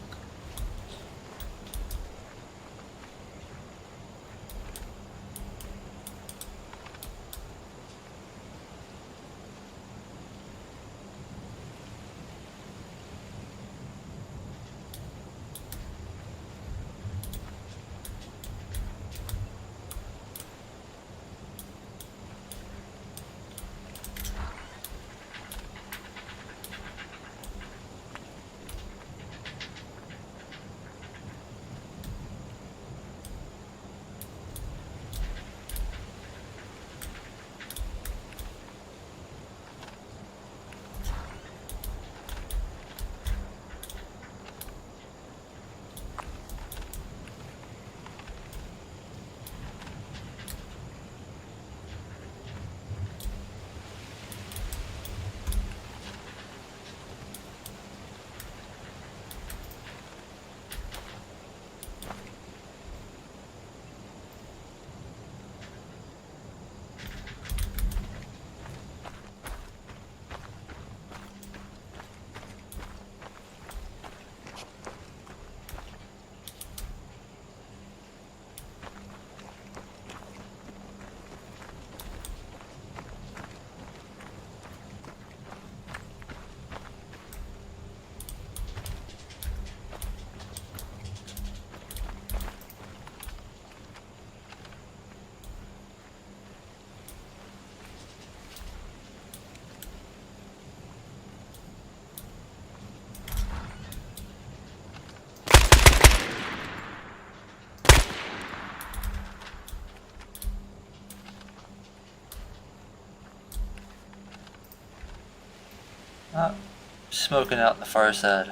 Smoking out the far side.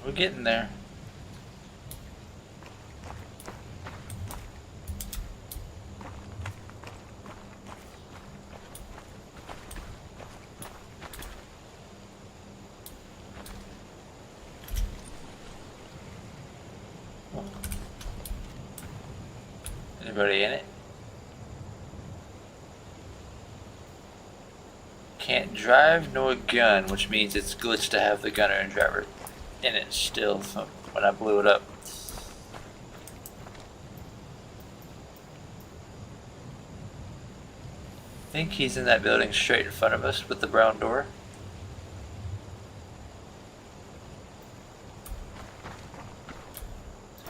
We're getting there. Anybody in it? Can't drive nor gun, which means it's glitched to have the gunner and driver in it still from when I blew it up. I think he's in that building straight in front of us with the brown door.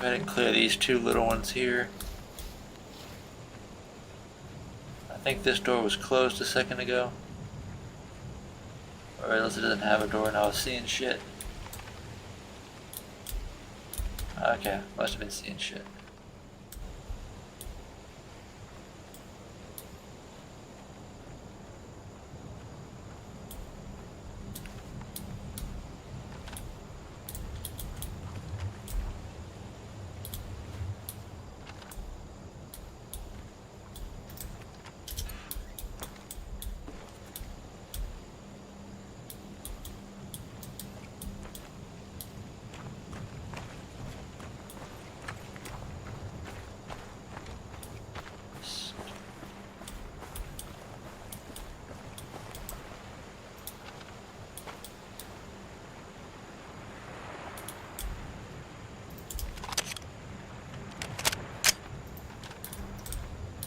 Go ahead and clear these two little ones here. I think this door was closed a second ago. Or else it doesn't have a door and I was seeing shit. Okay, must have been seeing shit.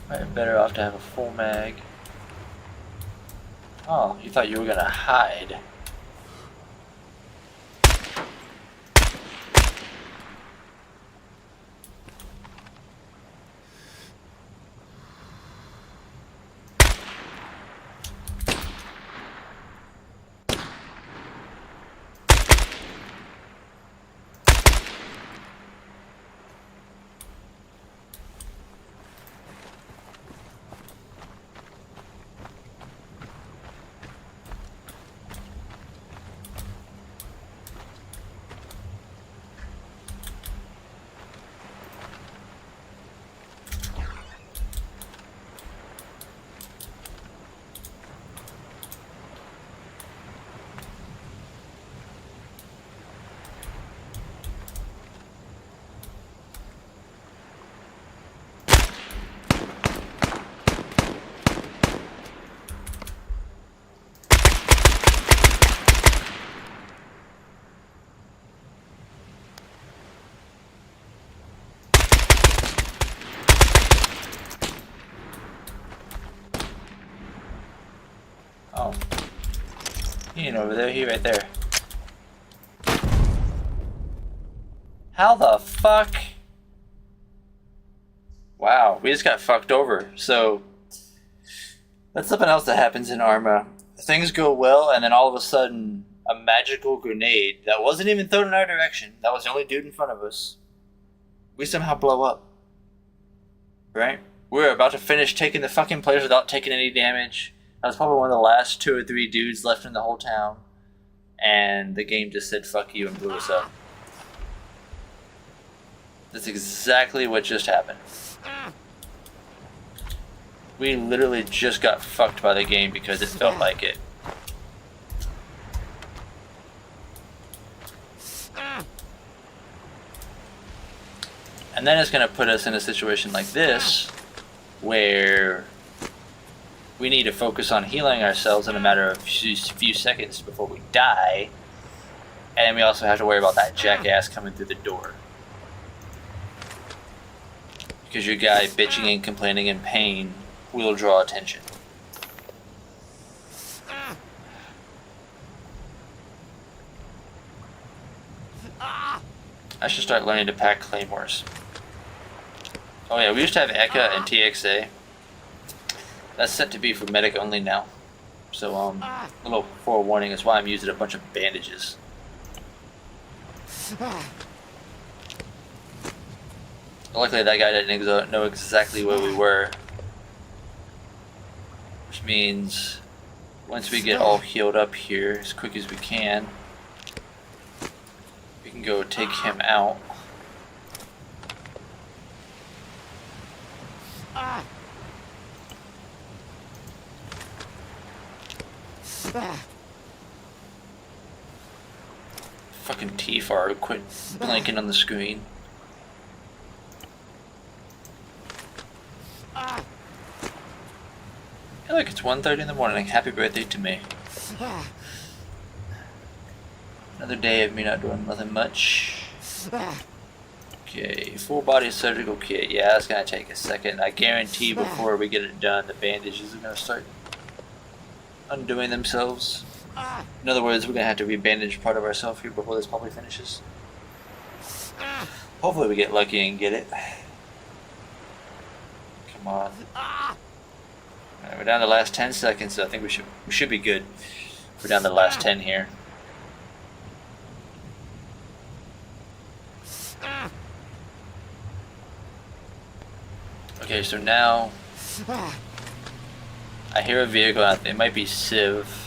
Alright, better off to have a full mag. Oh, you thought you were gonna hide. Oh. He ain't over there, he right there. How the fuck? Wow, we just got fucked over. So, that's something else that happens in Arma. Things go well, and then all of a sudden, a magical grenade that wasn't even thrown in our direction, that was the only dude in front of us, we somehow blow up. Right? We're about to finish taking the fucking players without taking any damage. That was probably one of the last 2 or 3 dudes left in the whole town. And the game just said fuck you and blew us up. That's exactly what just happened. We literally just got fucked by the game because it felt like it. And then it's going to put us in a situation like this, where we need to focus on healing ourselves in a matter of few seconds before we die. And we also have to worry about that jackass coming through the door. Because your guy bitching and complaining in pain will draw attention. I should start learning to pack claymores. Oh yeah, we used to have Eka and TXA. That's set to be for medic only now. So, a little forewarning is why I'm using a bunch of bandages. Luckily that guy didn't know exactly where we were. Which means once we get all healed up here as quick as we can, we can go take him out. Fucking T-Far, quit blinking on the screen. Hey, look, it's 1:30 in the morning. Happy birthday to me. Another day of me not doing nothing much. Okay, full body surgical kit. Yeah, that's gonna take a second. I guarantee before we get it done, the bandages are gonna start undoing themselves. In other words, we're gonna have to rebandage part of ourselves here before this probably finishes. Hopefully we get lucky and get it. Come on. Alright, we're down to the last 10 seconds, so I think we should be good. We're down to the last 10 here. Okay, so now I hear a vehicle out there. It might be Civ.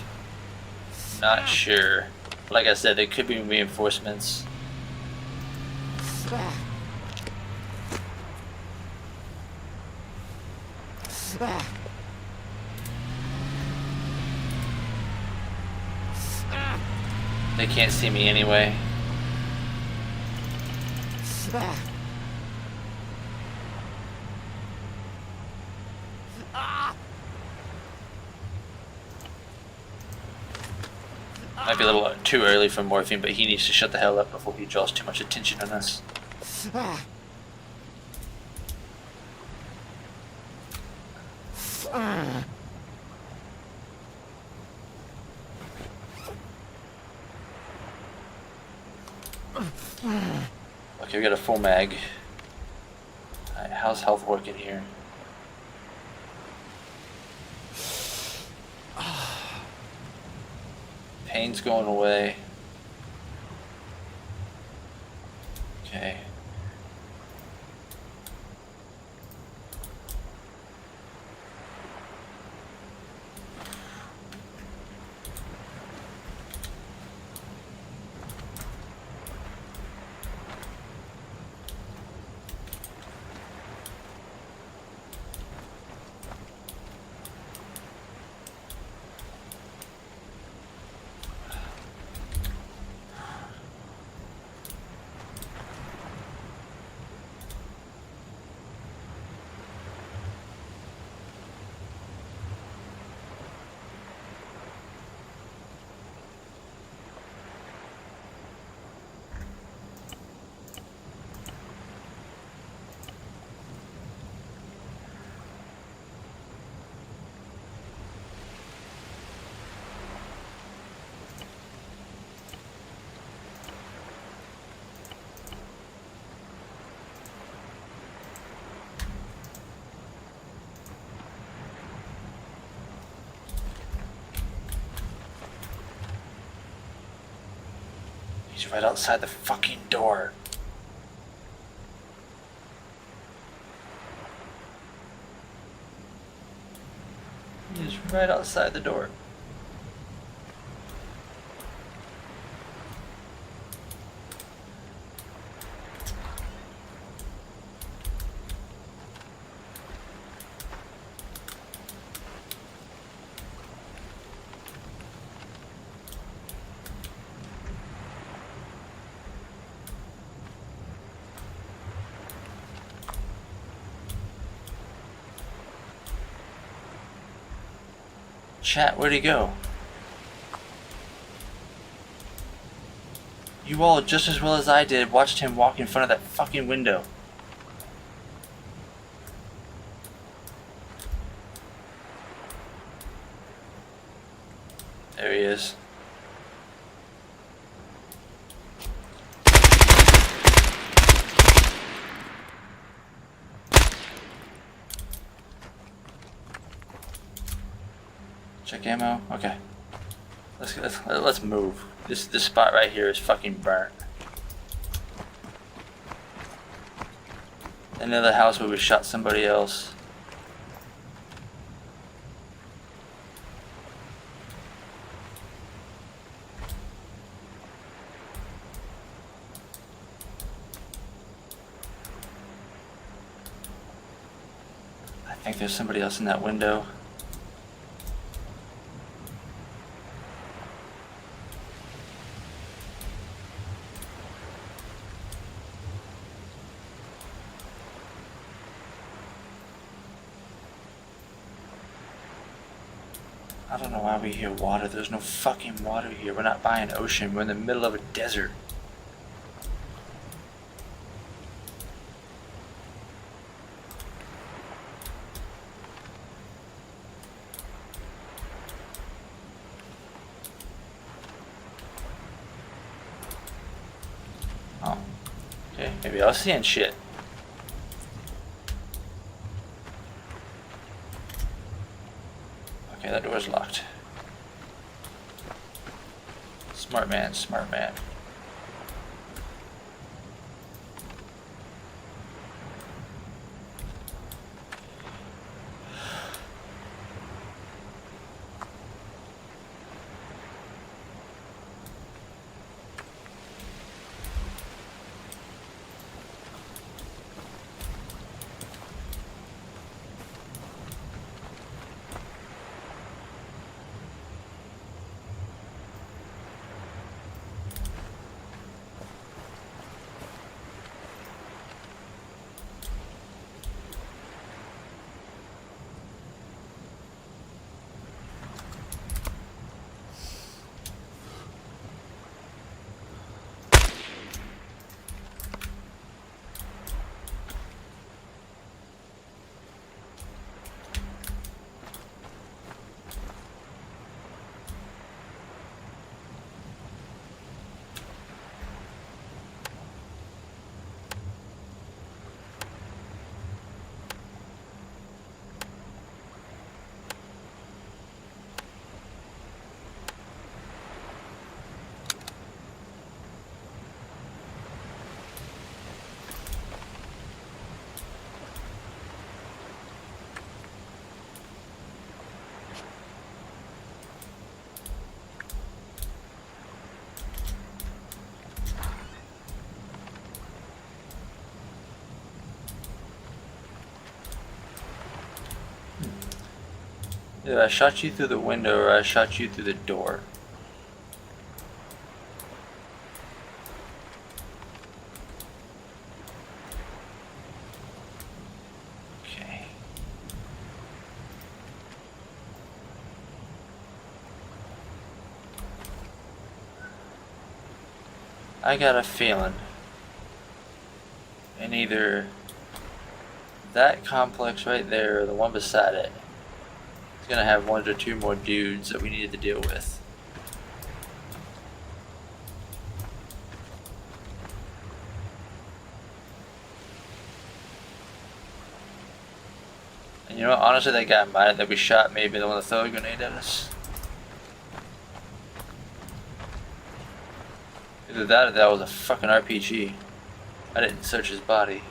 Not sure. Like I said, there could be reinforcements. They can't see me anyway. Might be a little too early for morphine, but he needs to shut the hell up before he draws too much attention on us. Okay, we got a full mag. Alright, how's health working here? Pain's going away. Okay. He's right outside the fucking door. He's right outside the door. Chat, where'd he go? You all, just as well as I did, watched him walk in front of that fucking window. There he is. Check ammo. Okay. Let's move. This spot right here is fucking burnt. Another house where we shot somebody else. think there's somebody else in that window. I don't know why we hear water. There's no fucking water here. We're not by an ocean. We're in the middle of a desert. Oh. Okay, maybe I was seeing shit. Okay, that door's locked. Smart man, smart man. Either I shot you through the window or I shot you through the door. Okay. I got a feeling in either that complex right there or the one beside it is gonna have one or two more dudes that we needed to deal with. And you know what, honestly that guy might that we shot maybe the one that threw a grenade at us. Either that or that was a fucking RPG. I didn't search his body.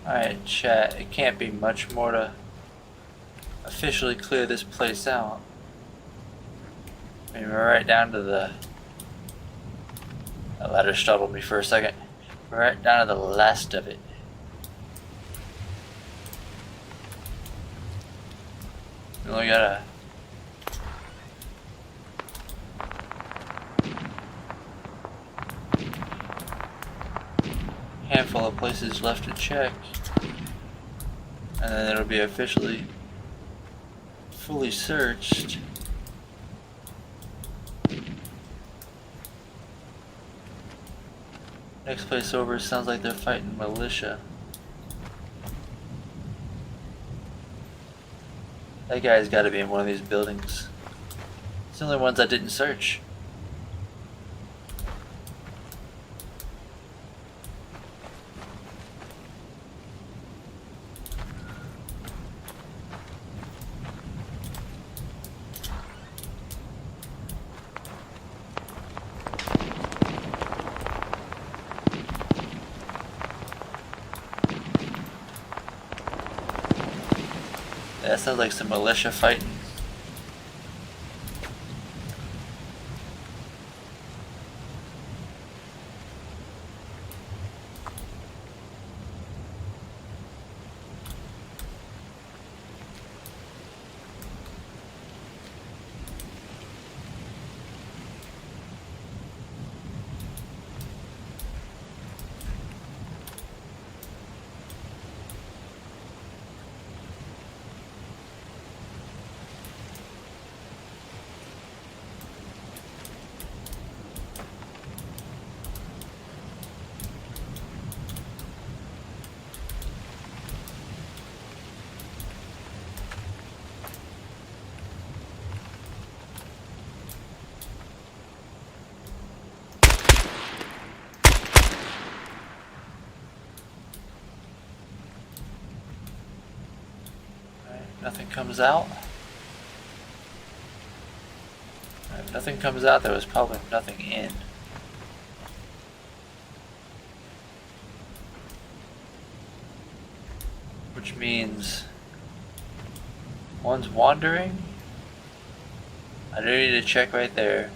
Alright, chat, it can't be much more to officially clear this place out. I mean, we're right down to the... That ladder startled me for a second. We're right down to the last of it. We only got a... handful of places left to check. And then it'll be officially fully searched. Next place over sounds like they're fighting militia. That guy's gotta be in one of these buildings. It's the only ones I didn't search. That sounds like some militia fighting. Nothing comes out. If nothing comes out, there was probably nothing in. Which means one's wandering. I do need to check right there.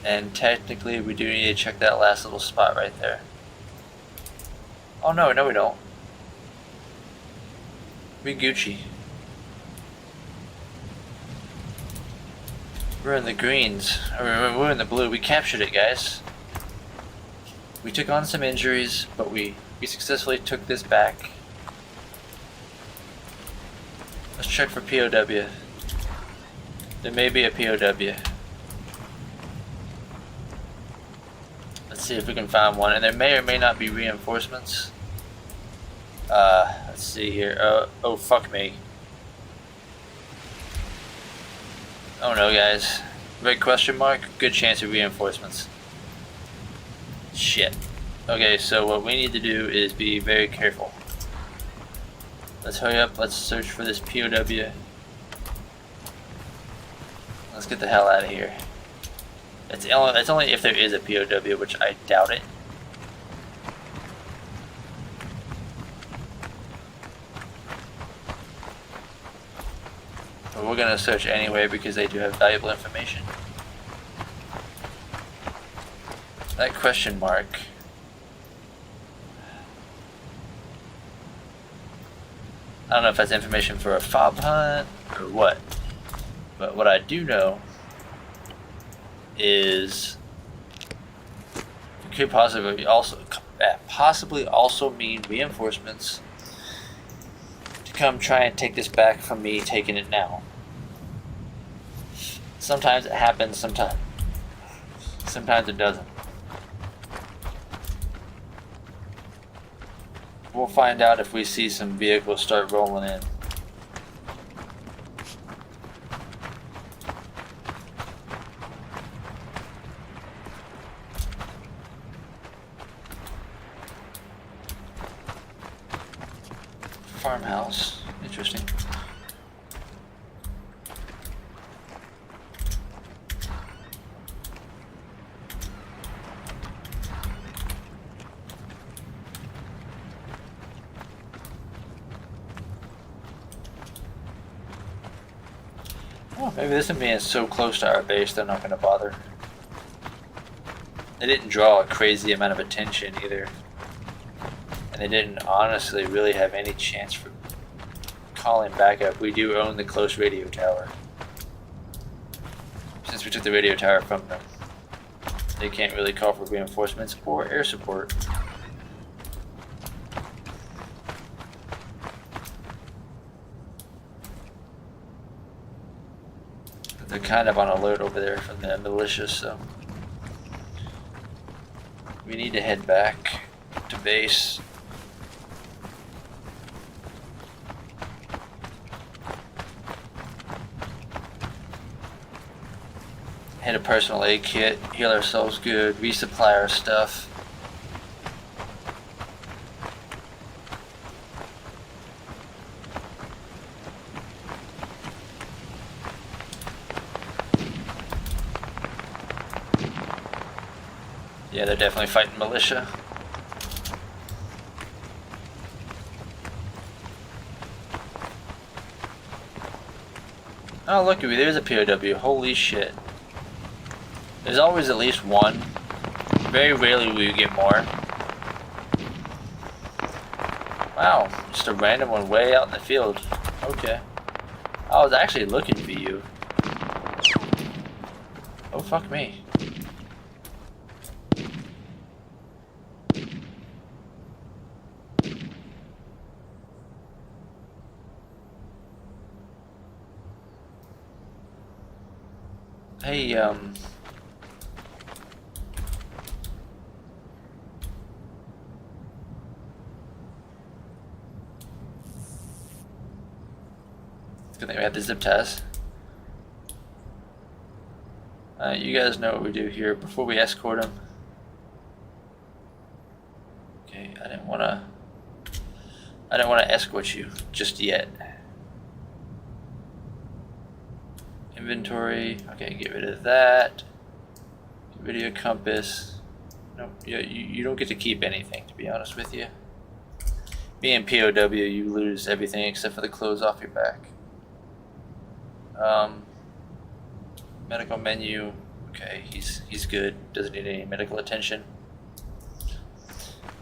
And technically we do need to check that last little spot right there. Oh no, we don't. We Gucci. We're in the greens. We're in the blue. We captured it, guys. We took on some injuries, but we successfully took this back. Let's check for POW. There may be a POW. Let's see if we can find one. And there may or may not be reinforcements. Let's see here. Oh, fuck me. Oh no, guys. Red question mark? Good chance of reinforcements. Shit. Okay, so what we need to do is be very careful. Let's hurry up. Let's search for this POW. Let's get the hell out of here. It's only if there is a POW, which I doubt it. But we're gonna search anyway because they do have valuable information. That question mark. I don't know if that's information for a fob hunt or what. But what I do know is it could possibly also mean reinforcements to come try and take this back from me taking it now. Sometimes it happens, sometimes it doesn't. We'll find out if we see some vehicles start rolling in. Farmhouse, interesting. Oh, maybe this one being so close to our base, they're not going to bother. They didn't draw a crazy amount of attention either. And they didn't honestly really have any chance for calling backup. We do own the close radio tower. Since we took the radio tower from them, they can't really call for reinforcements or air support. They're kind of on alert over there from the militia, so we need to head back to base. Hit a personal aid kit, heal ourselves good, resupply our stuff. Yeah, they're definitely fighting militia. Oh, look at me, there's a POW. Holy shit. There's always at least one. Very rarely will you get more. Wow, just a random one way out in the field. Okay. I was actually looking for you. Oh, fuck me. Hey, good thing we have the zip ties. You guys know what we do here before we escort them. Okay, I didn't want to escort you just yet. Inventory. Okay, get rid of that. Get rid of your compass. Nope, you don't get to keep anything, to be honest with you. Being POW, you lose everything except for the clothes off your back. Medical menu. Okay, he's good. Doesn't need any medical attention.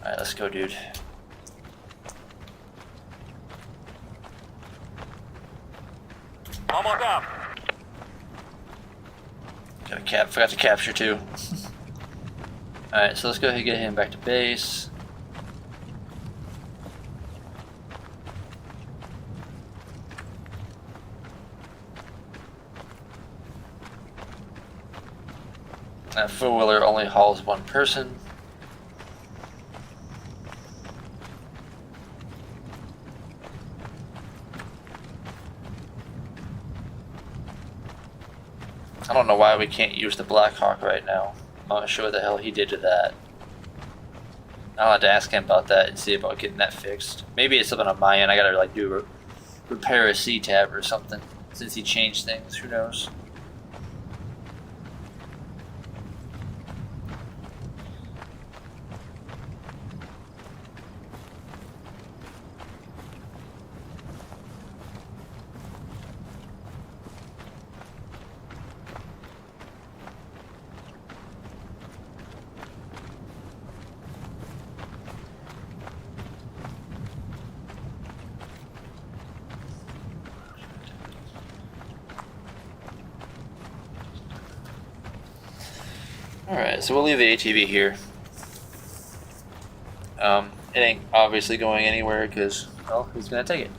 Alright, let's go, dude. Almost up. Forgot to capture too. Alright, so let's go ahead and get him back to base. That four-wheeler only hauls one person. I don't know why we can't use the Black Hawk right now. I'm not sure what the hell he did to that. I'll have to ask him about that and see about getting that fixed. Maybe it's something on my end. I gotta like repair a C-tab or something since he changed things. Who knows? Alright, so we'll leave the ATV here. It ain't obviously going anywhere because, well, who's gonna take it?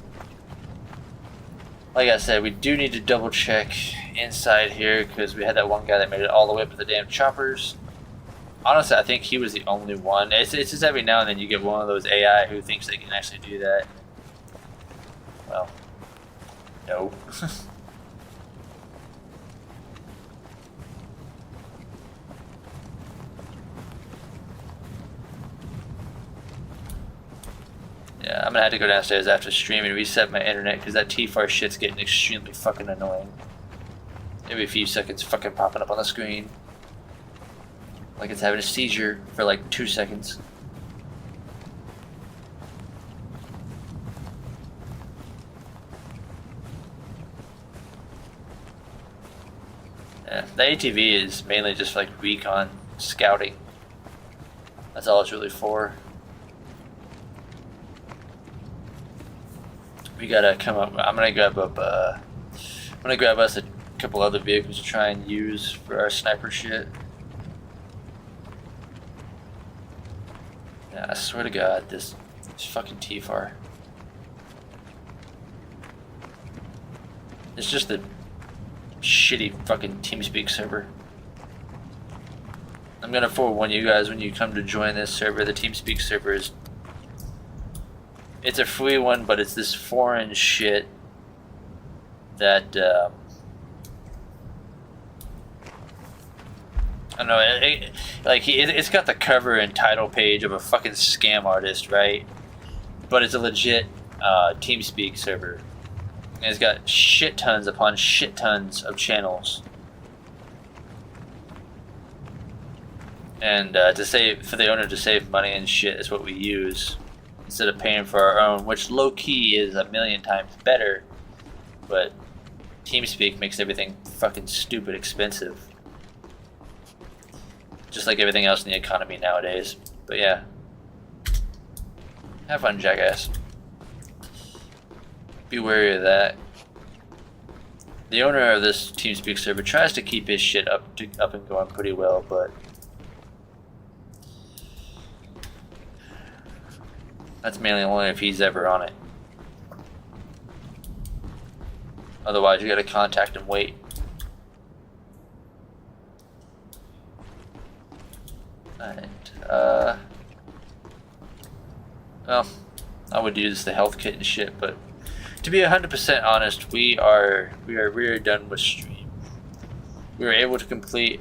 Like I said, we do need to double check inside here because we had that one guy that made it all the way up to the damn choppers. Honestly, I think he was the only one. It's just every now and then you get one of those AI who thinks they can actually do that. Well, no. Yeah, I'm gonna have to go downstairs after stream and reset my internet because that T-Far shit's getting extremely fucking annoying. Every few seconds fucking popping up on the screen. Like it's having a seizure for like 2 seconds. Yeah, the ATV is mainly just like recon scouting. That's all it's really for. We gotta come up. I'm gonna grab us a couple other vehicles to try and use for our sniper shit. Yeah, I swear to God, this fucking TFAR. It's just the shitty fucking TeamSpeak server. I'm gonna forewarn you guys when you come to join this server, the TeamSpeak server is... It's a free one, but it's this foreign shit that... I don't know, it's got the cover and title page of a fucking scam artist, right? But it's a legit TeamSpeak server. And it's got shit tons upon shit tons of channels. And for the owner to save money and shit is what we use instead of paying for our own, which low key is a million times better. But TeamSpeak makes everything fucking stupid expensive. Just like everything else in the economy nowadays. But yeah. Have fun, jackass. Be wary of that. The owner of this TeamSpeak server tries to keep his shit up and going pretty well, but that's mainly only if he's ever on it. Otherwise, you gotta contact and wait. Alright, well, I would use the health kit and shit, but to be 100% honest, we are done with stream. We were able to complete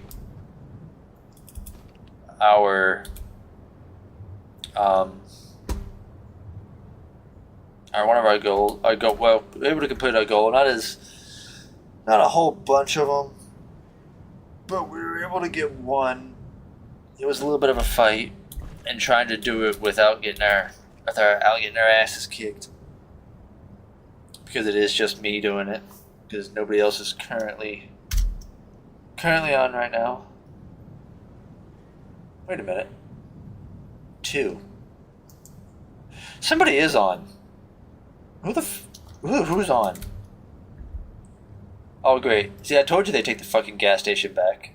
our one of our goals. Well, we were able to complete our goal. Not a whole bunch of them, but we were able to get one. It was a little bit of a fight, and trying to do it without getting our asses kicked. Because it is just me doing it. Because nobody else is currently on right now. Wait a minute. 2. Somebody is on. Who's on? Oh great. See, I told you they take the fucking gas station back.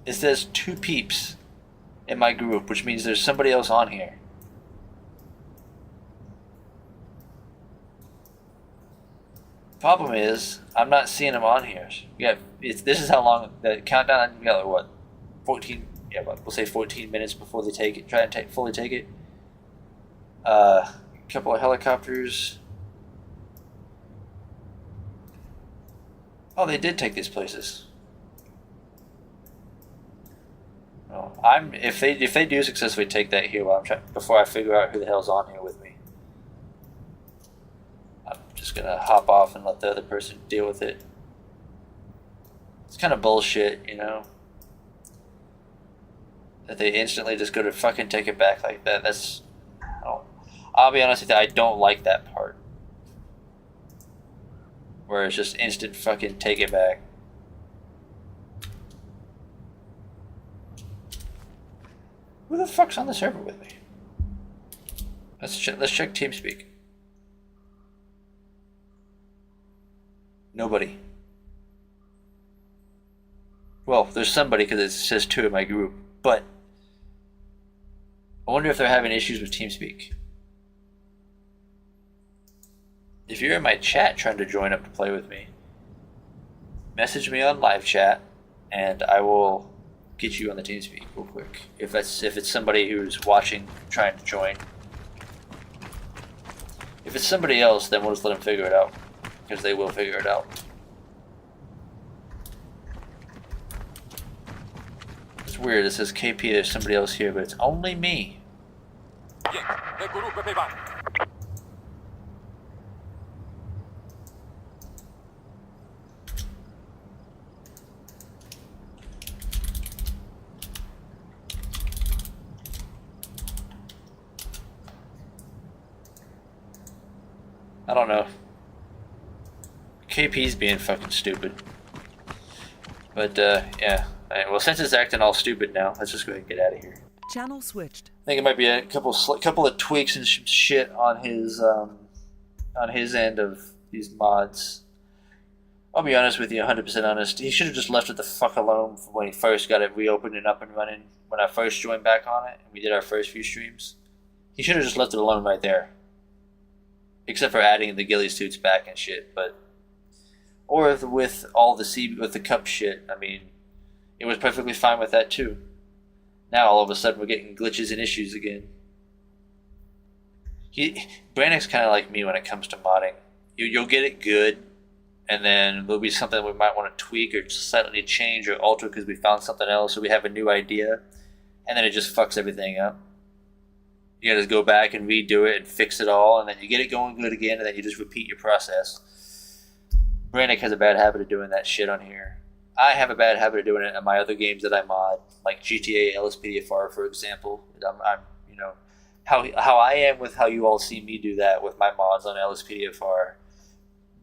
It says 2 peeps in my group, which means there's somebody else on here. Problem is, I'm not seeing them on here. This is how long the countdown. We got like what, 14? Yeah, we'll say 14 minutes before they take it. Try and fully take it. A couple of helicopters. Oh, they did take these places. Well, if they do successfully take that here, before I figure out who the hell's on here with me, I'm just gonna hop off and let the other person deal with it. It's kind of bullshit, you know, that they instantly just go to fucking take it back like that. I'll be honest with you, I don't like that part, where it's just instant fucking take it back. Who the fuck's on the server with me? Let's check TeamSpeak. Nobody. Well, there's somebody because it says 2 in my group, but I wonder if they're having issues with TeamSpeak. If you're in my chat trying to join up to play with me, message me on live chat, and I will get you on the TeamSpeak real quick. If it's somebody who's watching trying to join. If it's somebody else, then we'll just let them figure it out, because they will figure it out. It's weird. It says KP. There's somebody else here, but it's only me. I don't know. KP's being fucking stupid. But, yeah. Alright, well, since it's acting all stupid now, let's just go ahead and get out of here. Channel switched. I think it might be a couple of tweaks and some shit on his end of these mods. I'll be honest with you, 100% honest. He should have just left it the fuck alone from when he first got it reopened and up and running. When I first joined back on it and we did our first few streams, he should have just left it alone right there. Except for adding the ghillie suits back and shit, but or with all the with the cup shit. I mean, it was perfectly fine with that too. Now all of a sudden we're getting glitches and issues again. Brandon's kind of like me when it comes to modding. You'll get it good, and then there'll be something we might want to tweak or slightly change or alter because we found something else or we have a new idea, and then it just fucks everything up. You gotta go back and redo it and fix it all, and then you get it going good again, and then you just repeat your process. Brannick has a bad habit of doing that shit on here. I have a bad habit of doing it in my other games that I mod, like GTA LSPDFR, for example. I'm you know, how I am with how you all see me do that with my mods on LSPDFR.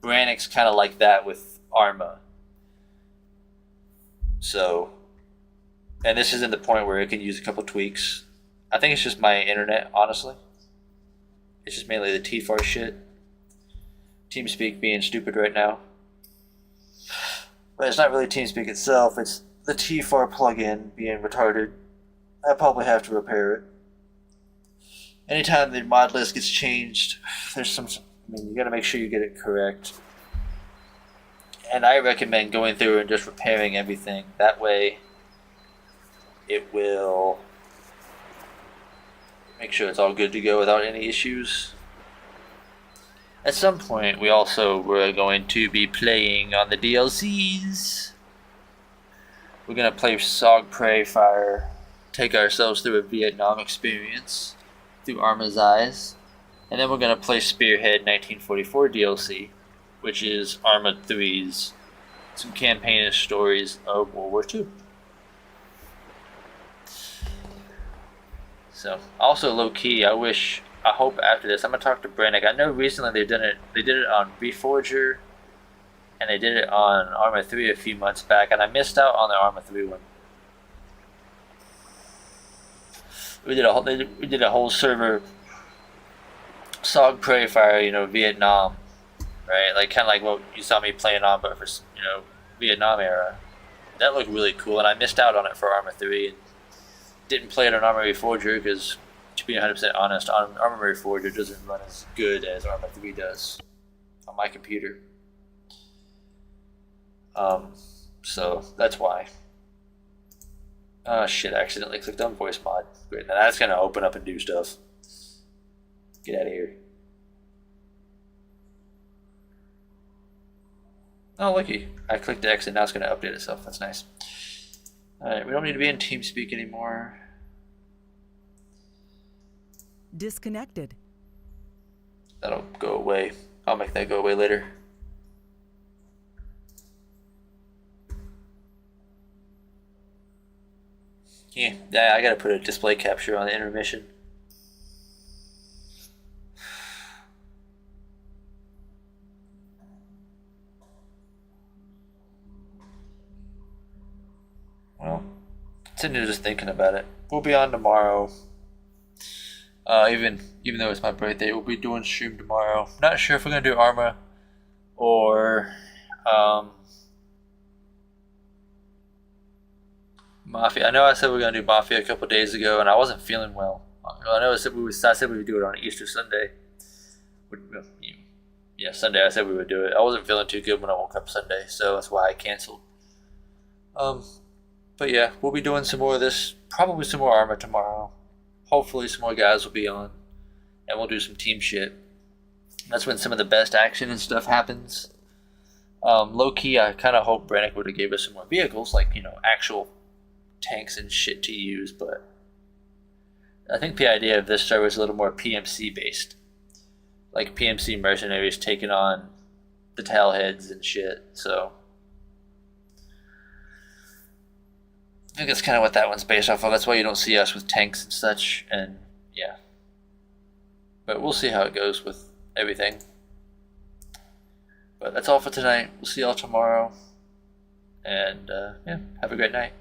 Brannick's kind of like that with Arma. So, and this isn't the point where it can use a couple tweaks. I think it's just my internet, honestly. It's just mainly the TFAR shit. TeamSpeak being stupid right now. But it's not really TeamSpeak itself, it's the TFAR plugin being retarded. I probably have to repair it. Anytime the mod list gets changed, there's you gotta make sure you get it correct. And I recommend going through and just repairing everything. That way, it will make sure it's all good to go without any issues. At some point, we also were going to be playing on the DLCs. We're going to play Sog Prey Fire, take ourselves through a Vietnam experience through Arma's eyes, and then we're going to play Spearhead 1944 DLC, which is Arma 3's some campaign stories of World War II. So, also low key, I hope after this, I'm gonna talk to Brannick. I know recently they did it on Reforger, and they did it on Arma 3 a few months back, and I missed out on the Arma 3 one. We did a whole server, Sog Prey Fire, Vietnam, right? Like kind of like what you saw me playing on, but for Vietnam era. That looked really cool, and I missed out on it for Arma 3. And didn't play it on Arma Reforger because, to be 100% honest, Arma Reforger doesn't run as good as Arma 3 does on my computer. So that's why. Oh shit, I accidentally clicked on voice mod. Great, now that's gonna open up and do stuff. Get out of here. Oh, lucky. I clicked X and now it's gonna update itself. That's nice. Alright, we don't need to be in TeamSpeak anymore. Disconnected. That'll go away. I'll make that go away later. Yeah, I gotta put a display capture on the intermission. Well, continue just thinking about it. We'll be on tomorrow. Even though it's my birthday, we'll be doing stream tomorrow. Not sure if we're gonna do Arma or Mafia. I know I said we were gonna do Mafia a couple days ago, and I wasn't feeling well. I know I said we would do it on Easter Sunday. Yeah, Sunday. I said we would do it. I wasn't feeling too good when I woke up Sunday, so that's why I canceled. But yeah, we'll be doing some more of this. Probably some more Arma tomorrow. Hopefully some more guys will be on, and we'll do some team shit. That's when some of the best action and stuff happens. Low key, I kind of hope Brannick would have gave us some more vehicles, like actual tanks and shit to use. But I think the idea of this server is a little more PMC based, like PMC mercenaries taking on the tailheads and shit. So I think that's kind of what that one's based off of. That's why you don't see us with tanks and such, and yeah. But we'll see how it goes with everything. But that's all for tonight. We'll see y'all tomorrow. And yeah, have a great night.